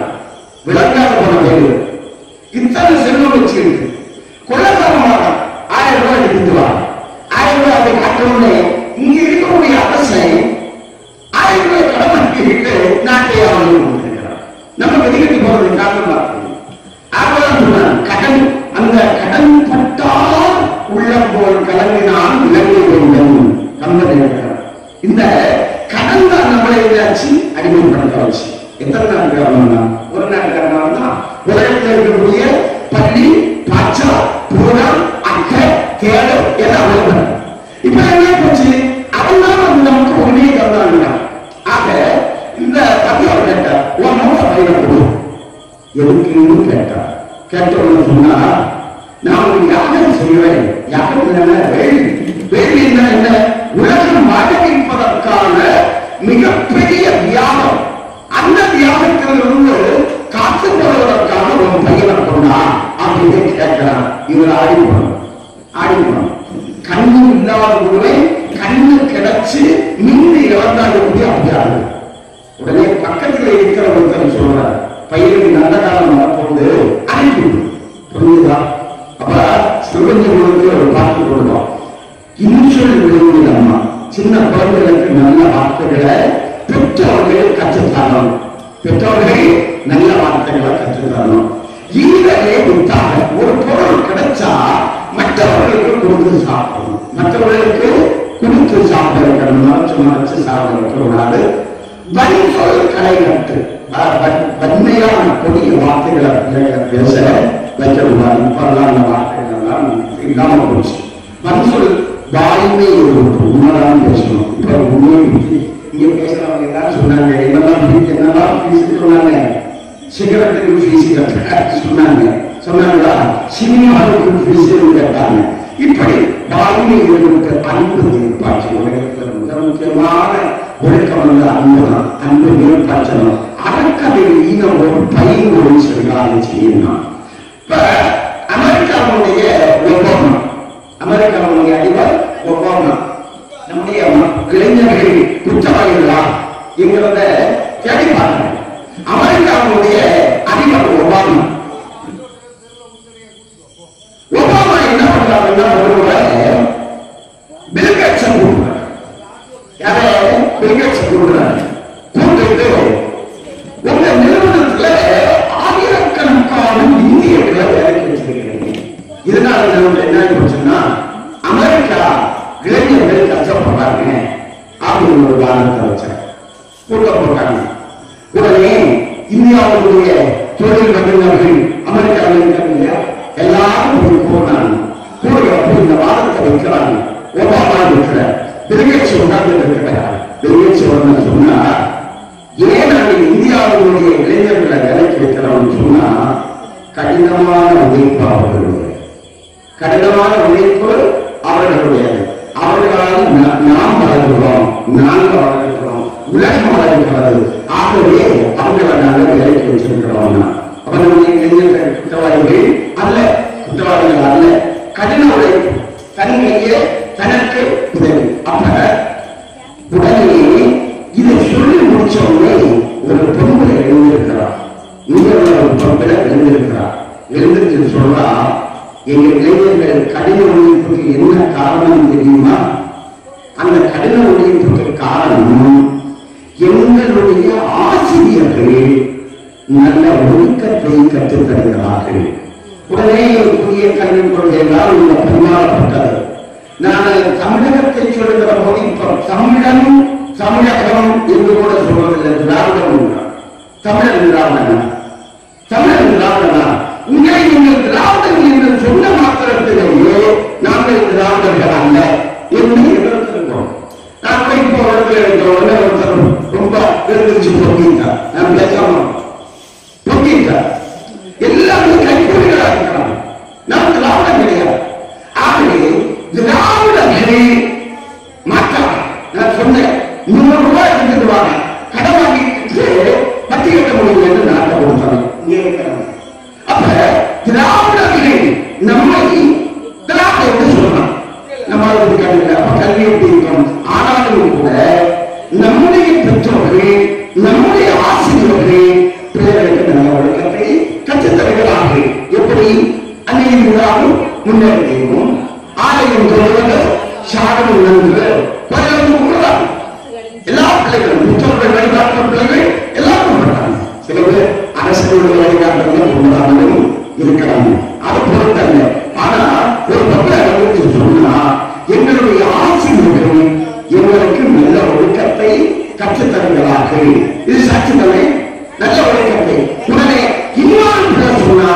Speaker 3: விளங்காத போன பேரு இத்தனை செல்வம் வச்சு இருக்கு. கொள்ளக்காரமாக 1000 ரூபாய் எடுத்துட்டு வாங்க. 1000 ரூபாய் அதை கட்டணும்னு இங்க இருக்கக்கூடிய அரசன் 1000 ரூபாய் கடமைக்கிட்டு நாட்டை அவர்கள் கொடுத்திருக்கிறார். நம்ம வெளியிட்டு போறது காரணமா கடன், அந்த கடன் பட்டால் உள்ளம் போல் கலங்கினால் இலங்கை வேண்டும் கம்பெனி. இந்த கடன் தான் நம்மளை எதாச்சு அடிமைப்படுத்த வச்சு. எத்தனை நாள் காரணம்? ஒரு நாள் காரணம் தான் உலகத்தில் இருக்கக்கூடிய பள்ளி, பாச்சா, பூரா, அக்கை, கேடு எல்லாம் இப்ப என்ன போச்சு? அவன்தான் வந்து நமக்கு உண்மையை தந்தாங்க. ஆக இந்த தம்பியோட கேட்ட உன் மூல பயிரை கொடு எதுக்கு கேட்டா கேட்டோம்னு சொன்னா நான் ஒரு யாகம் செய்வேன். யாகம் வேள்வி. வேள்வி என்ன? உலகம் வாழ்விப்பதற்கான மிகப்பெரிய தியாகம். அந்த தியாகத்திலிருந்து காத்து போவதற்கான ஒரு பையனை கொண்டா அப்படின்னு கேட்கிறான். இவர் ஆடிப்போம் கண்ணு இல்லாத பொழுது கண்ணு கிடைச்சு மின்னு இழந்தாங்க அப்படியாது. உடனே பக்கத்தில் இருக்கிற ஒருத்தர் சொல்றார், பையனுக்கு நல்ல காலம் வரப்போகுது அனுப்பிவிடும். புரியுதா? அப்ப சிவஞ்சங்களுக்கு ஒரு பாட்டு கொடுத்தோம். இன்சொல் விழுந்தம்மா சின்ன குழந்தைகளுக்கு நல்ல வார்த்தைகளை பெற்றோர்கள் கற்றுத்தரணும். பெற்றோர்கள் நல்ல வார்த்தைகளை கற்றுத்தரணும். ஈரலே விட்டாக ஒரு பொருள் கிடைச்சா மற்றவர்களுக்கு கொடுத்து சாப்பிடணும். மற்றவர்களுக்கு கொடுத்து சாப்பிட வைக்கணும். மறைச்சு சாப்பிட வைக்கக்கூடாது. வன்சொல் கலைகட்டு வன்மையான கொடிய வார்த்தைகளை பேச வைக்கக்கூடாது. இப்பெல்லாம் அந்த வார்த்தைகள் எல்லாம் இல்லாம போச்சு. வன்சொல் வாய்மை உண்மைதான் பேசணும். இப்ப உண்மை இங்க பேசுறவங்க எல்லாரும் சொன்னாங்க, என்னெல்லாம் பேசிட்டு சொன்னாங்க, சிகரெட்டுக்கு பேசி சொன்னாங்க, சொன்னாங்களா சினிமாவுக்கு பேசி கேட்டாங்க. இப்படி வாய்மை அன்பு ஏற்பாச்சு. உலகத்தில் மிக முக்கியமான ஒழுக்கம் வந்து அன்புதான். அன்பு ஏற்பாச்சணும். அறக்கதையில் ஈனம் ஒரு பயிர் ஒரு சொல்றாங்க செய்யணும். இப்ப அமெரிக்காவுடைய ஒப்பாமா, அமெரிக்காவுடைய அதிபர் ஒபாமா நம்முடைய இளைஞர்கள் குற்றவாளிகளா என்கிறத தேடி பார்க்கணும். அமெரிக்காவுடைய அதிபர் ஒபாமா என்ன பண்றாங்கன்னா பில்கேட்ஸை கூப்பிடுறாரு. யாரே பில்கேட்ஸை கூப்பிடுறாரு. கூப்பிட்டு உங்க நிறுவனத்துல 1000கணக்கான இந்தியர்களை வேலைக்கு வச்சிருக்கிறீங்க. இதனால என்ன போச்சுன்னா அமெரிக்கா இளைஞர்கள் கஷ்டப்படுறாங்க அப்படின்னு ஒரு காரணத்தை வச்சாங்க. கூட்ட போட்டாங்க. உடனே இந்தியாவுடைய தொழில் வல்லுநர்கள் அமெரிக்காவில் இருக்காங்க எல்லாரும் போனாங்க. இந்த வாதத்தை வைக்கிறாங்க. ஒபாமா இருக்கிற பில்கேட்ஸ் உட்கார்ந்து இருக்கிறார். பில்கேட்ஸ் சொன்னா ஏன் நாங்கள் இந்தியாவுடைய இளைஞர்களை வேலைக்கு வைக்கிறோம்னு சொன்னா கடினமான உழைப்பு அவர்களுடைய, கடினமான உழைப்பு அவர்களுடையது. அவர்களால் நாம் வளர்கிறோம், நாங்கள் வளர்கிறோம், உலகம் வளர்கிறது. ஆகவே அவர்களை நாங்கள் வேலைக்கு வச்சிருக்கிறோம். அவர்களுடைய இளைஞர்கள் குற்றவாளிகள் அல்ல, குற்றவாளிகள் அல்ல, கடின உழைப்பு தன் கையே தனக்கு உதவி. அப்ப உடனே இதை சொல்லி முடிச்ச உடனே ஒரு பொம்பளை எழுந்திருக்கிறார். இங்க ஒரு பொம்பளை எழுந்திருக்கிறார். எழுந்திருக்கு சொல்றா, எங்க இளைஞர்கள் கடின உழைப்புக்கு என்ன காரணம் தெரியுமா? அந்த கடின உழைப்புக்கு காரணம் எங்களுடைய ஆசிரியர்கள் நல்ல ஒழுக்கத்தை கற்றுத் தருகிறார்கள். உடனே புதிய கல்விக் கொள்கைகளால் இந்த பரிமாறப்பட்டது. நான் தமிழகத்தை சொல்லுகிற போது இப்ப தமிழன் தமிழகம் என்று கூட சொல்வதில்லை. திராவிடம் தமிழன் திராவிடனா, தமிழன் திராவிடனா? உங்களை நீங்கள் திராவிடர்கள் என்று சொன்ன மாத்திரத்திலேயே நாங்கள் திராவிடர்கள் அல்ல என்று எதிர்த்திருக்கிறோம். நாங்கள் இப்போ ஒருத்தர் ரொம்ப எழுந்திருச்சு பொங்கிட்டார். நான் பேசாம பொங்கிட்டார். எல்லாமே கைப்பொறிகளா இருக்கிறாங்க. நாம் திராவிடம் கிடையாது. ஆகவே திராவிடர்களே மாற்றம். நான் சொன்னேன் 100 ரூபாய் எடுத்துட்டு வாங்க, கடன் வாங்கிட்டு ஆசிரியர்கள் பிள்ளைகளுக்கு நல்ல ஒழுக்கத்தை கற்றுத்தருகிறார்கள். எப்படி அன்னையும் முன்னேறியும் ஆலயம் சொல்வது சாதனை உணர்வு உள்ளதாக எல்லா பிள்ளைகளும் புத்தகங்கள் வழிகாட்டுற பிள்ளைகள் எல்லாரும் பண்றாங்க. சில பேர் அரசுடைய வழிகாட்டுறதுல உண்டானதும் இருக்கிறாங்க. அது பொறுத்தல்ல. ஆனா ஒரு பக்கம் சொன்னா எங்களுடைய ஆசிரியர்கள் எங்களுக்கு நல்ல ஒழுக்கத்தை கற்றுத்தருகிறார்கள். இது சற்றுத்தமே நல்ல ஒழுக்கத்தை. உடனே இன்னொரு சொன்னா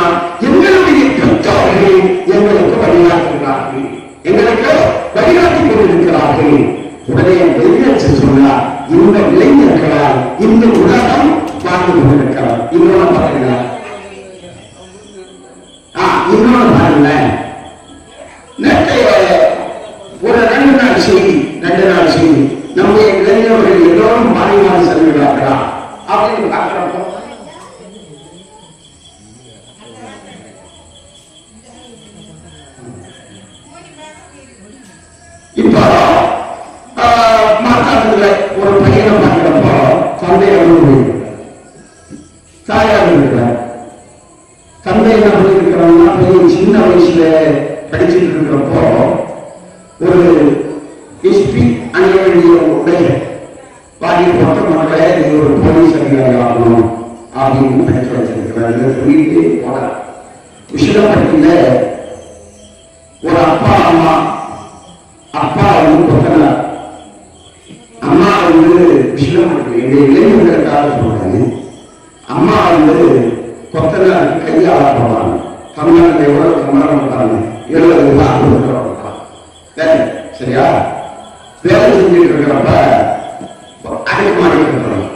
Speaker 3: எங்களுடைய பெற்றோர்கள் எங்களுக்கு வழிகாட்டுகிறார்கள், எங்களுக்கு வழிகாட்டிக் கொண்டிருக்கிறார்கள். உடனே வெளியேற்ற சொன்னார் இந்த இளைஞர்களால் இந்த உலகம் வாழ்ந்து கொண்டிருக்கிறார். இன்னொன்று பாருங்க, இன்னொன்று பாருங்க, நேற்றைய ஒரு 2 நாள் செய்தி நம்முடைய இளைஞர்கள் எல்லோரும் மாறி மாறி செல்கிறார்களா அப்படின்னு பார்க்கிறப்போ இப்போ மாற்றாத்துல ஒரு பையனை பார்க்கிறப்போ தந்தையாக தாயாக இருக்கிறார். தந்தை என்ன பண்ணிருக்கிறாங்கன்னா பையன் சின்ன வயசுல படிச்சுட்டு இருக்கிறப்போ ஒரு எஸ்பி அணிய வேண்டிய உடைய வாங்கி போட்ட மக்களை இது ஒரு போலீஸ் அதிகாரி ஆகணும் அப்படின்னு படிக்க வச்சிருக்கிறாரு. சொல்லிட்டு போனார். விசிலப்பட்டியில ஒரு அப்பா அம்மா, அப்பா வந்து கொத்தனார், அம்மா வந்து விசிலப்பட்டி. எங்க இளைஞர்களுக்காக சொல்றாங்க. அம்மா வந்து கொத்தனார் கையாள போவாங்க. தமிழ்நாட்டில் எவ்வளவு சம்பளம் பண்றாங்க? 70 ரூபாய். சரியா? வேலை செஞ்சுட்டு இருக்கிறப்ப அடைக்க மாட்டேங்கிறோம்.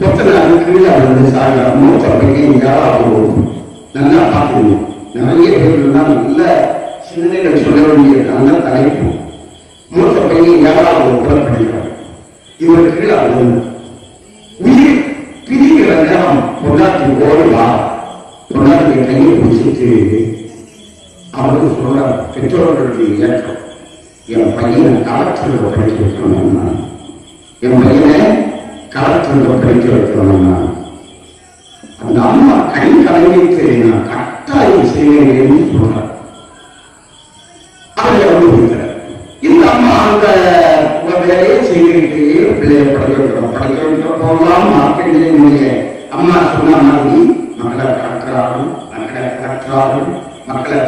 Speaker 3: கொத்தனார் கீழே வந்து சாக மூத்த பையன் யாராவது நல்லா பார்க்கணும். நிறைய பேர் நல்ல சிந்தனைகள் சொல்ல வேண்டிய நல்ல தலைப்பு. மூத்த பையன் யாராவது புறப்படுகிறார். இவர் கீழே உயிர் பிரிக்கிற நேரம் பொன்னாட்டி ஓடுவா. பொன்னாட்டி கையை பிடிச்சிட்டு அவருக்கு சொல்ற பெற்றோர்களுடைய இயக்கம், என் பையனை கலெக்டர் படிக்க வைக்கணும்னா, என் பையனை கலெக்டர் படிக்க வைக்கணும்னா அந்த அம்மா கை கலங்கிட்டு நான் கட்டாயம் செய்வேன் சொல்றார். அதை அனுபவிக்கிறார். இந்த அம்மா அந்த வேலையை செய்துக்கிட்டே பிள்ளைய படிக்க வைக்கிற போகலாம். மார்க்கெட்டிலே அம்மா சொன்ன மாதிரி மக்களை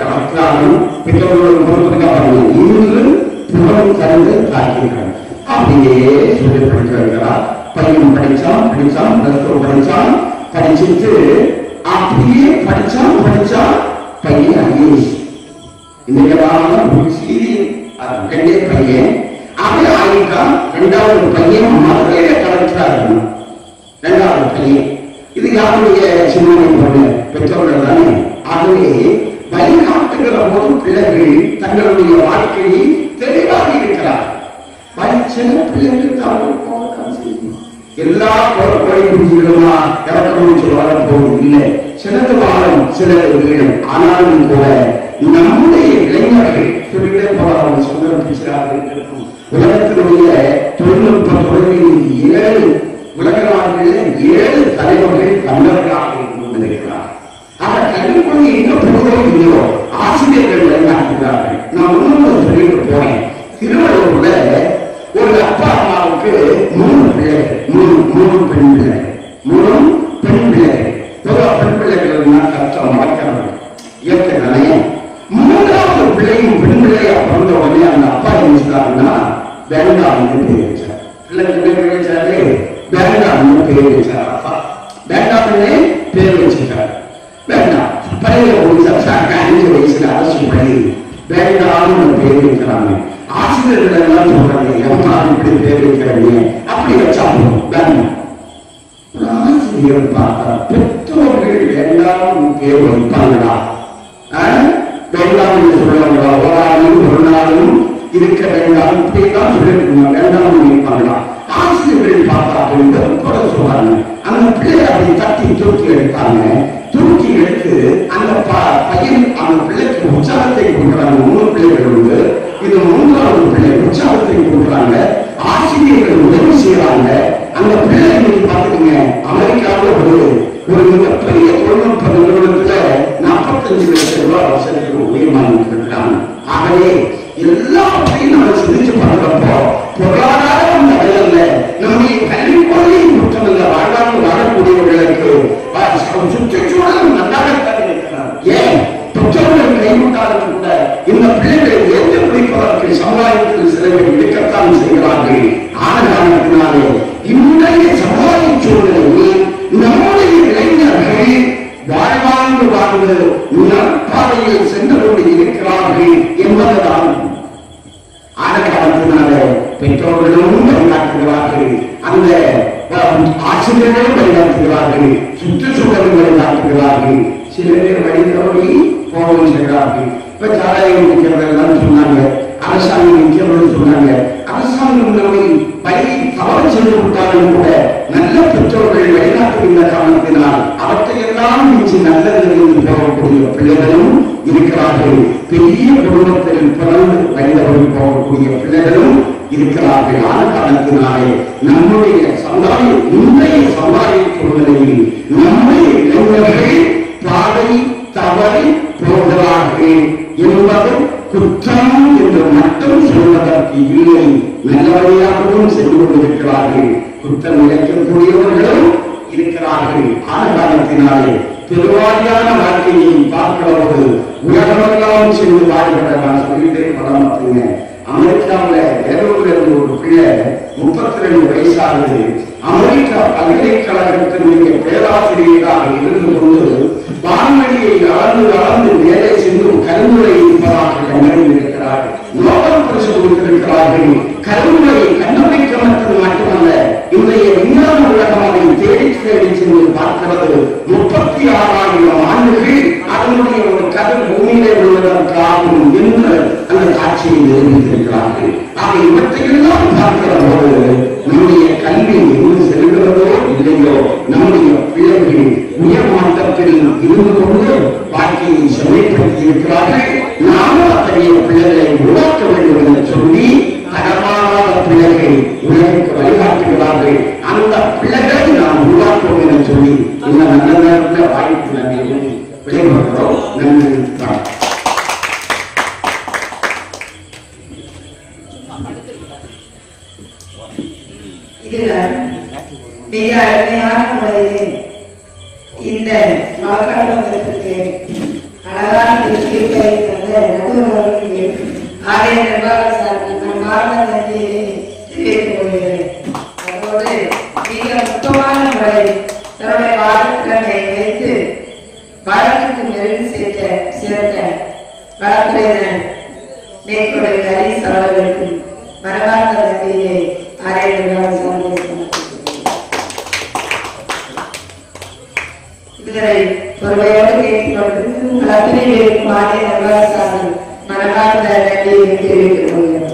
Speaker 3: கலக்கிறார்கள், பெற்றோர்களும் இன்று புறம் கலந்து தாக்கிறார். அப்படியே சொல்லி படிக்க வைக்கிறார். பையன் படிச்சான் படிச்சான் படிச்சுட்டு அப்படியே படிச்சான் பையன் ஐஏஎஸ். இன்னைக்கு பையன் அவன் ஆகிட்டான். 2வது பையன் மதுரையில கலெக்டரா இருக்கணும். 2வது பையன் இது யாருடைய சிந்தனை பொண்ணு? பெற்றோர்கள் தானே. ஆகவே வழிகாட்டுகிற போது பிள்ளைகள் தங்களுடைய வாழ்க்கையை தெளிவாக இருக்கிறார். சில பிள்ளைகளுக்கு எல்லா குறைகளுமா இறக்கணும் சொல்ல போவது இல்லை. சிலது வாழும், சிலது வீழும். ஆனாலும் கூட நம்முடைய இளைஞர்கள் சொல்லிட்டே போறாங்க. சுந்தரம் பிடிச்சார்கள் இருக்கும் உலகத்தினுடைய தொழில்நுட்ப துறையில் 7 உலக நாடுகளில் 7 தலைவர்கள் தமிழர்களாக கொண்டிருக்கிறார். அவர் கல்விக்குழு எங்க போதோ இல்லையோ ஆசிரியர்கள் வழிகாட்டுகிறார்கள். நான் இன்னொரு சொல்லிட்டு போனேன். திருவள்ளூர்ல ஒரு அப்பா அம்மாவுக்கு 3 பிள்ளைகள், 3 பெண் பிள்ளைகள், 3 பெண் பிள்ளைகள். பெண் பிள்ளைகள் கஷ்டம் வளர்க்கிறாங்க, இயற்கை தானே. 3வது பிள்ளையும் பெண் பிள்ளையா பிறந்த உடனே அந்த அப்பா என்ன செய்தாருன்னா வேண்டாம்னு பேர் வச்சார். பிள்ளைக்கு வச்சாரு வேண்டாம்னு பேர் வச்சார். அப்பா வேண்டாம்னு பேர் வச்சுட்டார். வேண்டாம் பழைய 5 வயசுல அரசு பள்ளி வேண்டாம்னு பேர் வைக்கிறாங்க. ஆசிரியர்கள் எல்லாம் சொல்றாங்க, எம்மா இப்படி பேர் வைக்கிறாங்க, அப்படி வச்சா வேண்டாம். ஆசிரியர் பார்த்தா பெற்றோர்கள் வேண்டாம் பேர் வைப்பாங்களா? வேண்டாம் என்று சொல்லுவாங்களா? ஒரு நாளும் இருக்க வேண்டாம் இப்படிதான் சொல்லிருக்கணும். வேண்டாம் வைப்பாங்களா? ஆசிரியர்கள் பார்த்தார்கள் சொல்றாங்க. அந்த பிள்ளை அப்படி தட்டி தூக்கி எடுத்தாங்க. தூக்கி எடுத்து அந்த பையன் அந்த பிள்ளைக்கு உற்சாகத்தை கொடுக்குறாங்க. 3 பிள்ளைகள் உண்டு. இது 3வது பிள்ளை உற்சாகத்தை கொடுக்குறாங்க. ஆசிரியர்கள் உதவி செய்யறாங்க. அந்த பிள்ளை நீங்க பாத்துக்கீங்க, அமெரிக்காவில் ஒரு ஒரு மிகப்பெரிய தொழில்நுட்ப நிறுவனத்துல 45 லட்சம் ரூபாய் வருஷத்துக்கு உயர்மானிக்கிறாங்க. ஆகவே எல்லாத்தையும் நம்ம சிந்திச்சு பார்க்கிறப்போ பொருளாதாரம் அடையல, நம்முடைய கல்வி கொள்கையும் குற்றமில்லை, வாழ்நாள் வாழக்கூடியவர்களுக்கு சுற்றுச்சூழலும் நன்றாக இருக்கிறார். ஏன் பெற்றோர்கள் கைவிட்டாலும் கூட இந்த பிள்ளைகளை உயர்த்தி பிடிப்பதற்கு சமுதாயத்தில் சில பேர் இருக்கத்தான் செய்கிறார்கள். ஆன காரணத்தினாலே இன்றைய சமுதாய சூழ்நிலையில் நம்முடைய இளைஞர்கள் வாழ்வாங்கு வாழ்ந்து நற்பாதையில் சென்று கொண்டு இருக்கிறார்கள் என்பதுதான். ஆன காரணத்தினாலே பெற்றோர்களும் வழிகாட்டுகிறார்கள், அந்த ஆசிரியர்களும் வழிகாட்டுகிறார்கள், சுற்றுச்சூழலும் வழிகாட்டுகிறார்கள். சில பேர் வழிதவறி போகவும் செய்கிறார்கள். இப்ப சாராயம் விற்கிறதெல்லாம் சொன்னாங்க, அரசாங்கம் விற்கிறதுன்னு சொன்னாங்க. அரசாங்கம் நம்மை வழி தவறு செய்து விட்டாலும் கூட நல்ல பெற்றோர்கள் வழிகாட்டுகின்ற காரணத்தினால் அவற்றையெல்லாம் மிஞ்சி நல்லதிலிருந்து போகக்கூடிய பிள்ளைகளும் இருக்கிறார்கள். பெரிய குடும்பத்தில் பிறந்து வழிதவறி போகக்கூடிய பிள்ளைகளும் இருக்கிறார்கள். ஆன காரணத்தினாலே நம்முடைய சமுதாய இன்றைய சமுதாய சூழ்நிலையில் நம்முடைய இளைஞர்கள் பாதை தவறி போகிறார்கள் என்பது குற்றம் என்று மட்டும் சொல்வதற்கு இல்லை, நல்லவழியாகவும் சென்று கொண்டிருக்கிறார்கள். குற்றம் இழைக்கக்கூடியவர்களும் இருக்கிறார்கள். ஆன காரணத்தினாலே பெருவாரியான வாழ்க்கையை பார்க்கிறவர்கள் உலகமெல்லாம் சென்று வாழ்கிற நான் சொல்லிட்டே படம் பார்த்தீங்க. அமெரிக்காவில் வேலூர்ல இருந்து ஒரு பிள்ளை 32 வயசானது அமெரிக்கா பல்கலைக்கழகத்தினுடைய பேராசிரியராக இருந்து கொண்டு வான்வெளியை அளந்து வேலை சென்று கருமுறை இருப்பதாக கண்டறிந்திருக்கிறார்கள். நோபல் பரிசு கொடுத்திருக்கிறார்கள். கருமுறையை கண்டுபிடிக்கப்பட்டது மட்டுமல்ல, இன்றைய விஞ்ஞான உலகம் அதை தேடி சென்று பார்க்கிறது. 36,000 ஆண்டுகள் அதனுடைய ஒரு கதிர் பூமியிலே விழுவதற்காகும் என்று அந்த காட்சியை நிரூபித்திருக்கிறார்கள். ஆக இவற்றையெல்லாம் பார்க்கிற போது நம்முடைய கல்வி எங்கு செல்கிறதோ இல்லையோ நம்முடைய பிள்ளைகள் உயர்மாட்டத்தில் இருந்து கொண்டு வாழ்க்கையை செம்மைப்படுத்தி இருக்கிறார்கள். நாமும் அத்தகைய பிள்ளைகளை உருவாக்க வேண்டும் என்று சொல்லி தரமான பிள்ளைகள் உலகிற்கு வழிகாட்டுகிறார்கள். அந்த பிள்ளைகளை நாம் உருவாக்குவோம் என்று சொல்லி இந்த நல்ல நேரத்தில் வாய்ப்பு நன்றியை விளைவிக்கிறோம். நன்றி.
Speaker 2: மிக அருமையான முறையில் இந்த வாக்காளர்களுக்கு அழகான தீர்ப்பை தந்த நடுவர்களுக்கு ஆலய நிர்வாக சார்பில் நான் மார்க்க நன்றியை தெரிவித்துக் கொள்கிறேன். அதோடு மிக முக்கியமான முறையில் தன்னுடைய வாழ்க்கையை வைத்து வழக்குக்கு மெருகு சேர்த்த வழக்குரையினர் மேற்கொள்ள ஹரிஸ் அவர்களுக்கு மரபார்ந்த நன்றியை ஆலய நிர்வாக சார்பில் இதுவரை ஒருவையோடு கேட்டுக்கொண்டு அத்தனை பேருக்கும் ஆலய நிர்வாக சார்பில் மனமார்ந்த நன்றியை தெரிவித்துக் கொள்கிறேன்.